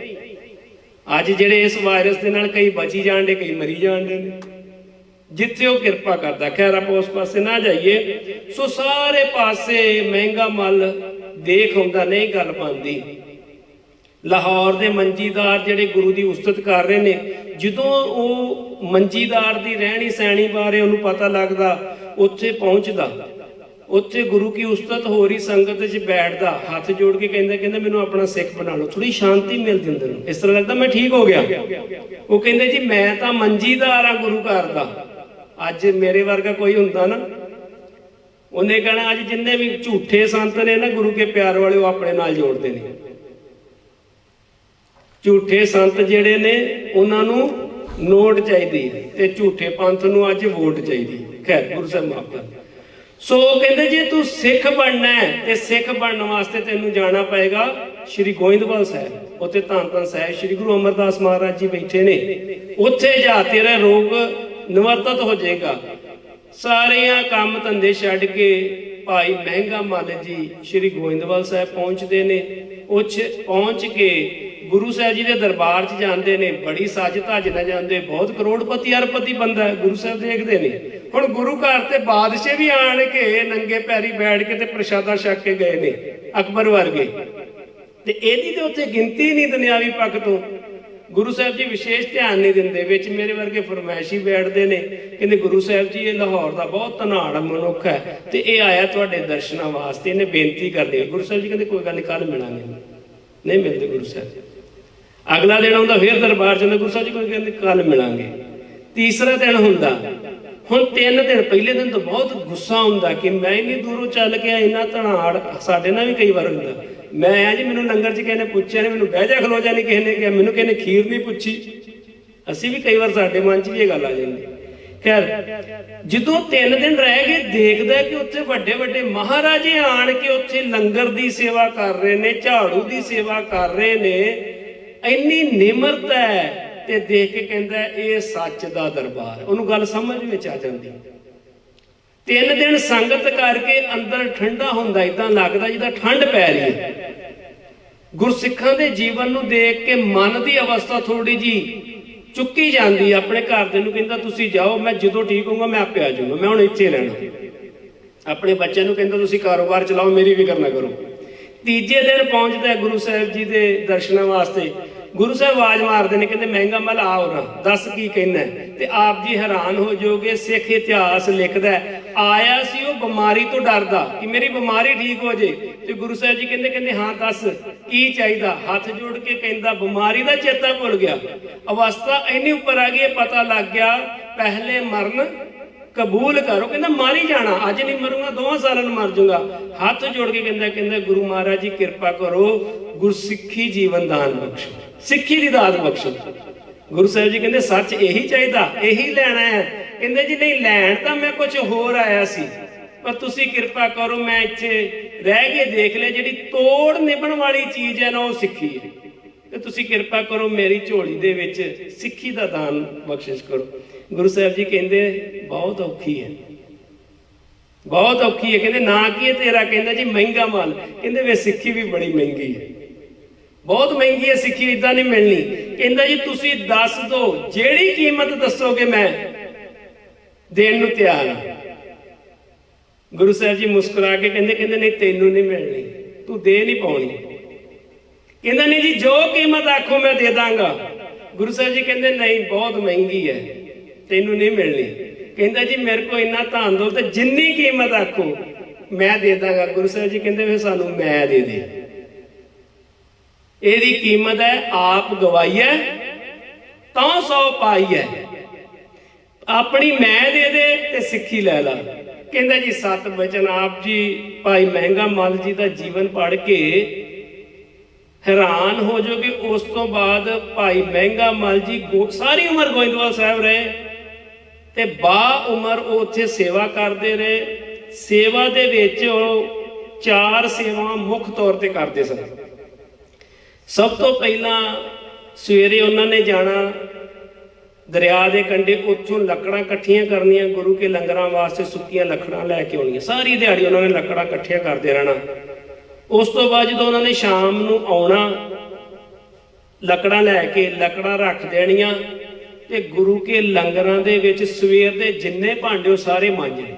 ਅੱਜ ਜਿਹੜੇ ਇਸ ਵਾਇਰਸ ਦੇ ਨਾਲ ਕਈ ਬਚੀ ਜਾਣ ਦੇ, ਕਈ ਮਰੀ ਜਾਣ ਦੇ ਨੇ, ਜਿੱਥੇ ਉਹ ਕਿਰਪਾ ਕਰਦਾ। ਖੈਰ ਆਪਾਂ ਉਸ ਪਾਸੇ ਨਾ ਜਾਈਏ। ਸੋ ਸਾਰੇ ਪਾਸੇ ਮਹਿੰਗਾ ਮੱਲ ਦੇਖ ਆਉਂਦਾ, ਨਹੀਂ ਗੱਲ ਬਣਦੀ। ਲਾਹੌਰ ਦੇ ਮੰਜੀਦਾਰ ਜਿਹੜੇ ਗੁਰੂ ਦੀ ਉਸਤਤ ਕਰ ਰਹੇ ਨੇ, ਜਦੋਂ ਉਹ ਮੰਜੀਦਾਰ ਦੀ ਰਹਿਣੀ ਸਹਿਣੀ ਬਾਰੇ ਉਹਨੂੰ ਪਤਾ ਲੱਗਦਾ, ਉੱਥੇ ਪਹੁੰਚਦਾ, ਉੱਥੇ ਗੁਰੂ ਕੀ ਉਸਤਤ ਹੋ ਰਹੀ ਸੰਗਤ 'ਚ ਬੈਠਦਾ, ਹੱਥ ਜੋੜ ਕੇ ਕਹਿੰਦਾ ਮੈਨੂੰ ਆਪਣਾ ਸਿੱਖ ਬਣਾ ਲਓ। ਥੋੜੀ ਸ਼ਾਂਤੀ ਮਿਲਦੀ ਅੰਦਰ ਨੂੰ, ਇਸ ਤਰ੍ਹਾਂ ਲੱਗਦਾ ਮੈਂ ਠੀਕ ਹੋ ਗਿਆ। ਉਹ ਕਹਿੰਦੇ ਜੀ ਮੈਂ ਤਾਂ ਮੰਜੀਦਾਰ ਆ ਗੁਰੂ ਘਰ ਦਾ। ਅੱਜ ਮੇਰੇ ਵਰਗਾ ਕੋਈ ਹੁੰਦਾ ਨਾ, ਉਹਨੇ ਕਹਿਣਾ ਅੱਜ ਜਿੰਨੇ ਵੀ ਝੂਠੇ ਸੰਤ ਨੇ ਨਾ ਗੁਰੂ ਕੇ ਪਿਆਰ ਵਾਲੇ, ਉਹ ਆਪਣੇ ਨਾਲ ਜੋੜਦੇ ਨੇ। ਝੂਠੇ ਸੰਤ ਜਿਹੜੇ ਨੇ ਉਹਨਾਂ ਨੂੰ ਨੋਟ ਚਾਹੀਦੀ ਹੈ, ਤੇ ਝੂਠੇ ਪੰਥ ਨੂੰ ਅੱਜ ਵੋਟ ਚਾਹੀਦੀ। ਖੈਰ ਗੁਰੂ ਸਾਹਿਬ ਮਾਫ ਕਰ। ਸੋ ਕਹਿੰਦੇ ਜੇ ਤੂੰ ਸਿੱਖ ਬਣਨਾ ਹੈ ਤੇ ਸਿੱਖ ਬਣਨ ਵਾਸਤੇ ਤੈਨੂੰ ਜਾਣਾ ਪਏਗਾ ਸ਼੍ਰੀ ਗੋਇੰਦਵਾਲ ਸਾਹਿਬ। ਉੱਥੇ ਧੰਨ ਧੰਨ ਸਾਹਿਬ ਸ਼੍ਰੀ ਗੁਰੂ ਅਮਰਦਾਸ ਮਹਾਰਾਜ ਜੀ ਬੈਠੇ ਨੇ। ਉੱਥੇ ਜਾ ਤੇਰਾ ਰੋਗ ਨਿਵਰਤਤ ਹੋ ਜਾਏਗਾ। ਸਾਰਿਆਂ ਕੰਮ ਧੰਦੇ ਛੱਡ ਕੇ ਭਾਈ ਮਹਿੰਗਾ ਮੱਲ ਜੀ ਸ਼੍ਰੀ ਗੋਇੰਦਵਾਲ ਸਾਹਿਬ ਪਹੁੰਚਦੇ ਨੇ। ਉੱਥੇ ਪਹੁੰਚ ਕੇ ਗੁਰੂ ਸਾਹਿਬ ਜੀ ਦੇ ਦਰਬਾਰ 'ਚ ਜਾਂਦੇ ਨੇ। ਬੜੀ ਸੱਜ ਧੱਜ ਨਾਲ ਜਾਂਦੇ, ਬਹੁਤ ਕਰੋੜਪਤੀ ਅਰਬਪਤੀ ਬੰਦਾ ਗੁਰੂ ਸਾਹਿਬ ਦੇਖਦੇ ਨੇ। ਹੁਣ ਗੁਰੂ ਘਰ ਤੇ ਬਾਦਸ਼ਾਹ ਵੀ ਆਣ ਕੇ ਨੰਗੇ ਪੈਰੀ ਬੈਠ ਕੇ ਤੇ ਪ੍ਰਸ਼ਾਦਾ ਛਕ ਕੇ ਗਏ ਨੇ, ਅਕਬਰ ਵਰਗੇ। ਤੇ ਇਹਦੀ ਤੇ ਉੱਥੇ ਗਿਣਤੀ ਨਹੀਂ ਦੁਨਿਆਵੀ ਪੱਖ ਤੋਂ। ਗੁਰੂ ਸਾਹਿਬ ਜੀ ਵਿਸ਼ੇਸ਼ ਧਿਆਨ ਨਹੀਂ ਦਿੰਦੇ। ਵਿੱਚ ਮੇਰੇ ਵਰਗੇ ਫਰਮਾਇਸ਼ੀ ਬੈਠਦੇ ਨੇ, ਕਹਿੰਦੇ ਗੁਰੂ ਸਾਹਿਬ ਜੀ ਇਹ ਲਾਹੌਰ ਦਾ ਬਹੁਤ ਧਨਾੜ ਮਨੁੱਖ ਹੈ ਤੇ ਇਹ ਆਇਆ ਤੁਹਾਡੇ ਦਰਸ਼ਨਾਂ ਵਾਸਤੇ, ਇਹਨੇ ਬੇਨਤੀ ਕਰਨੀ। ਗੁਰੂ ਸਾਹਿਬ ਜੀ ਕਹਿੰਦੇ ਕੋਈ ਗੱਲ ਨਹੀਂ, ਕੱਲ ਮਿਲਾਂਗੇ। ਨਹੀਂ ਮਿਲਦੇ ਗੁਰੂ ਸਾਹਿਬ। ਅਗਲਾ ਦਿਨ ਆਉਂਦਾ, ਫਿਰ ਦਰਬਾਰ ਚ ਗੁਰੂ ਸਾਹਿਬ ਜੀ ਕੋਈ ਕਹਿੰਦੇ ਕੱਲ ਮਿਲਾਂਗੇ। ਤੀਸਰਾ ਦਿਨ ਹੁੰਦਾ। ਹੁਣ 3 ਦਿਨ, ਪਹਿਲੇ ਦਿਨ ਤਾਂ ਬਹੁਤ ਗੁੱਸਾ ਹੁੰਦਾ ਕਿ ਮੈਂ ਇੰਨੀ ਦੂਰੋਂ ਚੱਲ ਕੇ ਇੰਨਾ ਧਨਾੜ। ਸਾਡੇ ਨਾਲ ਵੀ ਕਈ ਵਾਰ ਹੁੰਦਾ, ਮੈਂ ਆਇਆ ਜੀ ਮੈਨੂੰ ਲੰਗਰ 'ਚ ਕਿਸੇ ਨੇ ਪੁੱਛਿਆ ਨਹੀਂ, ਮੈਨੂੰ ਬਹਿ ਜਾ ਖਲੋ ਜਾ ਨਹੀਂ ਕਿਸੇ ਨੇ ਕਿਹਾ, ਮੈਨੂੰ ਕਿਸੇ ਨੇ ਖੀਰ ਨਹੀਂ ਪੁੱਛੀ। ਅਸੀਂ ਵੀ ਕਈ ਵਾਰ ਸਾਡੇ ਮਨ 'ਚ ਵੀ ਇਹ ਗੱਲ ਆ ਜਾਂਦੀ। ਖੈਰ ਜਦੋਂ 3 ਦਿਨ ਰਹਿ ਗਏ, ਦੇਖਦਾ ਕਿ ਉੱਥੇ ਵੱਡੇ ਵੱਡੇ ਮਹਾਰਾਜੇ ਆਣ ਕੇ ਉੱਥੇ ਲੰਗਰ ਦੀ ਸੇਵਾ ਕਰ ਰਹੇ ਨੇ, ਝਾੜੂ ਦੀ ਸੇਵਾ ਕਰ ਰਹੇ ਨੇ। ਇੰਨੀ ਨਿਮਰਤਾ ਹੈ, ਤੇ ਦੇਖ ਕੇ ਕਹਿੰਦਾ ਇਹ ਸੱਚ ਦਾ ਦਰਬਾਰ। ਉਹਨੂੰ ਗੱਲ ਸਮਝ ਵਿੱਚ ਆ ਜਾਂਦੀ। 3 ਦਿਨ ਸੰਗਤ ਕਰਕੇ ਅੰਦਰ ਠੰਡਾ ਹੁੰਦਾ, ਏਦਾਂ ਲੱਗਦਾ ਜਿੱਦਾਂ ਠੰਡ ਪੈ ਰਹੀ ਹੈ। ਗੁਰਸਿੱਖਾਂ ਦੇ ਜੀਵਨ ਨੂੰ ਦੇਖ ਕੇ ਮਨ ਦੀ ਅਵਸਥਾ ਥੋੜੀ ਜੀ ਚੁੱਕੀ ਜਾਂਦੀ। ਆਪਣੇ ਘਰਦਿਆਂ ਨੂੰ ਕਹਿੰਦਾ ਤੁਸੀਂ ਜਾਓ, ਮੈਂ ਜਦੋਂ ਠੀਕ ਹੋਊਗਾ ਮੈਂ ਆਪੇ ਆ ਜਾਊਂਗਾ, ਮੈਂ ਹੁਣ ਇੱਥੇ ਰਹਿਣਾ। ਆਪਣੇ ਬੱਚਿਆਂ ਨੂੰ ਕਹਿੰਦਾ ਤੁਸੀਂ ਕਾਰੋਬਾਰ ਚਲਾਓ, ਮੇਰੀ ਫਿਕਰ ਨਾ ਕਰੋ। ਤੀਜੇ ਦਿਨ ਪਹੁੰਚਦਾ ਗੁਰੂ ਸਾਹਿਬ ਜੀ ਦੇ ਦਰਸ਼ਨਾਂ ਵਾਸਤੇ। ਗੁਰੂ ਸਾਹਿਬ ਆਵਾਜ਼ ਮਾਰਦੇ ਨੇ, ਕਹਿੰਦੇ ਮਹਿੰਗਾ ਮੱਲ ਆਓ ਨਾ, ਦੱਸ ਕੀ ਕਹਿਣਾ। ਤੇ ਆਪ ਜੀ ਹੈਰਾਨ ਹੋ ਜਾਓਗੇ, ਸਿੱਖ ਇਤਿਹਾਸ ਲਿਖਦਾ ਆਇਆ ਸੀ ਉਹ ਬਿਮਾਰੀ ਤੋਂ ਡਰਦਾ ਕਿ ਮੇਰੀ ਬਿਮਾਰੀ ਠੀਕ ਹੋ ਜੇ। ਤੇ ਗੁਰੂ ਸਾਹਿਬ ਜੀ ਕਹਿੰਦੇ ਹਾਂ ਦੱਸ ਕੀ ਚਾਹੀਦਾ। ਹੱਥ ਜੋੜ ਕੇ ਕਹਿੰਦਾ ਬਿਮਾਰੀ ਦਾ ਚੇਤਾ ਭੁੱਲ ਗਿਆ, ਅਵਸਥਾ ਇੰਨੀ ਉੱਪਰ ਆ ਗਈ, ਪਤਾ ਲੱਗ ਗਿਆ ਪਹਿਲੇ ਮਰਨ ਕਬੂਲ ਕਰੋ। ਕਹਿੰਦਾ ਮਾਰੀ ਜਾਣਾ, ਅੱਜ ਨਹੀਂ ਮਰੂੰਗਾ, 2 ਸਾਲਾਂ ਨੂੰ ਮਰ ਜਾਊਗਾ। ਹੱਥ ਜੋੜ ਕੇ ਕਹਿੰਦਾ ਗੁਰੂ ਮਹਾਰਾਜ ਜੀ ਕਿਰਪਾ ਕਰੋ, ਗੁਰਸਿੱਖੀ ਜੀਵਨ ਦਾਨ ਬਖਸ਼ੋ, ਸਿੱਖੀ ਦੀ ਦਾਤ ਬਖਸ਼ੋ। ਗੁਰੂ ਸਾਹਿਬ ਜੀ ਕਹਿੰਦੇ ਸੱਚ ਇਹੀ ਚਾਹੀਦਾ, ਇਹੀ ਲੈਣਾ ਹੈ। ਕਹਿੰਦੇ ਜੀ ਨਹੀਂ, ਲੈਣ ਤਾਂ ਮੈਂ ਕੁਝ ਹੋਰ ਆਇਆ ਸੀ, ਪਰ ਤੁਸੀਂ ਕਿਰਪਾ ਕਰੋ ਮੈਂ ਇੱਥੇ ਰਹਿ ਕੇ ਦੇਖ ਲਿਆ, ਜਿਹੜੀ ਤੋੜ ਨਿਭਣ ਵਾਲੀ ਚੀਜ਼ ਹੈ ਨਾ ਉਹ ਸਿੱਖੀ ਹੈ, ਤੇ ਤੁਸੀਂ ਕਿਰਪਾ ਕਰੋ ਮੇਰੀ ਝੋਲੀ ਦੇ ਵਿੱਚ ਸਿੱਖੀ ਦਾ ਦਾਨ ਬਖਸ਼ਿਸ਼ ਕਰੋ। ਗੁਰੂ ਸਾਹਿਬ ਜੀ ਕਹਿੰਦੇ ਬਹੁਤ ਔਖੀ ਹੈ, ਬਹੁਤ ਔਖੀ ਹੈ। ਕਹਿੰਦੇ ਨਾ ਕੀ ਹੈ ਤੇਰਾ? ਕਹਿੰਦਾ ਜੀ ਮਹਿੰਗਾ ਮਾਲ। ਕਹਿੰਦੇ ਵੇ ਸਿੱਖੀ ਵੀ ਬੜੀ ਮਹਿੰਗੀ ਹੈ, ਬਹੁਤ ਮਹਿੰਗੀ ਹੈ ਸਿੱਖੀ, ਇਦਾਂ ਨਹੀਂ ਮਿਲਣੀ। ਕਹਿੰਦਾ ਜੀ ਤੁਸੀਂ ਦੱਸ ਦਿਓ, ਜਿਹੜੀ ਕੀਮਤ ਦੱਸੋਗੇ ਮੈਂ ਦੇਣ ਨੂੰ ਤਿਆਰ ਹਾਂ। ਗੁਰੂ ਸਾਹਿਬ ਜੀ ਮੁਸਕਰਾ ਕੇ ਕਹਿੰਦੇ ਨਹੀਂ ਤੈਨੂੰ ਨਹੀਂ ਮਿਲਣੀ, ਤੂੰ ਦੇ ਨਹੀਂ ਪਾਉਣੀ। ਕਹਿੰਦਾ ਨਹੀਂ ਜੀ ਜੋ ਕੀਮਤ ਆਖੋ ਮੈਂ ਦੇ ਦਾਂਗਾ। ਗੁਰੂ ਸਾਹਿਬ ਜੀ ਕਹਿੰਦੇ ਨਹੀਂ ਬਹੁਤ ਮਹਿੰਗੀ ਹੈ, ਤੈਨੂੰ ਨਹੀਂ ਮਿਲਣੀ। ਕਹਿੰਦਾ ਜੀ ਮੇਰੇ ਕੋਲ ਇੰਨਾ ਧਨ ਦੋ ਤੇ ਜਿੰਨੀ ਕੀਮਤ ਆਖੋ ਮੈਂ ਦੇ ਦਾਂਗਾ। ਗੁਰੂ ਸਾਹਿਬ ਜੀ ਕਹਿੰਦੇ ਫਿਰ ਸਾਨੂੰ ਮੈਂ ਦੇ ਦੇ, ਇਹਦੀ ਕੀਮਤ ਹੈ ਆਪ ਗਵਾਈ ਹੈ ਤਾਂ 100 ਪਾਈ ਹੈ, ਆਪਣੀ ਮੈਂ ਦੇ ਦੇ ਤੇ ਸਿੱਖੀ ਲੈ ਲਾ। ਕਹਿੰਦਾ ਜੀ 7 ਬਚਨ ਆਪ ਜੀ ਭਾਈ ਮਹਿੰਗਾ ਮੱਲ ਜੀ ਦਾ ਜੀਵਨ ਪੜ੍ਹ ਕੇ ਹੈਰਾਨ ਹੋ ਜਾਓਗੇ। ਉਸ ਤੋਂ ਬਾਅਦ ਭਾਈ ਮਹਿੰਗਾ ਮੱਲ ਜੀ ਸਾਰੀ ਉਮਰ ਗੋਇੰਦਵਾਲ ਸਾਹਿਬ ਰਹੇ ਤੇ ਬਾ ਉਮਰ ਉਹ ਉੱਥੇ ਸੇਵਾ ਕਰਦੇ ਰਹੇ। ਸੇਵਾ ਦੇ ਵਿੱਚ ਉਹ 4 ਸੇਵਾਵਾਂ ਮੁੱਖ ਤੌਰ ਤੇ ਕਰਦੇ ਸਨ। ਸਭ ਤੋਂ ਪਹਿਲਾਂ ਸਵੇਰੇ ਉਹਨਾਂ ਨੇ ਜਾਣਾ ਦਰਿਆ ਦੇ ਕੰਢੇ, ਉੱਥੋਂ ਲੱਕੜਾਂ ਇਕੱਠੀਆਂ ਕਰਨੀਆਂ, ਗੁਰੂ ਕੇ ਲੰਗਰਾਂ ਵਾਸਤੇ ਸੁੱਕੀਆਂ ਲੱਕੜਾਂ ਲੈ ਕੇ ਆਉਣੀਆਂ। ਸਾਰੀ ਦਿਹਾੜੀ ਉਹਨਾਂ ਨੇ ਲੱਕੜਾਂ ਇਕੱਠੀਆਂ ਕਰਦੇ ਰਹਿਣਾ। ਉਸ ਤੋਂ ਬਾਅਦ ਜਦੋਂ ਉਹਨਾਂ ਨੇ ਸ਼ਾਮ ਨੂੰ ਆਉਣਾ, ਲੱਕੜਾਂ ਲੈ ਕੇ ਲੱਕੜਾਂ ਰੱਖ ਦੇਣੀਆਂ ਤੇ ਗੁਰੂ ਕੇ ਲੰਗਰਾਂ ਦੇ ਵਿੱਚ ਸਵੇਰ ਦੇ ਜਿੰਨੇ ਭਾਂਡੇ ਉਹ ਸਾਰੇ ਮਾਂਜਣੇ।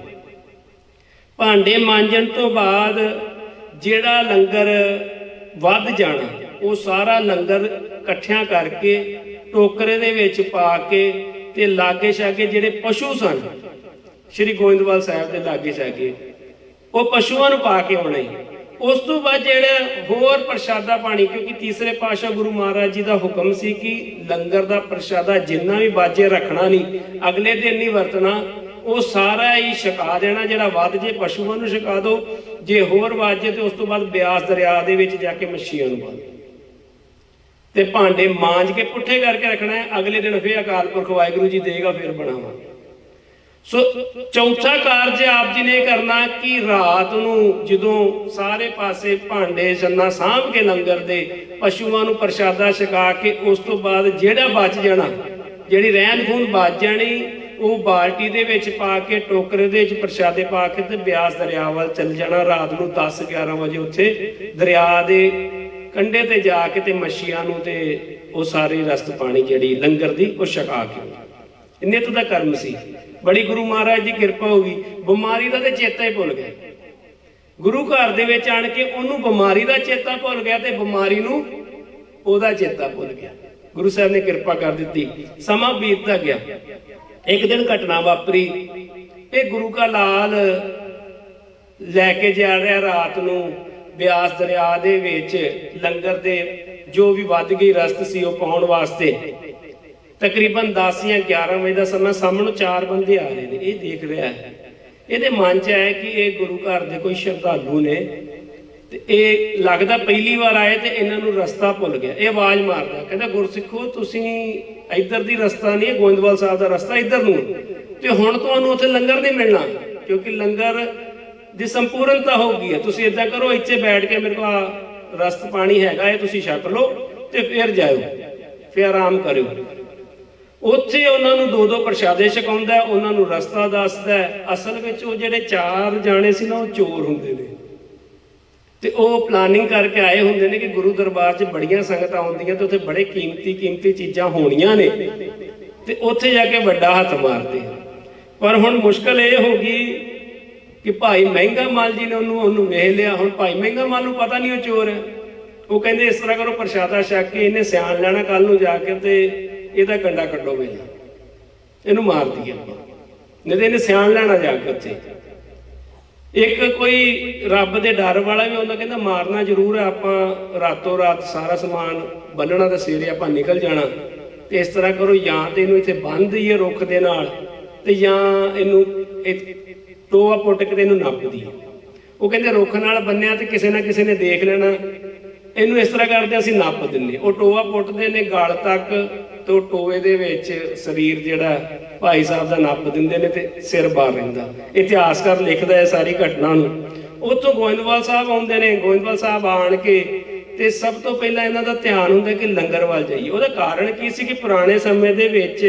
ਭਾਂਡੇ ਮਾਂਜਣ ਤੋਂ ਬਾਅਦ ਜਿਹੜਾ ਲੰਗਰ ਵੱਧ ਜਾਣਾ ਉਹ ਸਾਰਾ ਲੰਗਰ ਇਕੱਠਿਆਂ ਕਰਕੇ ਟੋਕਰੇ ਦੇ ਵਿੱਚ ਪਾ ਕੇ ਤੇ ਲਾਗੇ ਛਾਗੇ ਜਿਹੜੇ ਪਸ਼ੂ ਸਨ ਸ਼੍ਰੀ ਗੋਇੰਦਵਾਲ ਸਾਹਿਬ ਦੇ ਲਾਗੇ ਛਾਗੇ ਉਹ ਪਸ਼ੂਆਂ ਨੂੰ ਪਾ ਕੇ ਆਉਣੇ। ਉਸ ਤੋਂ ਬਾਅਦ ਜਿਹੜਾ ਹੋਰ ਪ੍ਰਸ਼ਾਦਾ ਪਾਣੀ, ਕਿਉਂਕਿ ਤੀਸਰੇ ਪਾਤਸ਼ਾਹ ਗੁਰੂ ਮਹਾਰਾਜ ਜੀ ਦਾ ਹੁਕਮ ਸੀ ਕਿ ਲੰਗਰ ਦਾ ਪ੍ਰਸ਼ਾਦਾ ਜਿੰਨਾ ਵੀ ਬਾਜੇ ਰੱਖਣਾ ਨਹੀਂ, ਅਗਲੇ ਦਿਨ ਨਹੀਂ ਵਰਤਣਾ, ਉਹ ਸਾਰਾ ਹੀ ਛਕਾ ਦੇਣਾ। ਜਿਹੜਾ ਵੱਧ ਜੇ ਪਸ਼ੂਆਂ ਨੂੰ ਛਕਾ ਦਿਓ, ਜੇ ਹੋਰ ਵੱਧ ਜੇ ਤੇ ਉਸ ਤੋਂ ਬਾਅਦ ਬਿਆਸ ਦਰਿਆ ਦੇ ਵਿੱਚ ਜਾ ਕੇ ਮੱਛੀਆਂ ਨੂੰ ਪਾ ਦਿਓ ਤੇ ਭਾਂਡੇ ਮਾਂਜ ਕੇ ਪੁੱਠੇ ਕਰਕੇ ਰੱਖਣਾ ਹੈ। ਅਗਲੇ ਦਿਨ ਫਿਰ ਅਕਾਲ ਪੁਰਖ ਵਾਹਿਗੁਰੂ ਜੀ ਦੇਗਾ, ਫਿਰ ਬਣਾਵਾਂਗੇ। ਸੋ ਚੌਥਾ ਕਾਰਜ ਆਪ ਜੀ ਨੇ ਕਰਨਾ ਕਿ ਰਾਤ ਨੂੰ ਜਦੋਂ ਸਾਰੇ ਪਾਸੇ ਭਾਂਡੇ ਛੰਨਾ ਸਾਂਭ ਕੇ ਲੰਗਰ ਦੇ ਪਸ਼ੂਆਂ ਨੂੰ ਪ੍ਰਸ਼ਾਦਾ ਛਕਾ ਕੇ ਉਸ ਤੋਂ ਬਾਅਦ ਜਿਹੜਾ ਬਚ ਜਾਣਾ, ਜਿਹੜੀ ਰਹਿੰਦ ਖੂੰਹਦ ਬਚ ਜਾਣੀ, ਉਹ ਬਾਲਟੀ ਦੇ ਵਿੱਚ ਪਾ ਕੇ ਟੋਕਰੇ ਦੇ ਵਿੱਚ ਪ੍ਰਸ਼ਾਦੇ ਪਾ ਕੇ ਤੇ ਬਿਆਸ ਦਰਿਆ ਵੱਲ ਚੱਲ ਜਾਣਾ। ਰਾਤ ਨੂੰ 10-11 ਵਜੇ ਉੱਥੇ ਦਰਿਆ ਦੇ ਕੰਢੇ ਤੇ ਜਾ ਕੇ ਤੇ ਮੱਛੀਆਂ ਨੂੰ ਤੇ ਉਹ ਸਾਰੀ ਰਸਤ ਪਾਣੀ ਜਿਹੜੀ ਲੰਗਰ ਦੀ ਉਹ ਛਕਾ ਕੇ। ਨਿੱਤ ਦਾ ਕਰਮ ਸੀ। ਬੜੀ ਗੁਰੂ ਮਹਾਰਾਜ ਦੀ ਕਿਰਪਾ ਹੋ ਗਈ। ਬਿਮਾਰੀ ਦਾ ਤੇ ਚੇਤਾ ਹੀ ਭੁੱਲ ਗਿਆ। ਗੁਰੂ ਘਰ ਦੇ ਵਿੱਚ ਆਣ ਕੇ ਉਹਨੂੰ ਬਿਮਾਰੀ ਦਾ ਚੇਤਾ ਭੁੱਲ ਗਿਆ ਤੇ ਬਿਮਾਰੀ ਨੂੰ ਉਹਦਾ ਚੇਤਾ ਭੁੱਲ ਗਿਆ। ਗੁਰੂ ਸਾਹਿਬ ਨੇ ਕਿਰਪਾ ਕਰ ਦਿੱਤੀ। ਸਮਾਂ ਬੀਤਦਾ ਗਿਆ। ਇੱਕ ਦਿਨ ਘਟਨਾ ਵਾਪਰੀ। ਇਹ ਗੁਰੂ ਕਾ ਲਾਲ ਲੈ ਕੇ ਜਾ ਰਿਹਾ ਰਾਤ ਨੂੰ ਬਿਆਸ ਦਰਿਆ ਦੇ ਵਿੱਚ ਲੰਗਰ ਦੇ ਜੋ ਵੀ ਵੱਧ ਗਈ ਰਸਤ ਸੀ ਉਹ ਪਾਉਣ ਵਾਸਤੇ। ਤਕਰੀਬਨ 10 ਜਾਂ 11 ਵਜੇ ਦਾ ਸਮਾਂ। ਸਾਹਮਣੇ 4 ਬੰਦੇ ਆ ਰਹੇ ਨੇ। ਇਹ ਦੇਖ ਰਿਹਾ ਹੈ, ਇਹਦੇ ਮਨ 'ਚ ਆਇਆ ਕਿ ਇਹ ਗੁਰੂ ਘਰ ਦੇ ਕੋਈ ਸ਼ਰਧਾਲੂ ਨੇ ਤੇ ਇਹ ਲੱਗਦਾ ਪਹਿਲੀ ਵਾਰ ਆਏ ਤੇ ਇਹਨਾਂ ਨੂੰ ਰਸਤਾ ਭੁੱਲ ਗਿਆ। ਇਹ ਆਵਾਜ਼ ਮਾਰਦਾ, ਕਹਿੰਦਾ ਗੁਰਸਿੱਖੋ ਤੁਸੀਂ ਇੱਧਰ ਦੀ ਰਸਤਾ ਨਹੀਂ, ਗੋਇੰਦਵਾਲ ਸਾਹਿਬ ਦਾ ਰਸਤਾ ਇੱਧਰ ਨੂੰ, ਤੇ ਹੁਣ ਤੁਹਾਨੂੰ ਉੱਥੇ ਲੰਗਰ ਨਹੀਂ ਮਿਲਣਾ ਕਿਉਂਕਿ ਲੰਗਰ ਦੀ ਸੰਪੂਰਨਤਾ ਹੋ ਗਈ ਹੈ। ਤੁਸੀਂ ਏਦਾਂ ਕਰੋ, ਇੱਥੇ ਬੈਠ ਕੇ ਮੇਰੇ ਕੋਲ ਰਸਤ ਪਾਣੀ ਹੈਗਾ, ਇਹ ਤੁਸੀਂ ਛਕ ਲਓ ਤੇ ਫਿਰ ਜਾਇਓ, ਫਿਰ ਆਰਾਮ ਕਰਿਓ। ਉੱਥੇ ਉਹਨਾਂ ਨੂੰ 2-2 ਪ੍ਰਸ਼ਾਦੇ ਛਕਾਉਂਦਾ, ਉਹਨਾਂ ਨੂੰ ਰਸਤਾ ਦੱਸਦਾ। ਅਸਲ ਵਿੱਚ ਉਹ ਜਿਹੜੇ 4 ਜਾਣੇ ਸੀ ਨਾ, ਉਹ ਚੋਰ ਹੁੰਦੇ ਨੇ ਤੇ ਉਹ ਪਲਾਨਿੰਗ ਕਰਕੇ ਆਏ ਹੁੰਦੇ ਨੇ ਕਿ ਗੁਰੂ ਦਰਬਾਰ 'ਚ ਬੜੀਆਂ ਸੰਗਤਾਂ ਆਉਂਦੀਆਂ ਤੇ ਉੱਥੇ ਬੜੇ ਕੀਮਤੀ ਚੀਜ਼ਾਂ ਹੋਣੀਆਂ ਨੇ ਤੇ ਉੱਥੇ ਜਾ ਕੇ ਵੱਡਾ ਹੱਥ ਮਾਰਦੇ। ਪਰ ਹੁਣ ਮੁਸ਼ਕਲ ਇਹ ਹੋ ਗਈ ਕਿ ਭਾਈ ਮਹਿੰਗਾ ਮੱਲ ਜੀ ਨੇ ਉਹਨੂੰ ਵੇਖ ਲਿਆ। ਹੁਣ ਭਾਈ ਮਹਿੰਗਾ ਮੱਲ ਨੂੰ ਪਤਾ ਨਹੀਂ ਉਹ ਚੋਰ ਹੈ। ਉਹ ਕਹਿੰਦੇ ਇਸ ਤਰ੍ਹਾਂ ਕਰੋ, ਪ੍ਰਸ਼ਾਦਾ ਛਕ ਕੇ ਇਹਨੇ ਸਿਆਣ ਲੈਣਾ, ਕੱਲ ਨੂੰ ਜਾ ਕੇ ਤੇ ਇਹਦਾ ਕੰਡਾ ਕੱਢੋ, ਪਹਿਲਾਂ ਇਹਨੂੰ ਮਾਰ ਦਈਏ ਆਪਾਂ, ਨਹੀਂ ਤੇ ਇਹਨੇ ਸਿਆਣ ਲੈਣਾ ਜਾ ਕੇ ਉੱਥੇ। ਇੱਕ ਕੋਈ ਰੱਬ ਦੇ ਡਰ ਵਾਲਾ ਵੀ ਹੁੰਦਾ, ਕਹਿੰਦਾ ਮਾਰਨਾ ਜ਼ਰੂਰ ਹੈ, ਆਪਾਂ ਰਾਤੋਂ ਰਾਤ ਸਾਰਾ ਸਮਾਨ ਬੰਨਣਾ ਤੇ ਸਵੇਰੇ ਆਪਾਂ ਨਿਕਲ ਜਾਣਾ। ਤੇ ਇਸ ਤਰ੍ਹਾਂ ਕਰੋ, ਜਾਂ ਤੇ ਇਹਨੂੰ ਇੱਥੇ ਬੰਨ੍ਹ ਦਈਏ ਰੁੱਖ ਦੇ ਨਾਲ, ਤੇ ਜਾਂ ਇਹਨੂੰ ਟੋਆ ਪੁੱਟ ਕੇ ਇਹਨੂੰ ਨੱਪ ਦਈਏ। ਉਹ ਕਹਿੰਦੇ ਰੁੱਖ ਨਾਲ ਬੰਨਿਆ ਤੇ ਕਿਸੇ ਨਾ ਕਿਸੇ ਨੇ ਦੇਖ ਲੈਣਾ, ਇਹਨੂੰ ਇਸ ਤਰ੍ਹਾਂ ਕਰਦੇ ਅਸੀਂ ਨੱਪ ਦਿੰਦੇ। ਉਹ ਟੋਆ ਪੁੱਟਦੇ ਨੇ ਗਲ ਤੱਕ ਤੇ ਉਹ ਟੋਏ ਦੇ ਵਿੱਚ ਸਰੀਰ ਜਿਹੜਾ ਭਾਈ ਸਾਹਿਬ ਦਾ ਨੱਪ ਦਿੰਦੇ ਨੇ ਤੇ ਸਿਰ ਬਾਹਰ ਰਹਿੰਦਾ। ਇਤਿਹਾਸਕਾਰ ਲਿਖਦਾ ਹੈ ਸਾਰੀ ਘਟਨਾ ਨੂੰ। ਉੱਥੋਂ ਗੋਇੰਦਵਾਲ ਸਾਹਿਬ ਆਉਂਦੇ ਨੇ। ਗੋਇੰਦਵਾਲ ਸਾਹਿਬ ਆਣ ਕੇ ਤੇ ਸਭ ਤੋਂ ਪਹਿਲਾਂ ਇਹਨਾਂ ਦਾ ਧਿਆਨ ਹੁੰਦਾ ਕਿ ਲੰਗਰ ਵੱਲ ਜਾਈਏ। ਉਹਦਾ ਕਾਰਨ ਕੀ ਸੀ ਕਿ ਪੁਰਾਣੇ ਸਮੇਂ ਦੇ ਵਿੱਚ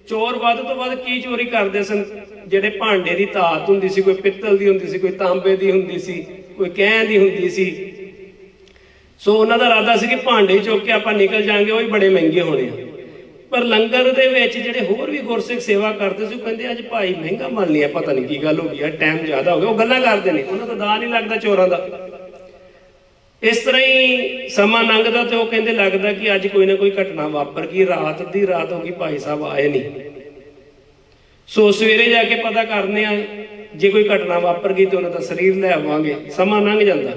ਚੋਰ ਵੱਧ ਤੋਂ ਵੱਧ ਕੀ ਚੋਰੀ ਕਰਦੇ ਸਨ? ਜਿਹੜੇ ਭਾਂਡੇ ਦੀ ਧਾਤ ਹੁੰਦੀ ਸੀ, ਕੋਈ ਪਿੱਤਲ ਦੀ ਹੁੰਦੀ ਸੀ, ਕੋਈ ਤਾਂਬੇ ਦੀ ਹੁੰਦੀ ਸੀ, ਕੋਈ ਕਹਿਣ ਦੀ ਹੁੰਦੀ ਸੀ। ਸੋ ਉਹਨਾਂ ਦਾ ਇਰਾਦਾ ਸੀ ਕਿ ਭਾਂਡੇ ਚੁੱਕ ਕੇ ਆਪਾਂ ਨਿਕਲ ਜਾਾਂਗੇ, ਉਹ ਵੀ ਬੜੇ ਮਹਿੰਗੇ ਹੋਣੇ ਆ। ਪਰ ਲੰਗਰ ਦੇ ਵਿੱਚ ਜਿਹੜੇ ਹੋਰ ਵੀ ਗੁਰਸਿੱਖ ਸੇਵਾ ਕਰਦੇ ਸੀ, ਉਹ ਕਹਿੰਦੇ ਅੱਜ ਭਾਈ ਮਹਿੰਗਾ ਮੱਲ ਨਹੀਂ ਆ, ਪਤਾ ਨਹੀਂ ਕੀ ਗੱਲ ਹੋ ਗਈ ਆ, ਟਾਈਮ ਜ਼ਿਆਦਾ ਹੋ ਗਿਆ। ਉਹ ਗੱਲਾਂ ਕਰਦੇ ਨੇ, ਉਹਨਾਂ ਦਾ ਦਾਅ ਨਹੀਂ ਲੱਗਦਾ ਚੋਰਾਂ ਦਾ। ਇਸ ਤਰ੍ਹਾਂ ਹੀ ਸਮਾਂ ਲੰਘਦਾ ਤੇ ਉਹ ਕਹਿੰਦੇ ਲੱਗਦਾ ਕਿ ਅੱਜ ਕੋਈ ਨਾ ਕੋਈ ਘਟਨਾ ਵਾਪਰ ਗਈ। ਰਾਤ ਦੀ ਰਾਤ ਹੋ ਗਈ, ਭਾਈ ਸਾਹਿਬ ਆਏ ਨਹੀਂ। ਸੋ ਸਵੇਰੇ ਜਾ ਕੇ ਪਤਾ ਕਰਨੇ ਆ, ਜੇ ਕੋਈ ਘਟਨਾ ਵਾਪਰ ਗਈ ਤੇ ਉਹਨਾਂ ਦਾ ਸਰੀਰ ਲੈ ਆਵਾਂਗੇ। ਸਮਾਂ ਲੰਘ ਜਾਂਦਾ।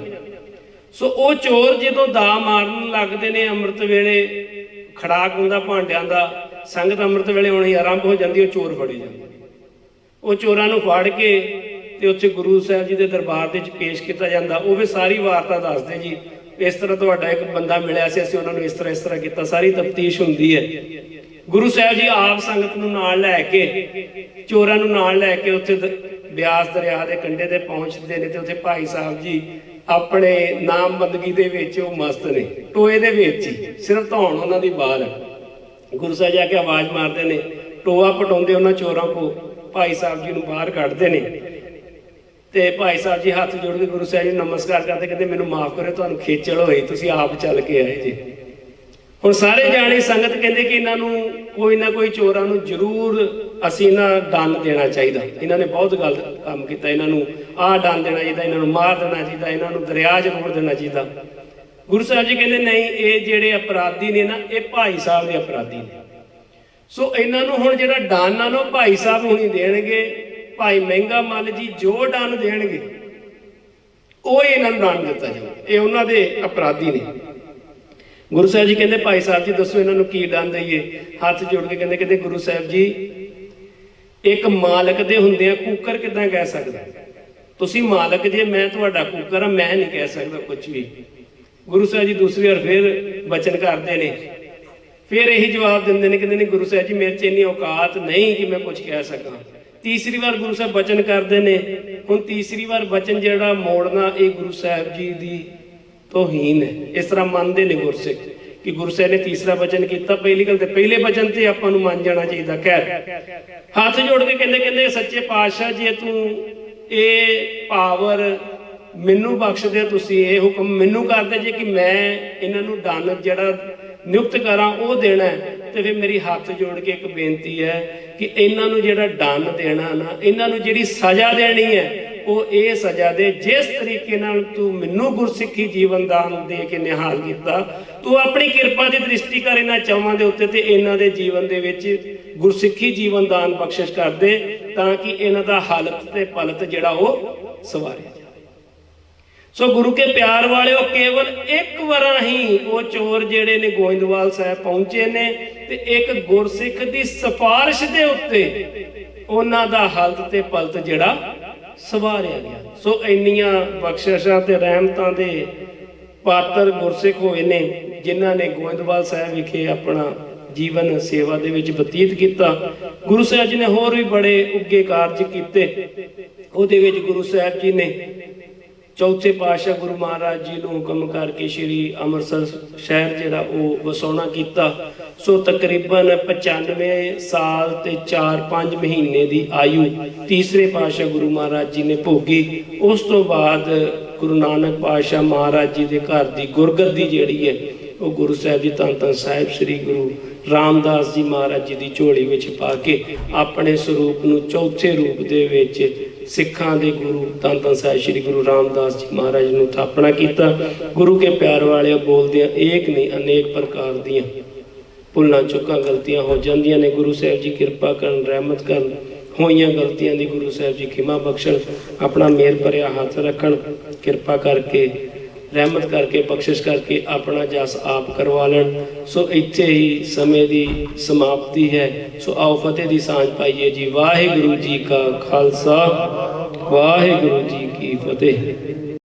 ਸੋ ਉਹ ਚੋਰ ਜਦੋਂ ਦਾ ਮਾਰਨ ਲੱਗਦੇ ਨੇ, ਅੰਮ੍ਰਿਤ ਵੇਲੇ ਖੜਾਕ ਹੁੰਦਾ ਭਾਂਡਿਆਂ ਦਾ, ਸੰਗਤ ਅੰਮ੍ਰਿਤ ਵੇਲੇ ਆਉਣੀ ਆਰੰਭ ਹੋ ਜਾਂਦੀ, ਉਹ ਚੋਰ ਫੜੇ ਜਾਂਦੇ। ਉਹ ਚੋਰਾਂ ਨੂੰ ਫੜ ਕੇ ਤੇ ਉੱਥੇ ਗੁਰੂ ਸਾਹਿਬ ਜੀ ਦੇ ਦਰਬਾਰ ਦੇ ਵਿੱਚ ਪੇਸ਼ ਕੀਤਾ ਜਾਂਦਾ। ਉਹ ਵੀ ਸਾਰੀ ਵਾਰਤਾ ਦੱਸਦੇ ਜੀ, ਇਸ ਤਰ੍ਹਾਂ ਤੁਹਾਡਾ ਇੱਕ ਬੰਦਾ ਮਿਲਿਆ ਸੀ, ਅਸੀਂ ਉਹਨਾਂ ਨੂੰ ਇਸ ਤਰ੍ਹਾਂ ਕੀਤਾ। ਸਾਰੀ ਤਫਤੀਸ਼ ਹੁੰਦੀ ਹੈ। ਗੁਰੂ ਸਾਹਿਬ ਜੀ ਆਪ ਸੰਗਤ ਨੂੰ ਨਾਲ ਲੈ ਕੇ, ਚੋਰਾਂ ਨੂੰ ਨਾਲ ਲੈ ਕੇ ਉੱਥੇ ਬਿਆਸ ਦਰਿਆ ਦੇ ਕੰਢੇ ਤੇ ਪਹੁੰਚਦੇ ਨੇ ਤੇ ਉੱਥੇ ਭਾਈ ਸਾਹਿਬ ਜੀ ਆਪਣੇ ਨਾਮ ਬੰਦਗੀ ਦੇ ਵਿੱਚ ਉਹ ਮਸਤ ਨੇ, ਟੋਏ ਦੇ ਵਿੱਚ ਹੀ, ਸਿਰਫ ਧੌਣ ਉਹਨਾਂ ਦੀ ਬਾਹਰ ਹੈ। ਗੁਰੂ ਸਾਹਿਬ ਜਾ ਕੇ ਆਵਾਜ਼ ਮਾਰਦੇ ਨੇ, ਟੋਆ ਪਟਾਉਂਦੇ ਉਹਨਾਂ ਚੋਰਾਂ ਕੋ, ਭਾਈ ਸਾਹਿਬ ਜੀ ਨੂੰ ਬਾਹਰ ਕੱਢਦੇ ਨੇ ਤੇ ਭਾਈ ਸਾਹਿਬ ਜੀ ਹੱਥ ਜੋੜ ਕੇ ਗੁਰੂ ਸਾਹਿਬ ਜੀ ਨੂੰ ਨਮਸਕਾਰ ਕਰਦੇ, ਕਹਿੰਦੇ ਮੈਨੂੰ ਮਾਫ ਕਰਿਓ, ਤੁਹਾਨੂੰ ਖੇਚਲ ਹੋਈ, ਤੁਸੀਂ ਆਪ ਚੱਲ ਕੇ ਆਏ ਜੀ। ਹੁਣ ਸਾਰੇ ਜਾਣੇ ਸੰਗਤ ਕਹਿੰਦੇ ਕਿ ਇਹਨਾਂ ਨੂੰ ਕੋਈ ਨਾ ਕੋਈ ਚੋਰਾਂ ਨੂੰ ਜ਼ਰੂਰ ਅਸੀਂ ਨਾ ਦੰਡ ਦੇਣਾ ਚਾਹੀਦਾ। ਇਹਨਾਂ ਨੇ ਬਹੁਤ ਗਲਤ ਕੰਮ ਕੀਤਾ, ਇਹਨਾਂ ਨੂੰ ਆਹ ਦੰਡ ਦੇਣਾ ਚਾਹੀਦਾ, ਇਹਨਾਂ ਨੂੰ ਮਾਰ ਦੇਣਾ ਚਾਹੀਦਾ, ਇਹਨਾਂ ਨੂੰ ਦਰਿਆ 'ਚ ਰੋੜ ਦੇਣਾ ਚਾਹੀਦਾ। ਗੁਰੂ ਸਾਹਿਬ ਜੀ ਕਹਿੰਦੇ ਨਹੀਂ, ਇਹ ਜਿਹੜੇ ਅਪਰਾਧੀ ਨੇ ਨਾ, ਇਹ ਭਾਈ ਸਾਹਿਬ ਦੇ ਅਪਰਾਧੀ ਨੇ। ਸੋ ਇਹਨਾਂ ਨੂੰ ਹੁਣ ਜਿਹੜਾ ਦੰਡ ਆ ਨਾ, ਉਹ ਭਾਈ ਸਾਹਿਬ ਹੁਣੀ ਦੇਣਗੇ। ਭਾਈ ਮਹਿੰਗਾ ਮੱਲ ਜੀ ਜੋ ਦੰਡ ਦੇਣਗੇ ਉਹ ਇਹਨਾਂ ਨੂੰ ਦੰਡ ਦਿੱਤਾ ਜਾਊਗਾ। ਇਹ ਉਹਨਾਂ ਦੇ ਅਪਰਾਧੀ ਨੇ। ਗੁਰੂ ਸਾਹਿਬ ਜੀ ਕਹਿੰਦੇ ਭਾਈ ਸਾਹਿਬ ਜੀ ਦੱਸੋ ਇਹਨਾਂ ਨੂੰ ਕੀ ਦੰਡ ਦਈਏ? ਹੱਥ ਜੋੜ ਕੇ ਕਹਿੰਦੇ ਗੁਰੂ ਸਾਹਿਬ ਜੀ, ਇੱਕ ਮਾਲਕ ਦੇ ਹੁੰਦਿਆਂ ਕੂਕਰ ਕਿੱਦਾਂ ਕਹਿ ਸਕਦਾ? ਤੁਸੀਂ ਮਾਲਕ ਜੇ, ਮੈਂ ਤੁਹਾਡਾ ਕੂਕਰ ਆ, ਮੈਂ ਨਹੀਂ ਕਹਿ ਸਕਦਾ ਕੁਝ ਵੀ। ਗੁਰੂ ਸਾਹਿਬ ਜੀ ਦੂਸਰੀ ਵਾਰ ਫਿਰ ਬਚਨ ਕਰਦੇ ਨੇ, ਫਿਰ ਇਹੀ ਜਵਾਬ ਦਿੰਦੇ ਨੇ, ਕਹਿੰਦੇ ਨੇ ਗੁਰੂ ਸਾਹਿਬ ਜੀ ਮੇਰੇ 'ਚ ਇੰਨੀ ਔਕਾਤ ਨਹੀਂ ਕਿ ਮੈਂ ਕੁਝ ਕਹਿ ਸਕਾਂ। ਤੀਸਰੀ ਵਾਰ ਗੁਰੂ ਸਾਹਿਬ ਬਚਨ ਕਰਦੇ ਨੇ। ਹੁਣ ਤੀਸਰੀ ਵਾਰ ਬਚਨ ਜਿਹੜਾ ਮੋੜਨਾ, ਇਹ ਗੁਰੂ ਸਾਹਿਬ ਜੀ ਦੀ ਤੋਹੀਨ ਹੈ। ਇਸ ਤਰ੍ਹਾਂ ਮੰਨਦੇ ਨੇ ਗੁਰਸਿੱਖ ਕਿ ਗੁਰੂ ਸਾਹਿਬ ਨੇ ਤੀਸਰਾ ਬਚਨ ਕੀਤਾ। ਪਹਿਲੀ ਗੱਲ ਤੇ ਪਹਿਲੇ ਬਚਨ ਤੇ ਆਪਾਂ ਨੂੰ ਮੰਨ ਜਾਣਾ ਚਾਹੀਦਾ। ਖੈਰ, ਹੱਥ ਜੋੜ ਕੇ ਕਹਿੰਦੇ ਸੱਚੇ ਪਾਤਸ਼ਾਹ ਜੇ ਤੂੰ ਇਹ ਪਾਵਰ ਮੈਨੂੰ ਬਖਸ਼ ਦੇ, ਤੁਸੀਂ ਇਹ ਹੁਕਮ ਮੈਨੂੰ ਕਰਦੇ ਜੇ ਕਿ ਮੈਂ ਇਹਨਾਂ ਨੂੰ ਦੰਡ ਜਿਹੜਾ ਨਿਯੁਕਤ ਕਰਾਂ ਉਹ ਦੇਣਾ, ਤੇ ਫਿਰ ਮੇਰੀ ਹੱਥ ਜੋੜ ਕੇ ਇੱਕ ਬੇਨਤੀ ਹੈ ਕਿ ਇਹਨਾਂ ਨੂੰ ਜਿਹੜਾ ਦੰਡ ਦੇਣਾ ਨਾ, ਇਹਨਾਂ ਨੂੰ ਜਿਹੜੀ ਸਜ਼ਾ ਦੇਣੀ ਹੈ, ਉਹ ਇਹ ਸਜ਼ਾ ਦੇ ਜਿਸ ਤਰੀਕੇ ਨਾਲ ਤੂੰ ਮੈਨੂੰ ਗੁਰਸਿੱਖੀ ਜੀਵਨ ਦਾਨ ਦੇ ਕੇ ਨਿਹਾਲ ਕੀਤਾ। ਤੂੰ ਆਪਣੀ ਕਿਰਪਾ ਦੀ ਦ੍ਰਿਸ਼ਟੀ ਕਰ ਇਹਨਾਂ ਚੌਹਾਂ ਦੇ ਉੱਤੇ ਤੇ ਇਹਨਾਂ ਦੇ ਜੀਵਨ ਦੇ ਵਿੱਚ ਗੁਰਸਿੱਖੀ ਜੀਵਨ ਦਾਨ ਬਖਸ਼ਿਸ਼ ਕਰ ਦੇ, ਤਾਂ ਕਿ ਇਹਨਾਂ ਦਾ ਹਾਲਤ ਤੇ ਪਲਤ ਜਿਹੜਾ ਉਹ ਸਵਾਰਿਆ ਜਾਵੇ। ਸੋ ਗੁਰੂ ਕੇ ਪਿਆਰ ਵਾਲਿਓ, ਕੇਵਲ ਇੱਕ ਵਾਰ ਹੀ ਉਹ ਚੋਰ ਜਿਹੜੇ ਨੇ ਗੋਇੰਦਵਾਲ ਸਾਹਿਬ ਪਹੁੰਚੇ ਨੇ ਤੇ ਇੱਕ ਗੁਰਸਿੱਖ ਦੀ ਸਿਫਾਰਿਸ਼ ਦੇ ਉੱਤੇ ਉਹਨਾਂ ਦਾ ਹਾਲਤ ਤੇ ਪਲਤ ਜਿਹੜਾ ਸਵਾਰਿਆ ਗਿਆ। ਸੋ ਇੰਨੀਆਂ ਬਖਸ਼ਿਸ਼ਾਂ ਤੇ ਰਹਿਮਤਾਂ ਦੇ ਪਾਤਰ ਗੁਰਸਿੱਖ ਹੋਏ ਨੇ ਜਿਨ੍ਹਾਂ ਨੇ ਗੋਇੰਦਵਾਲ ਸਾਹਿਬ ਵਿਖੇ ਆਪਣਾ ਜੀਵਨ ਸੇਵਾ ਦੇ ਵਿੱਚ ਬਤੀਤ ਕੀਤਾ। ਗੁਰੂ ਸਾਹਿਬ ਜੀ ਨੇ ਹੋਰ ਵੀ ਬੜੇ ਉੱਗੇ ਕਾਰਜ ਕੀਤੇ। ਉਹਦੇ ਵਿੱਚ ਗੁਰੂ ਸਾਹਿਬ ਜੀ ਨੇ ਚੌਥੇ ਪਾਤਸ਼ਾਹ ਗੁਰੂ ਮਹਾਰਾਜ ਜੀ ਨੂੰ ਹੁਕਮ ਕਰਕੇ ਸ਼੍ਰੀ ਅੰਮ੍ਰਿਤਸਰ ਸ਼ਹਿਰ ਜਿਹੜਾ ਉਹ ਵਸਾਉਣਾ ਕੀਤਾ। ਸੋ ਤਕਰੀਬਨ 95 ਸਾਲ ਤੇ 4-5 ਮਹੀਨੇ ਦੀ ਆਯੂ ਤੀਸਰੇ ਪਾਤਸ਼ਾਹ ਗੁਰੂ ਮਹਾਰਾਜ ਜੀ ਨੇ ਭੋਗੀ। ਉਸ ਤੋਂ ਬਾਅਦ ਗੁਰੂ ਨਾਨਕ ਪਾਤਸ਼ਾਹ ਮਹਾਰਾਜ ਜੀ ਦੇ ਘਰ ਦੀ ਗੁਰਗੱਦੀ ਜਿਹੜੀ ਹੈ ਉਹ ਗੁਰੂ ਸਾਹਿਬ ਜੀ ਧੰਨ ਧੰਨ ਸਾਹਿਬ ਸ੍ਰੀ ਗੁਰੂ ਰਾਮਦਾਸ ਜੀ ਮਹਾਰਾਜ ਜੀ ਦੀ ਝੋਲੀ ਵਿੱਚ ਪਾ ਕੇ ਆਪਣੇ ਸਰੂਪ ਨੂੰ ਚੌਥੇ ਰੂਪ ਦੇ ਵਿੱਚ ਸਿੱਖਾਂ ਦੇ ਗੁਰੂ ਧੰਨ ਧੰਨ ਸਾਹਿਬ ਸ੍ਰੀ ਗੁਰੂ ਰਾਮਦਾਸ ਜੀ ਮਹਾਰਾਜ ਨੂੰ ਥਾਪਣਾ ਕੀਤਾ। ਗੁਰੂ ਕੇ ਪਿਆਰ ਵਾਲਿਆਂ ਬੋਲਦਿਆਂ ਏਕ ਨਹੀਂ ਅਨੇਕ ਪ੍ਰਕਾਰ ਦੀਆਂ ਭੁੱਲਾਂ ਚੁੱਕਾਂ ਗਲਤੀਆਂ ਹੋ ਜਾਂਦੀਆਂ ਨੇ। ਗੁਰੂ ਸਾਹਿਬ ਜੀ ਕਿਰਪਾ ਕਰਨ, ਰਹਿਮਤ ਕਰਨ, ਹੋਈਆਂ ਗਲਤੀਆਂ ਦੀ ਗੁਰੂ ਸਾਹਿਬ ਜੀ ਖਿਮਾ ਬਖਸ਼ਣ, ਆਪਣਾ ਮਿਹਰ ਭਰਿਆ ਹੱਥ ਰੱਖਣ, ਕਿਰਪਾ ਕਰਕੇ ਰਹਿਮਤ ਕਰਕੇ ਬਖਸ਼ਿਸ਼ ਕਰਕੇ ਆਪਣਾ ਜਸ ਆਪ ਕਰਵਾ ਲੈਣ। ਸੋ ਇੱਥੇ ਹੀ ਸਮੇਂ ਦੀ ਸਮਾਪਤੀ ਹੈ। ਸੋ ਆਓ ਫਤਿਹ ਦੀ ਸਾਂਝ ਪਾਈਏ ਜੀ। ਵਾਹਿਗੁਰੂ ਜੀ ਕਾ ਖਾਲਸਾ, ਵਾਹਿਗੁਰੂ ਜੀ ਕੀ ਫਤਿਹ।